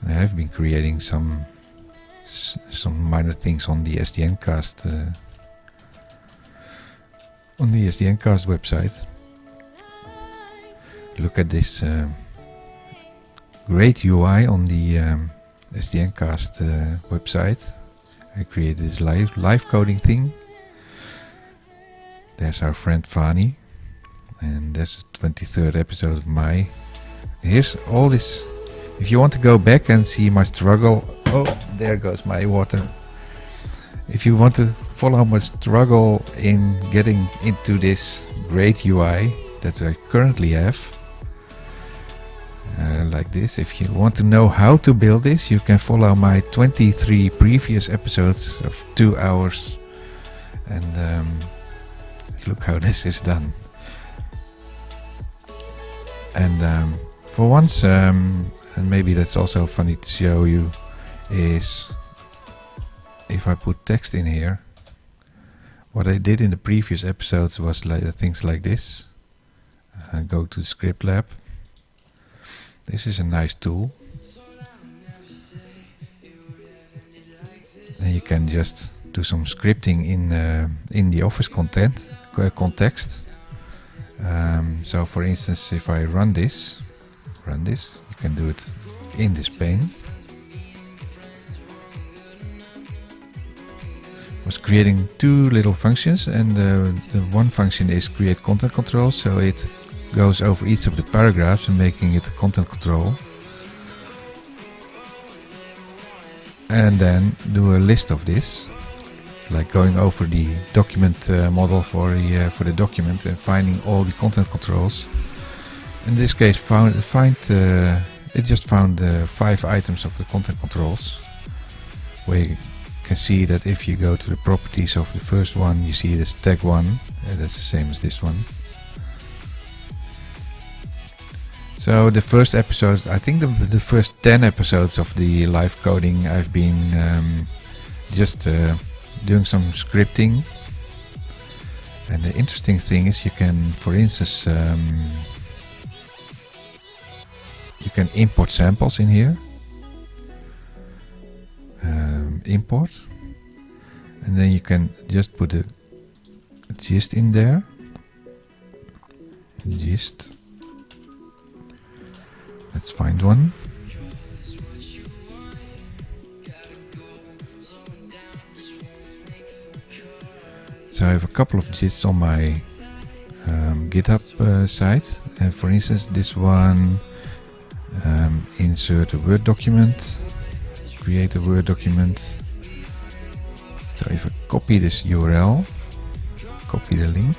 And I have been creating some minor things on the SDNcast website. Look at this great UI on the SDNcast website. I created this live coding thing. There's our friend Fani, and that's the 23rd episode of Mai. Here's all this. If you want to go back and see my struggle, oh, there goes my water. If you want to follow my struggle in getting into this great UI that I currently have, like this, if you want to know how to build this, you can follow my 23 previous episodes of 2 hours, and look how this is done. And for once, and maybe that's also funny to show you, is if I put text in here. What I did in the previous episodes was things like this. Go to the script lab. This is a nice tool. And you can just do some scripting in the Office context. So for instance, if I run this, you can do it in this pane. Was creating two little functions, and the one function is create content control, so it goes over each of the paragraphs and making it a content control. And then do a list of this, like going over the document model for the document and finding all the content controls. In this case, it just found 5 items of the content controls, where you can see that if you go to the properties of the first one, you see this tag 1, that's the same as this one. So the first episodes, I think the first 10 episodes of the live coding, I've been just doing some scripting. And the interesting thing is you can, for instance, you can import samples in here. Import, and then you can just put a gist in there. Gist. Let's find one. So I have a couple of gists on my GitHub site, and for instance, this one, insert a Word document. Create a Word document. So if I copy this URL, copy the link,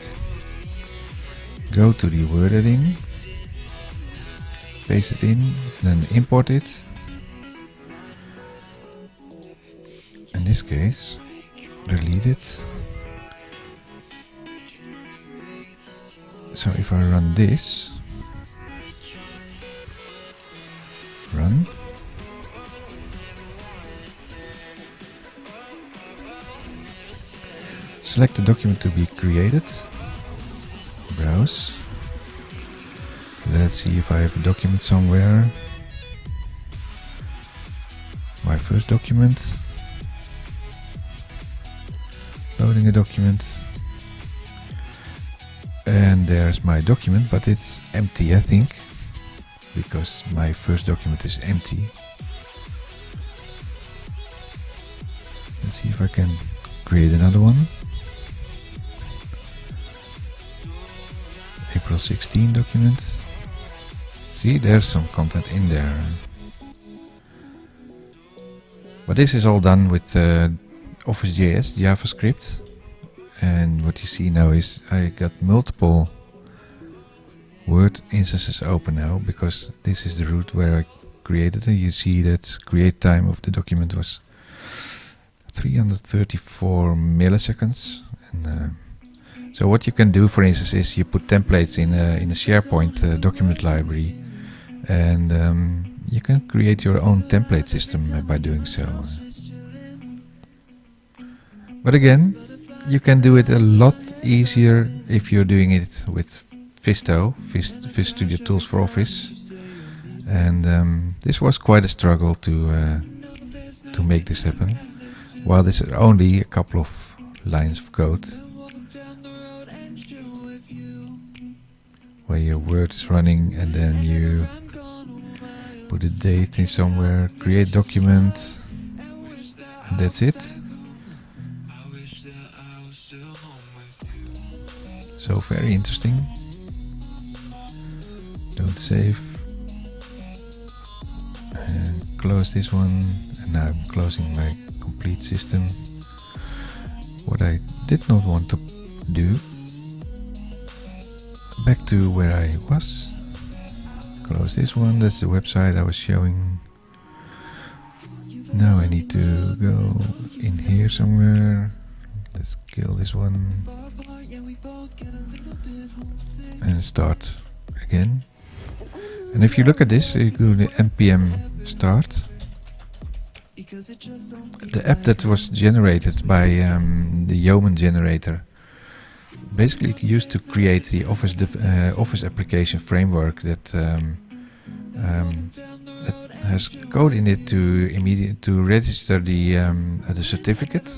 go to the Word editing, paste it in, then import it. In this case, delete it. So if I run this, run. Select the document to be created. Browse. Let's see if I have a document somewhere. My first document. Loading a document. And there's my document, but it's empty, I think, because my first document is empty. Let's see if I can create another one. April 16 document. See, there's some content in there. But this is all done with Office.js, JavaScript. And what you see now is I got multiple Word instances open now, because this is the root where I created it. You see that create time of the document was 334 milliseconds. And so what you can do, for instance, is you put templates in a SharePoint document library, and you can create your own template system by doing so. But again, you can do it a lot easier if you're doing it with Visto, Vis Studio Tools for Office. And this was quite a struggle to make this happen. While this is only a couple of lines of code, where your Word is running, and then you put a date in somewhere, create document, and that's it. So very interesting. Don't save. And close this one. And now I'm closing my complete system. What I did not want to do. Back to where I was. Close this one. That's the website I was showing. Now I need to go in here somewhere. Let's kill this one. And start again. And if you look at this, you go to npm start. The app that was generated by the Yeoman generator, basically it used to create the Office application framework that has code in it to register the certificate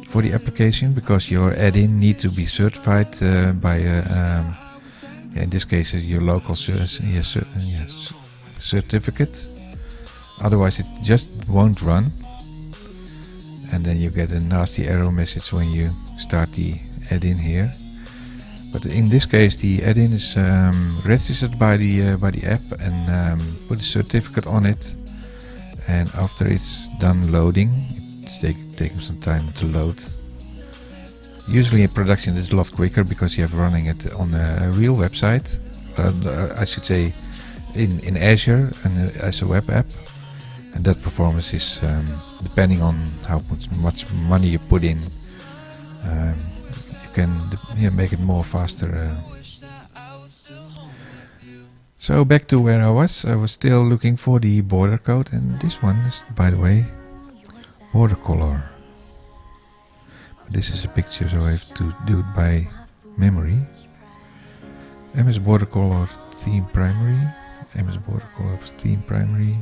for the application, because your add-in need to be certified by in this case your local certificate. Otherwise it just won't run, and then you get a nasty error message when you start the add-in here. But in this case the add-in is registered by the app and put a certificate on it, and after it's done loading, it's taking some time to load. Usually in production it's a lot quicker because you have running it on a real website, I should say in Azure and as a web app, and that performance is depending on how much money you put in. You can make it more faster. So back to where I was still looking for the border code, and this one is, by the way, border color. This is a picture, so I have to do it by memory. MS border color theme primary. MS border color theme primary.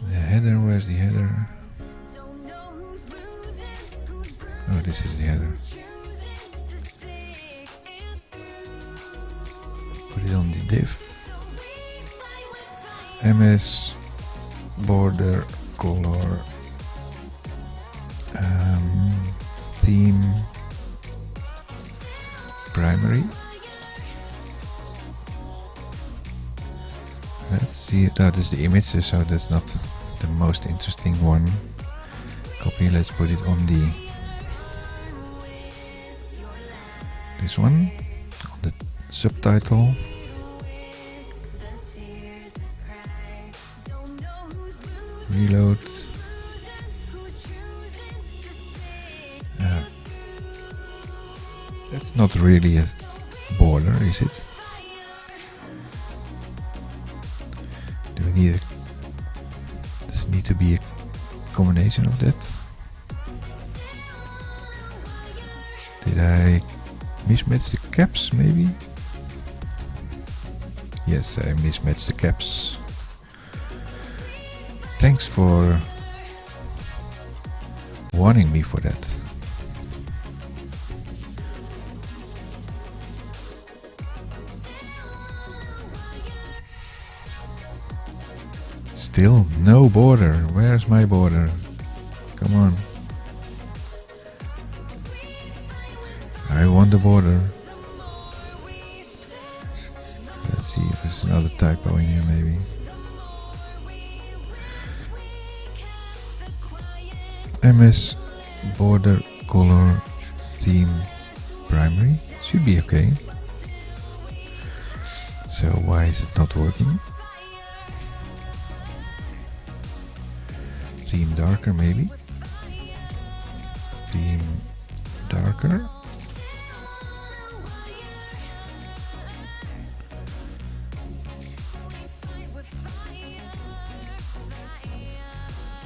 The header, where's the header? Oh, this is the header. Put it on the div. MS border color theme primary. Let's see, that is the image, so that's not the most interesting one. Copy, let's put it on this one, on the subtitle. Reload. That's not really a border, is it? Do we need does it need to be a combination of that? Did I mismatch the caps maybe? Yes, I mismatched the caps. Thanks for warning me for that. Still no border. Where's my border? Come on. I want the border. Let's see if there's another typo in here maybe. MS border color theme primary. Should be okay. So why is it not working? Theme darker maybe. Theme darker.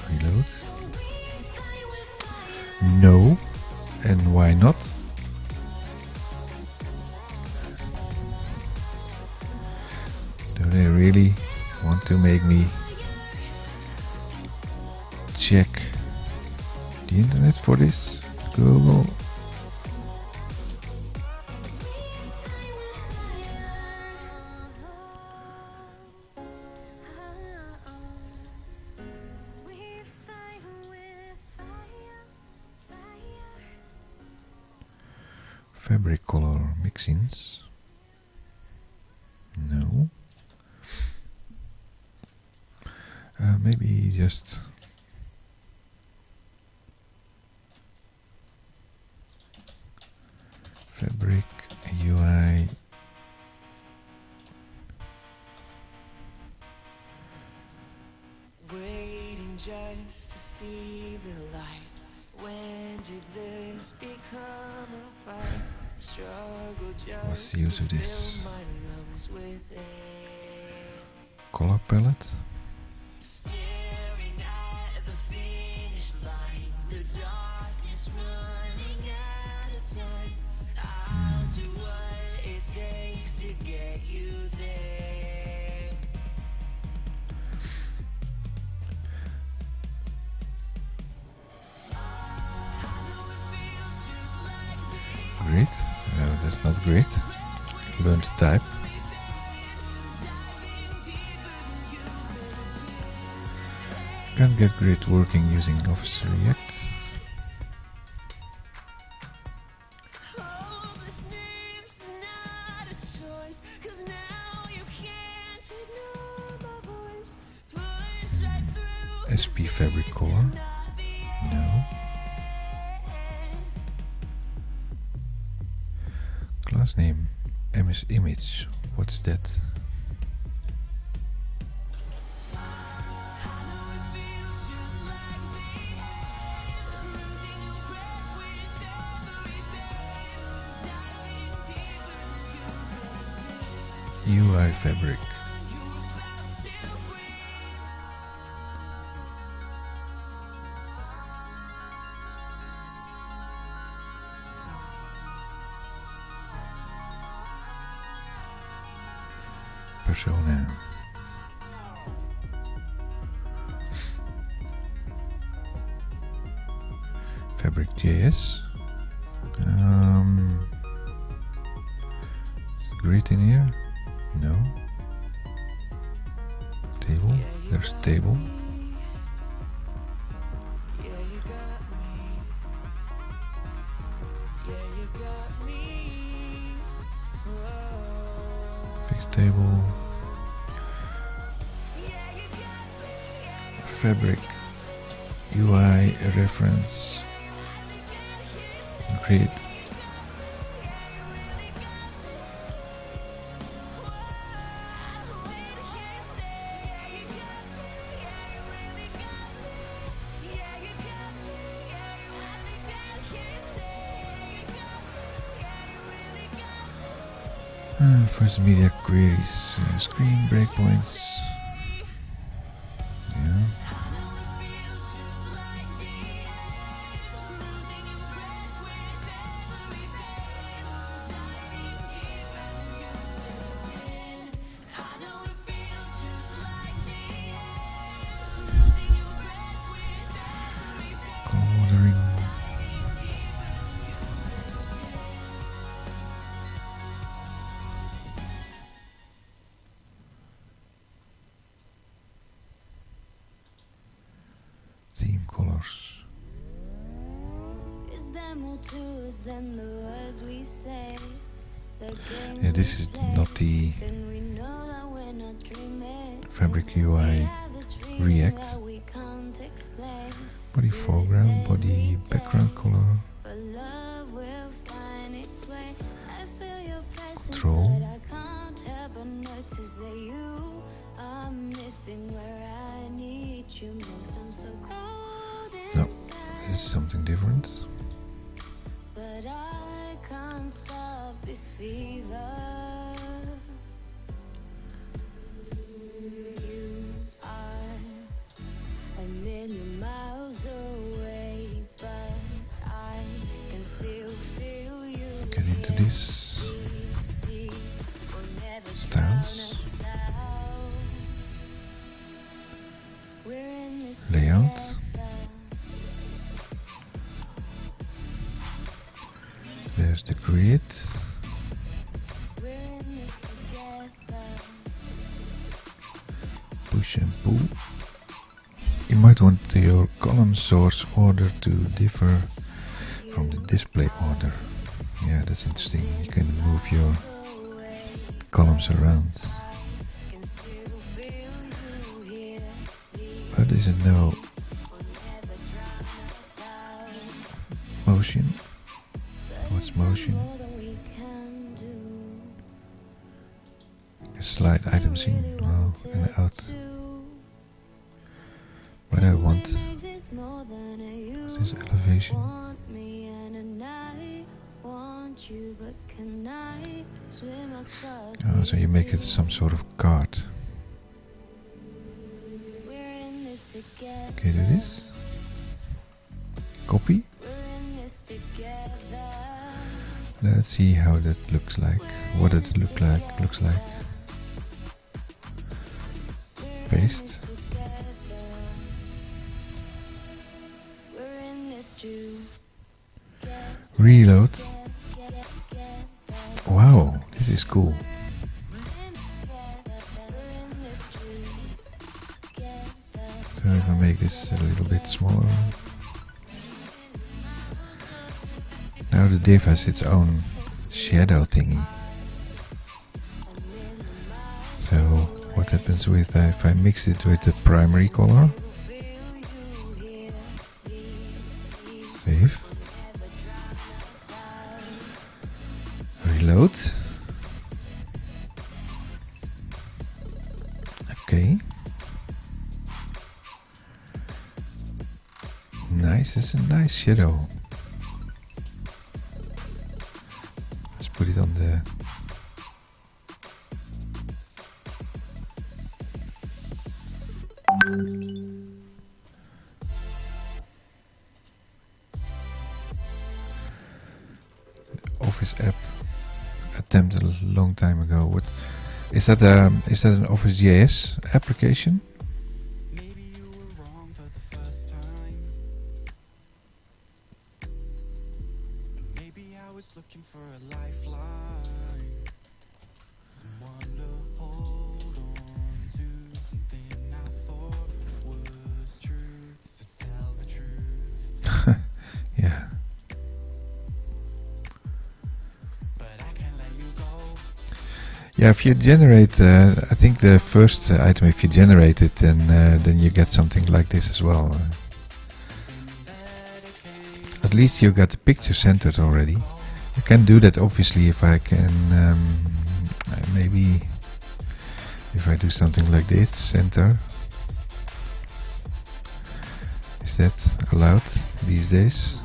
Reload. No. And why not? Do they really want to make me check the internet for this? Google. Fabric color mixins. No. Maybe just fabric UI Waiting just to see the light. When did this become a fight? What's the use of this? Color palette? Staring at the finish line, the darkness running out of time. I'll do what it takes to get you there. Grid? No, that's not grid. Learn to type. Can't get grid working using Office React. Hopelessness is not a choice, 'cause now you can't ignore my voice. Push right through. SP Fabric Color? No. Class name MS Image. What's that? UI Fabric. Persona. Fabric.js. Is grid in here? No. Table. There's table. Yeah, you got me. Yeah, you got me. Whoa. Fixed table. Fabric. UI reference. Grid. First media queries, screen breakpoints. Yeah. Coloring. Theme colors. Is there more to us than the words we say? Yeah, this is not the Then we know that we're not dreaming. Fabric UI React. We can't explain. Body foreground, body background color. But love will find its way. I feel your presence, Control. but I can't help but notice that you are missing where I need you most. I'm so cold No, inside, this is something different. but I can't stop this fever. You are a million miles away, but I can still feel you. Get into this styles, layout. There's the grid. Push and pull. You might want your column source order to differ from the display order. Yeah, that's interesting. You can move your columns around. But is it no motion? What's motion? Slide items in and out. But I want this elevation. Oh, so you make it some sort of card. Okay, do this. Copy. Let's see how that looks like. What it looks like. Paste. Reload. Wow, this is cool. So if I make this a little bit smaller. Now the div has its own shadow thingy. So what happens with if I mix it with the primary color? Save. Reload. Okay. Nice, it's a nice shadow. Let's put it on the Office app attempted a long time ago. What is that? Is that an Office JS application? Maybe you were wrong for the first time. Maybe I was looking for a lifeline, someone to hold on to, something I thought was true, to tell the truth. Yeah. Yeah, if you generate, I think the first item, if you generate it, then you get something like this as well. At least you got the picture centered already. You can do that obviously if I can, maybe if I do something like this, center. Is that allowed these days?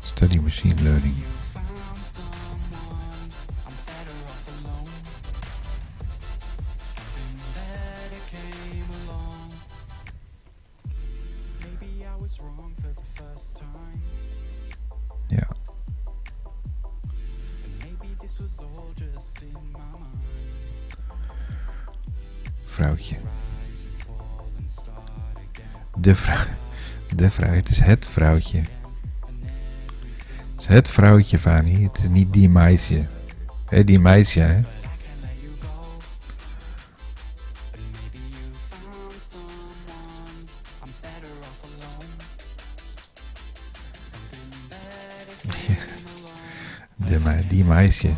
Study machine learning. Yeah. Vrouwtje. De vrouw. De vrouw. Het is het vrouwtje. Het is het vrouwtje, Fanny. Het is niet die meisje. Hé, die meisje, hè? Die meisje.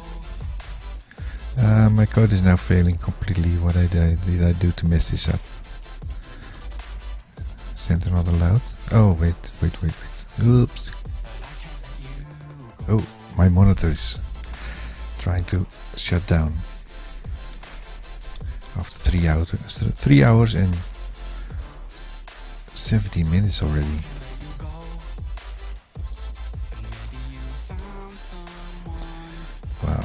My code is now failing completely. What did I do to mess this up? Center not allowed. Oh, wait. Oops. Oh, my monitor is trying to shut down. After 3 hours. 3 hours and 17 minutes already. Wow.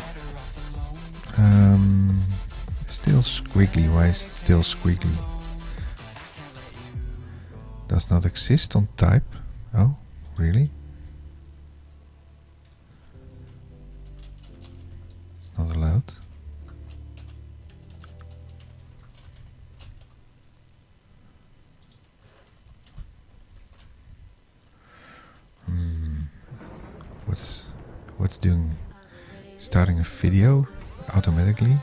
Still squiggly. Why is it still squiggly? Does not exist on type. Oh, really? It's not allowed. What's doing? Starting a video automatically.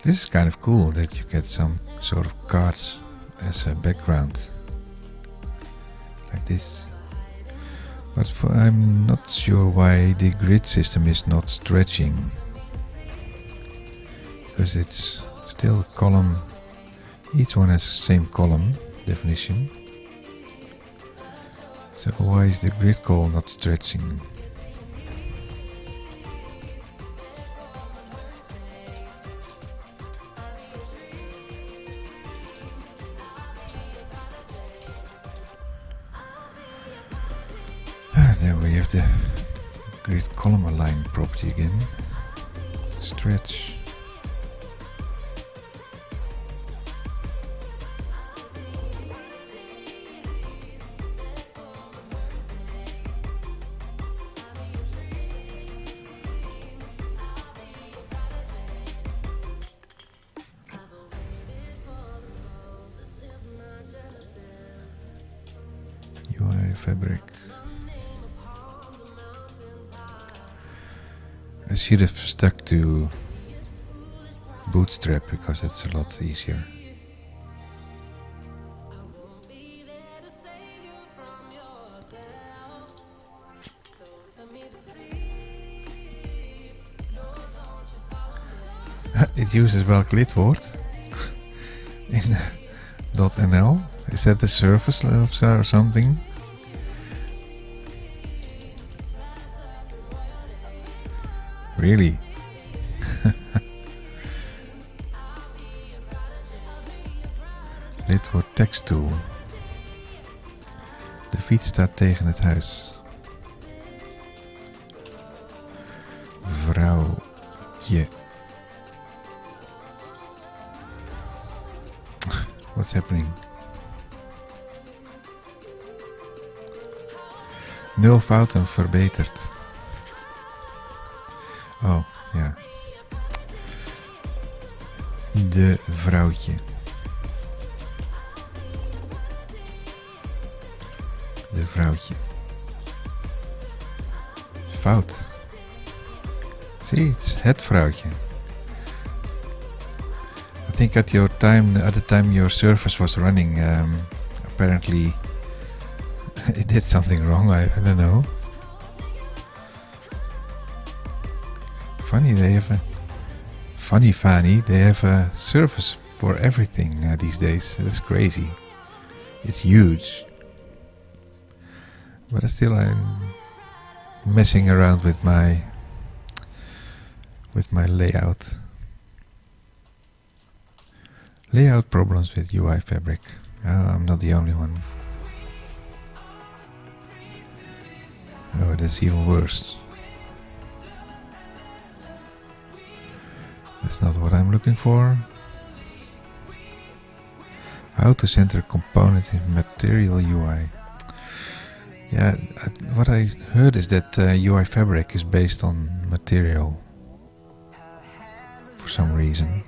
This is kind of cool that you get some sort of cards as a background, like this. But I'm not sure why the grid system is not stretching, because it's still a column. Each one has the same column definition. So why is the grid call not stretching? There we have the grid column align property again. Stretch. UI fabric. I should have stuck to Bootstrap because it's a lot easier. It uses wel glidwoord in .nl. Is that the surface or something? Really? Dit wordt text tool. De fiets staat tegen het huis. Vrouwtje. What's happening? Nul fouten verbeterd. Oh, ja. De vrouwtje. De vrouwtje. Fout. See, it's het vrouwtje. I think at the time your service was running, apparently it did something wrong. I don't know. Funny, they have a service for everything these days. That's crazy. It's huge. But still, I'm messing around with my layout. Layout problems with UI Fabric. I'm not the only one. Oh, that's even worse. That's not what I'm looking for. How to center component in material UI. Yeah, what I heard is that UI Fabric is based on material for some reason.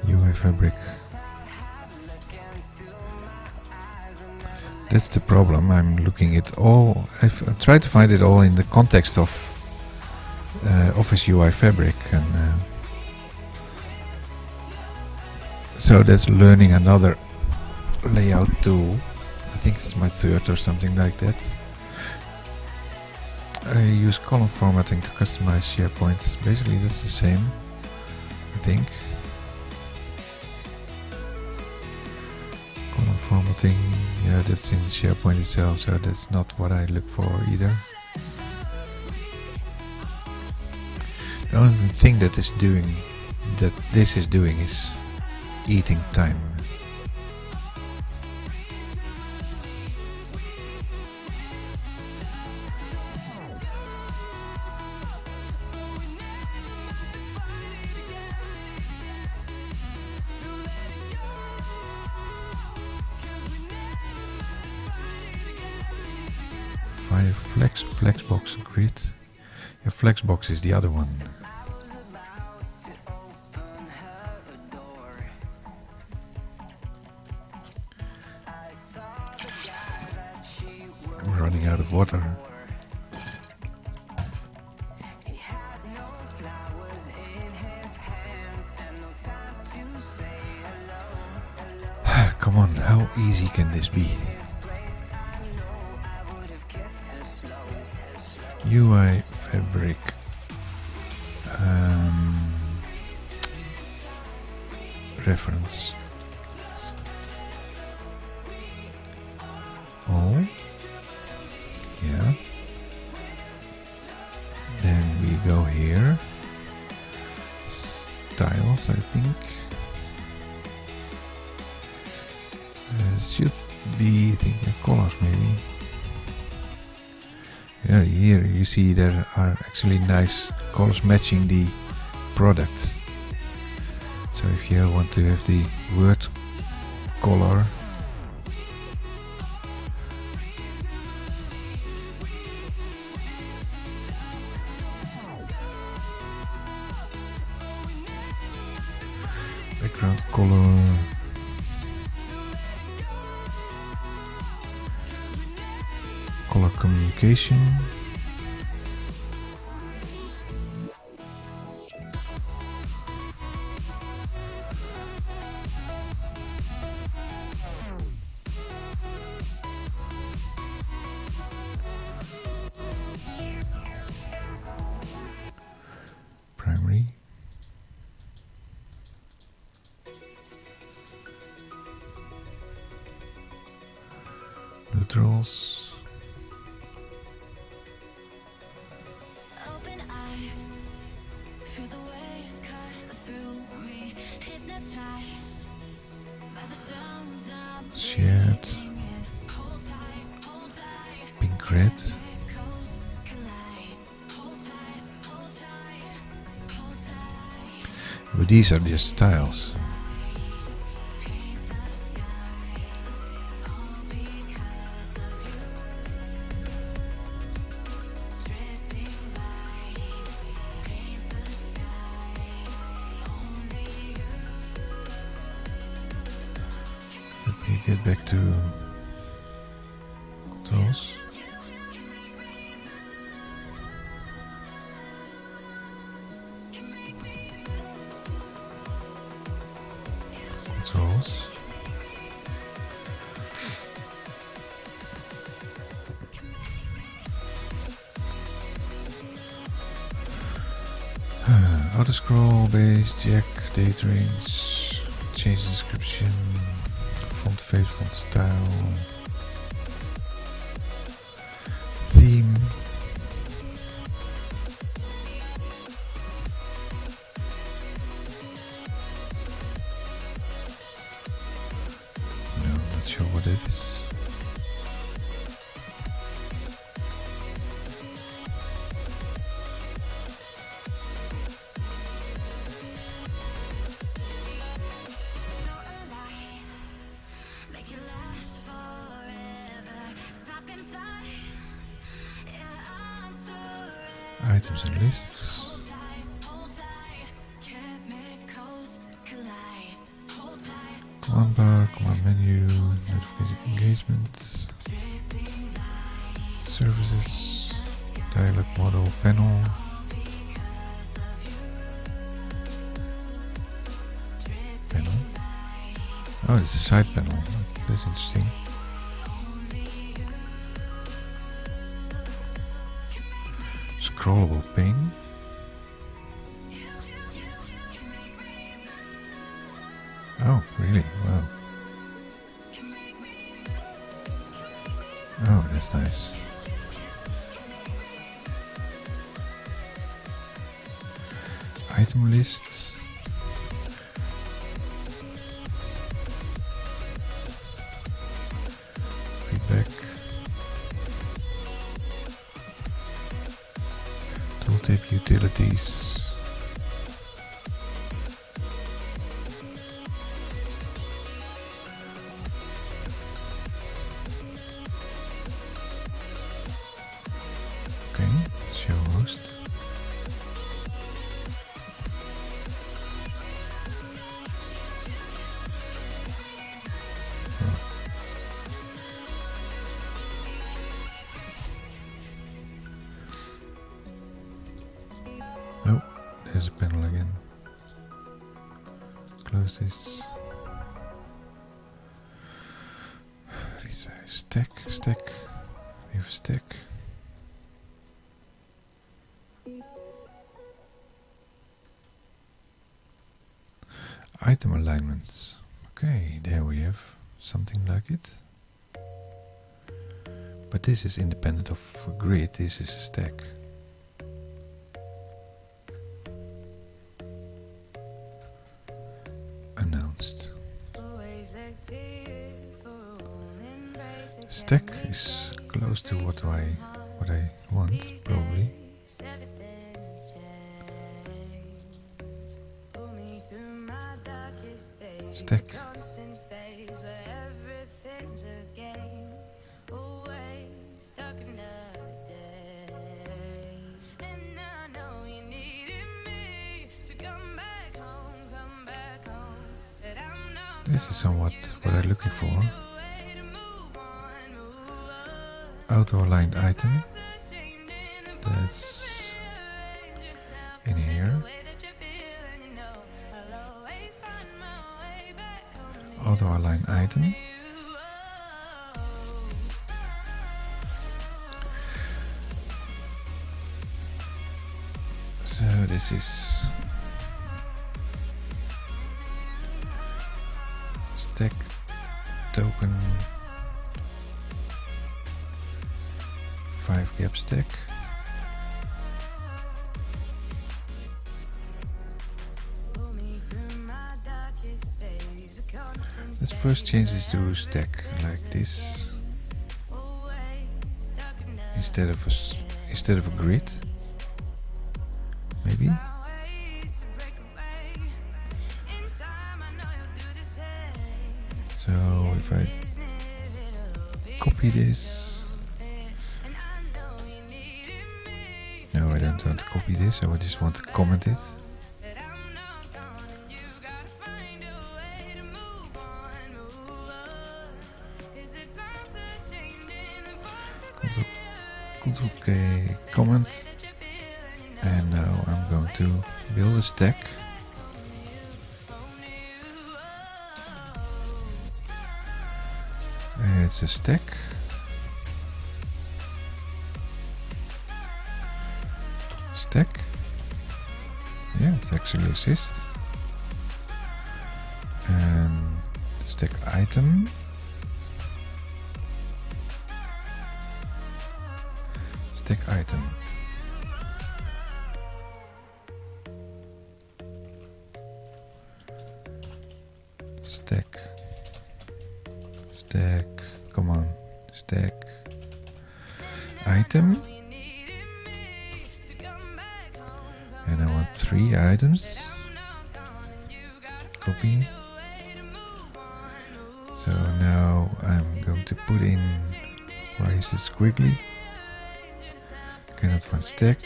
UI Fabric. That's the problem. I'm looking at all. I've tried to find it all in the context of Office UI Fabric, and so that's learning another layout tool. I think it's my third or something like that. I use column formatting to customize SharePoint. Basically, that's the same, I think. Column formatting, yeah, that's in SharePoint itself, so that's not what I look for either. The only thing that this is doing is eating time. Via Flexbox grid. Yeah, Flexbox is the other one. I'm running out of water. Come on, how easy can this be? UI Fabric reference. All. Yeah. Then we go here. Styles, I think. Should be thinking colors maybe. Yeah, here you see there are actually nice colors matching the product. So if you want to have the word color, background color, color communication, primary, neutrals, Open eye, feel the waves cut through me, hypnotized by the sounds I'm shared, breathing in. Hold tight, pink red, echoes collide. Hold tight, hold tight. but these are just styles. Paint the skies, all because of you. Dripping lights, paint the skies, only you. Let me get back to controls. Controls. Auto scroll, base, jack, date range, change description, font face, font style, theme, no, not sure what it is. So alive, make it last forever. Stop in time, yeah, I'm surrender. Items and lists, Hold tight, chemicals collide. Hold tight, command bar, command menu, notification engagement, dripping light services, dialog model panel, because of you. panel. Oh, it's a side panel. That's interesting. Scrollable pane. Oh, really? Wow. Oh, that's nice. Item lists. Feedback. Tooltip utilities. Okay, show host. Oh, there's a panel again. Close this. Resize stack. We have a stack. Item alignments. Okay, there we have something like it. But this is independent of a grid, this is a stack. Announced. Stack is close to what I want, probably. Stack. This is somewhat what I'm looking for. Auto-aligned item. That's in here. Auto-aligned item. So this is stack token 5 gap stack. Let's first change this to stack like this instead of a grid, maybe. So if I copy this, no, I don't want to copy this, I just want to comment it. Ctrl K, comment, and now I'm going to build a stack. It's a stack. Stack. Yeah, it actually exists. And stack item. Stack item. Stack. Stack. Come on. Stack. Item. And I want 3 items. Copy. So now I'm going to put in, why is this squiggly? Cannot find stack.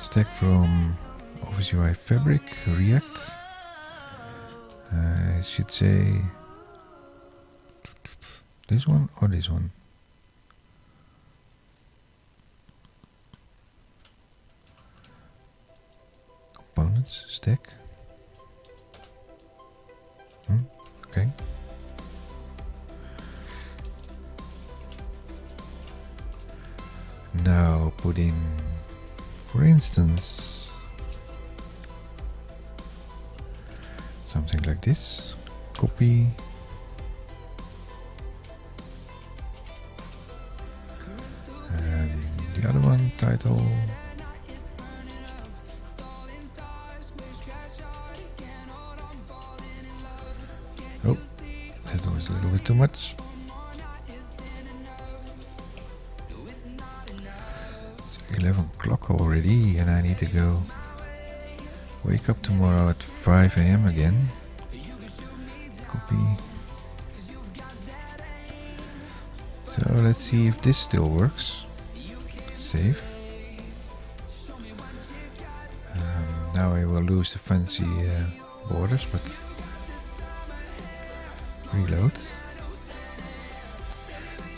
Stack from Office UI Fabric, React. I should say this one or this one. Components, stack. Okay. Now put in, for instance, something like this. Copy. And the other one, title. Oh, that was a little bit too much. It's 11 o'clock already and I need to go wake up tomorrow at 5 AM again. Copy. So let's see if this still works. Save. Now I will lose the fancy borders, but reload.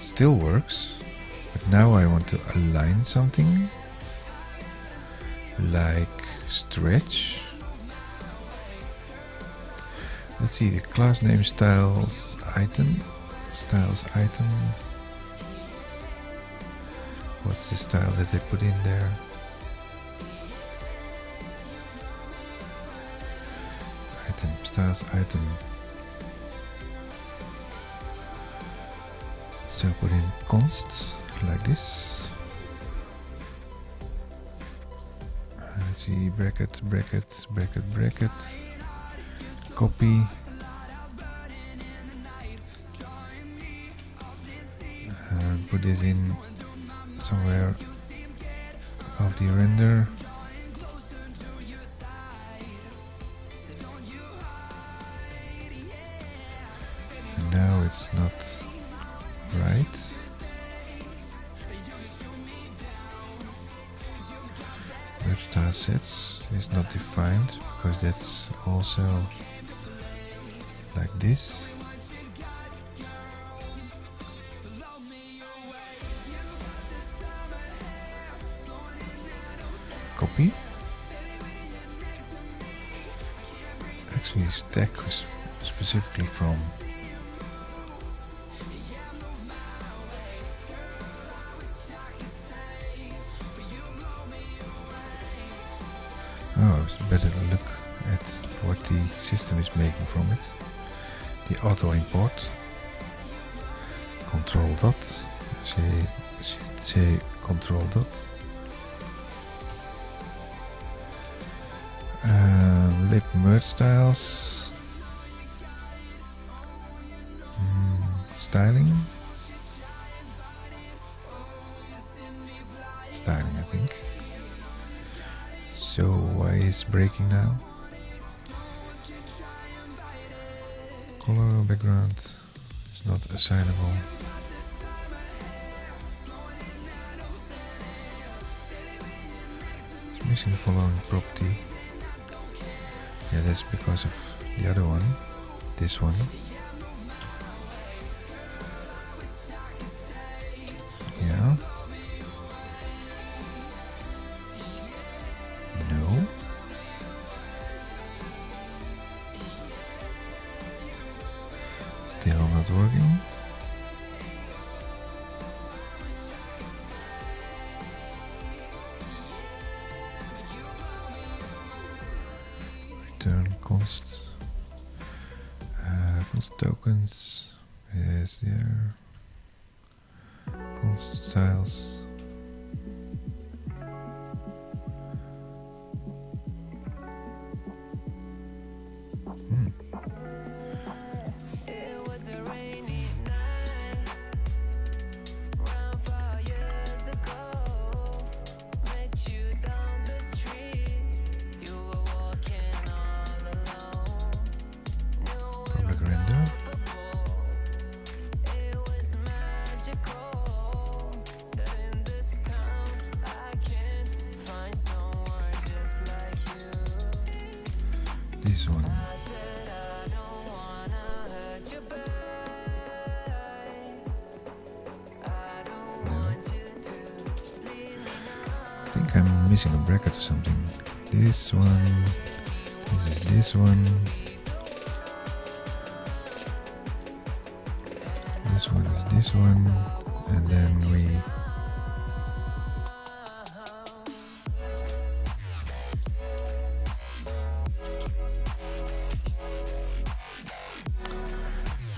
Still works, but now I want to align something like stretch. Let's see, the class name styles item. What's the style that they put in there? item, styles item. So put in const like this. Let's see, bracket, bracket, bracket, bracket. Copy. Put this in somewhere of the render. And now it's not right. Web style sets is not defined because that's also like this. Copy. Actually, stack was specifically from it's better to look at what the system is making from it. The auto import. Control dot. Say control dot. Lib merge styles. Styling. Styling, I think. So why is breaking now? Color background is not assignable. It's missing the following property. Yeah, that's because of the other one. This one. Yeah. No. Still not working. Return const. Const tokens. Yes, there. Const styles. This one. No. I think I'm missing a bracket or something. This one. This is this one. This one is this one. And then we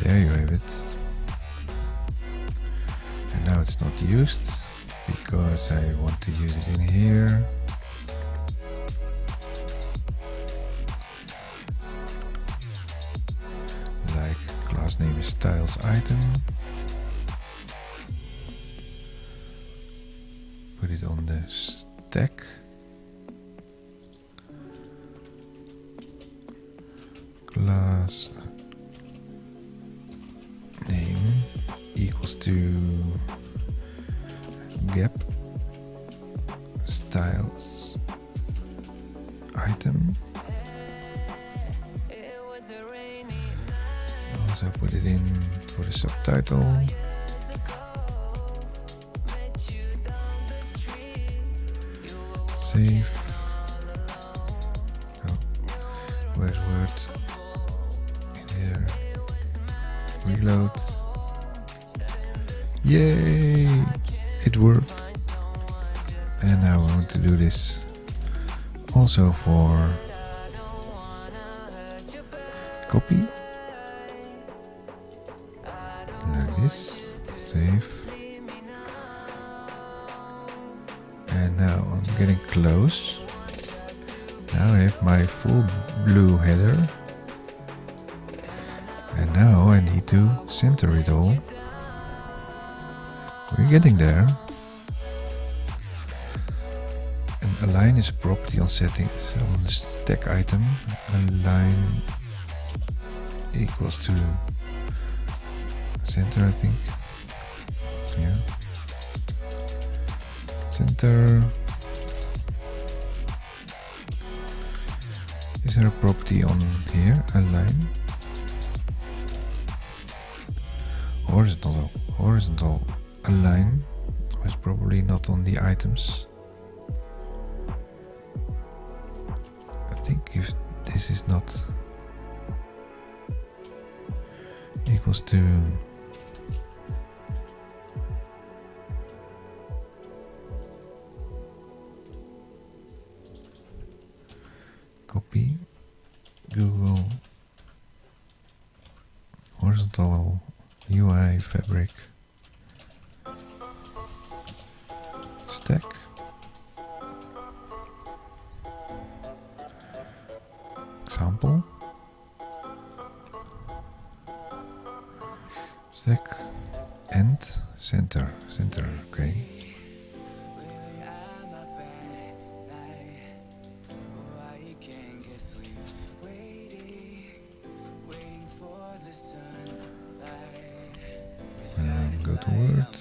there you have it. And now it's not used because I want to use it in here. Like class name is styles item. Put it on the stack. Class name equals to gap styles item. Also put it in for the subtitle. Save. Oh, where's Word? In here. Reload. Yay! It worked. And now I want to do this also for Copy. Like this. Save. And now I'm getting close. Now I have my full blue header. And now I need to center it all. We're getting there. And align is a property on settings. So on the stack item, align equals to center, I think. Yeah. Center. Is there a property on here? Align. Horizontal align was probably not on the items. I think if this is not equals to copy Google horizontal UI fabric stack example stack and center, okay. Go to Word.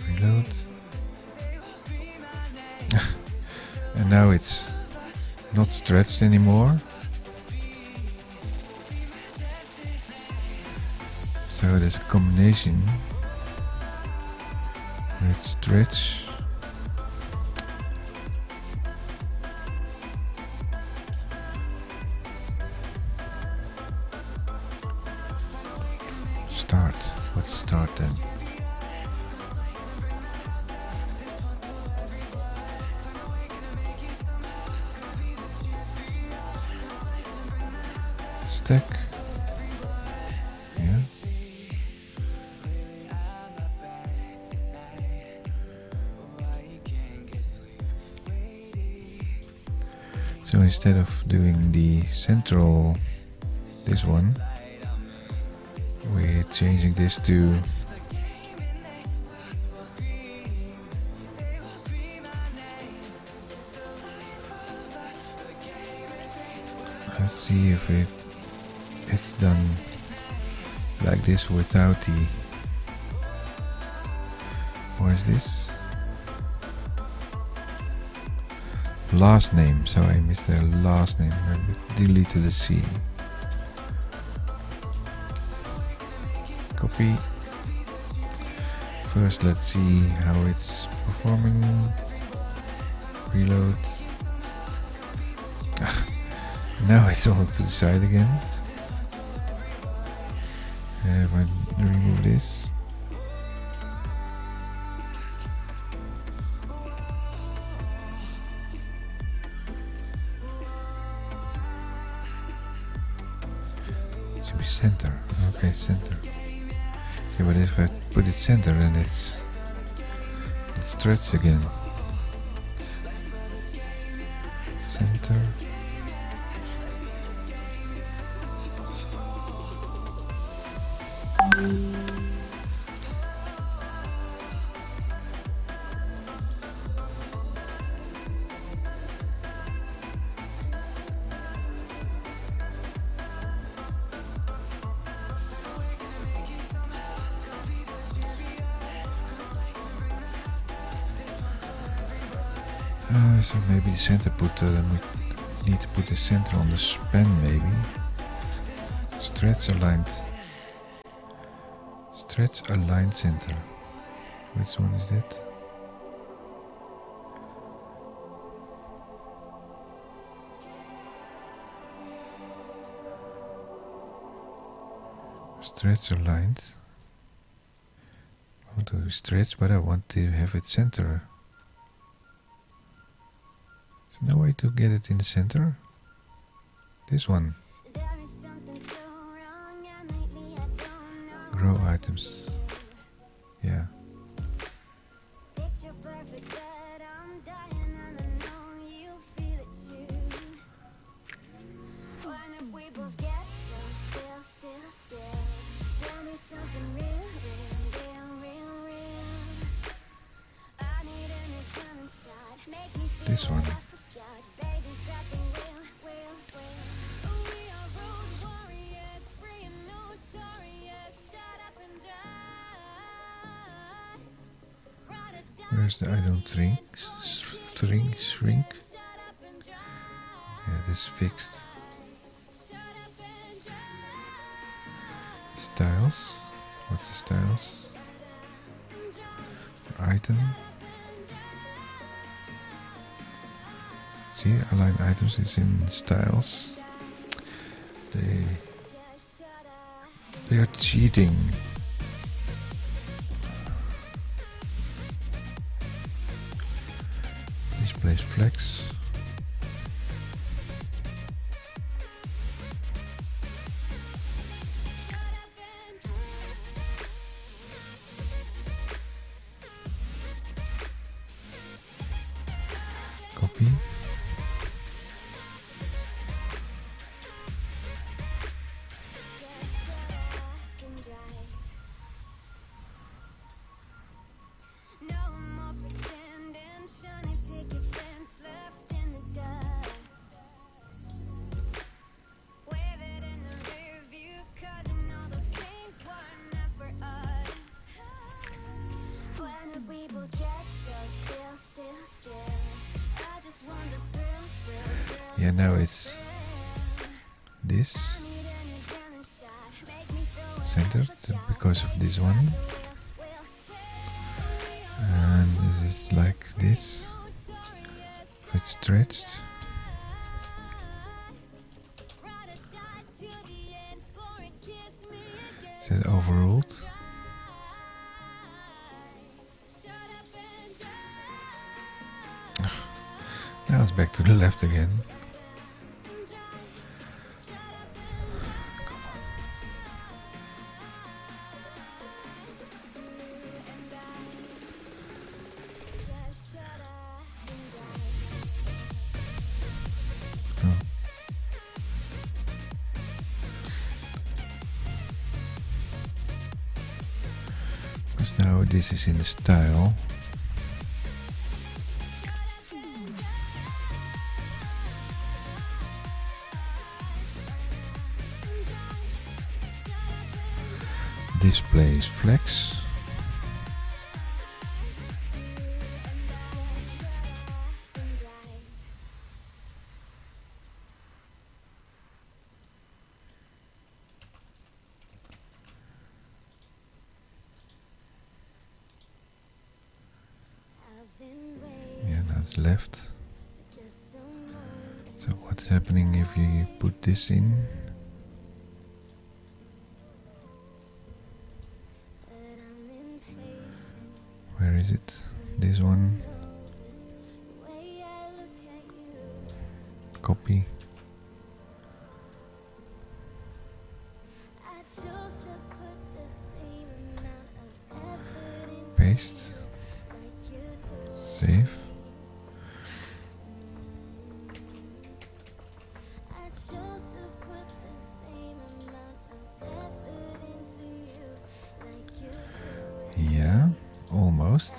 Reload. And now it's not stretched anymore. So there's a combination with stretch. Start. Let's start then. Stack. Yeah. So instead of doing the central, this one, we're changing this to let's see if it's done like this without the, what is this? Last name, so I missed the last name, I deleted the C. Copy. First let's see how it's performing. Reload. Now it's all to the side again. If I remove this. It should be center. Okay, center. Okay, but if I put it center, then it's stretched again. Center. So maybe the center put, we need to put the center on the span maybe. Stretch aligned center. Which one is that? Stretch aligned. I want to stretch, but I want to have it center. No way to get it in the center. This one. Grow items. Yeah. This one. Where's the I don't shrink? Yeah, this fixed. Styles. What's the styles? Item. See, align items is in styles. They are cheating. Displays flex. Copy. Yeah, now it's this centered because of this one, and this is like this. It's stretched. Is that overruled? Now it's back to the left again. Because now this is in the style. Displays flex. Yeah, that's left. So what's happening if you put this in? Where is it? This one. Copy. Paste. Save. Yeah, almost.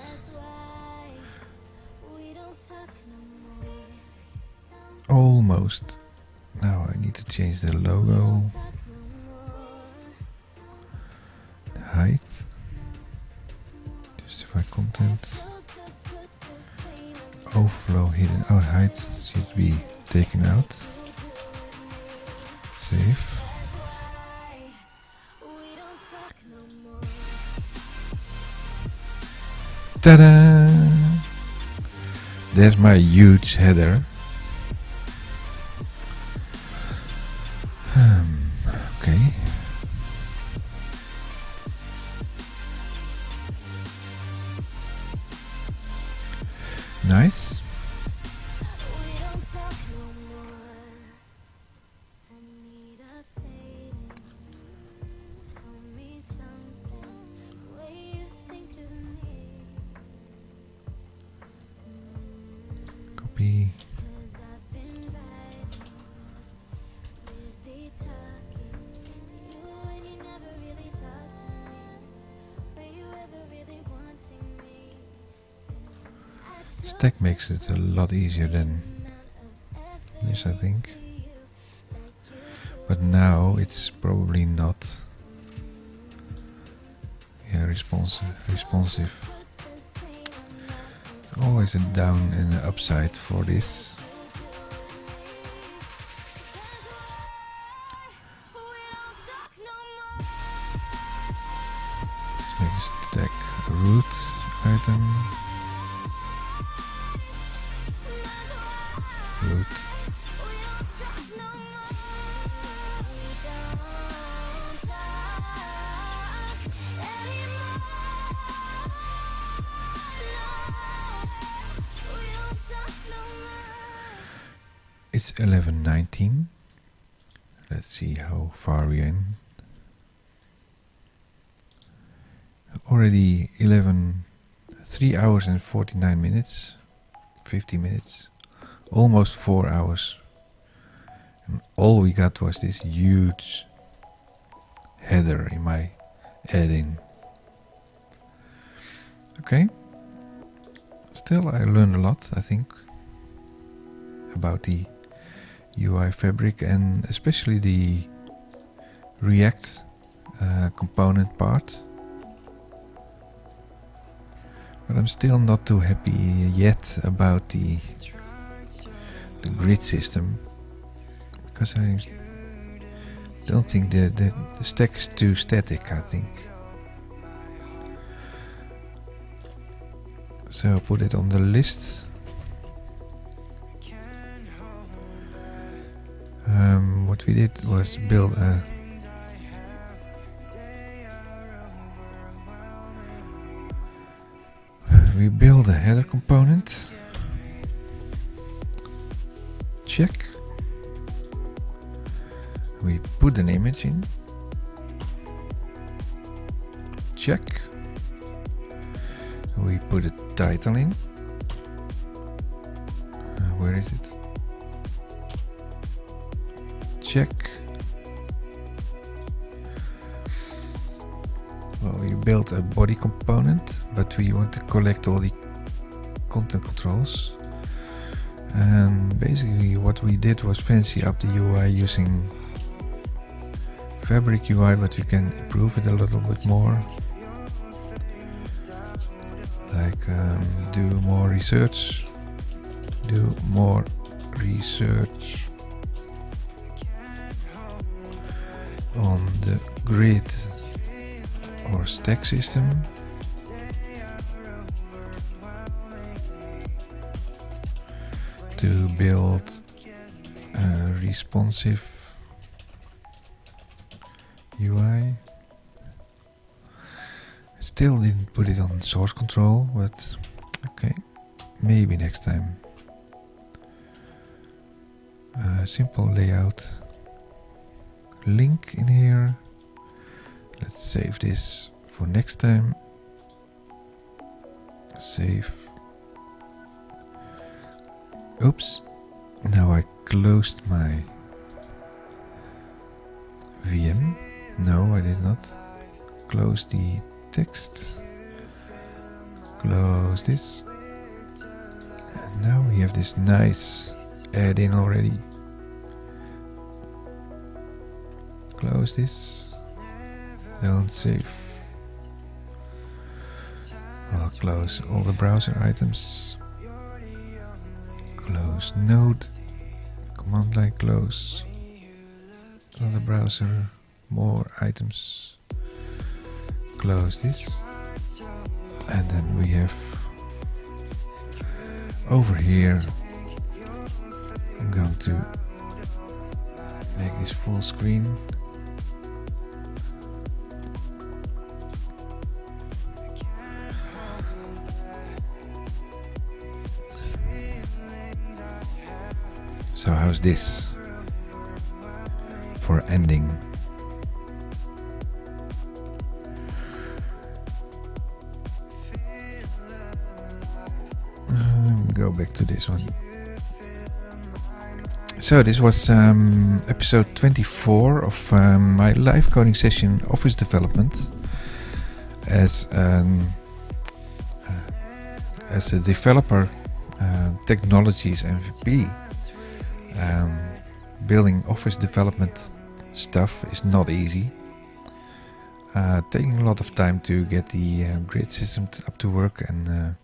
Almost. Now I need to change the logo. The height. Justify content. Overflow hidden out height should be taken out. Save. Ta-da! There's my huge header. Okay. Nice. Stack makes it a lot easier than this, I think. But now it's probably not responsive. It's always a down and an upside for this. Let's make the stack root item. Root. It's 11:19. Let's see how far we're in. Already 3 hours and 49 minutes, 50 minutes, almost 4 hours. And all we got was this huge header in my add-in. Okay. Still, I learned a lot, I think, about the UI fabric and especially the React component part. But I'm still not too happy yet about the grid system, because I don't think the stack is too static, I think. So put it on the list. What we did was build a header component. Check. We put an image in. Check. We put a title in. Where is it? Check. Well, we built a body component, but we want to collect all the content controls. And basically what we did was fancy up the UI using Fabric UI, but we can improve it a little bit more. Like do more research. On the grid or stack system. To build a responsive UI. Still didn't put it on source control, but okay, maybe next time. Simple layout. Link in here. Let's save this for next time. Save. Oops. Now I closed my VM. No, I did not. Close the text. Close this. And now we have this nice add-in already. Close this. Don't save. I'll close all the browser items. Close node. Command line close. Other browser. More items. Close this. And then we have over here. I'm going to make this full screen. So how's this for ending? Go back to this one. So this was episode 24 of my live coding session Office development as a developer technologies MVP. Building office development stuff is not easy. Taking a lot of time to get the grid system up to work, and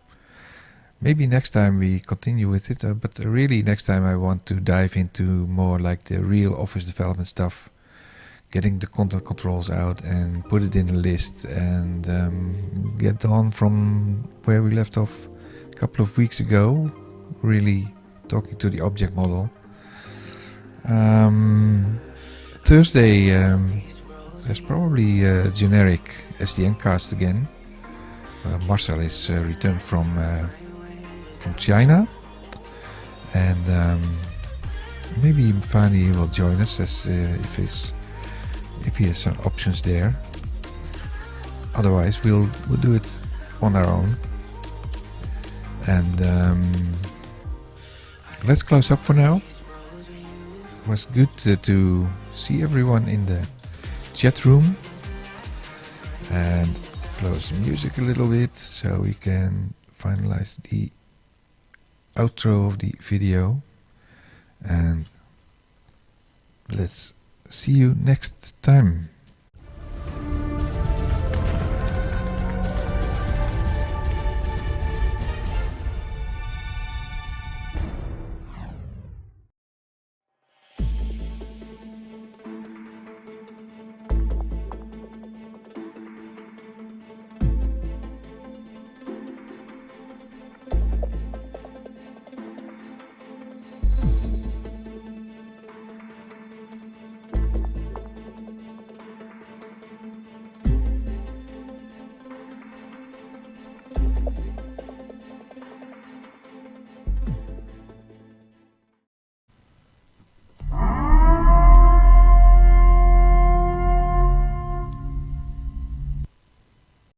maybe next time we continue with it, but really next time I want to dive into more like the real office development stuff, getting the content controls out and put it in a list, and get on from where we left off a couple of weeks ago, really talking to the object model. Thursday there's probably a generic SDN cast again. Marcel is returned from China, and maybe Fani will join us as if he has some options there. Otherwise, we'll do it on our own. And let's close up for now. It was good to see everyone in the chat room, and close the music a little bit so we can finalize the outro of the video, and let's see you next time.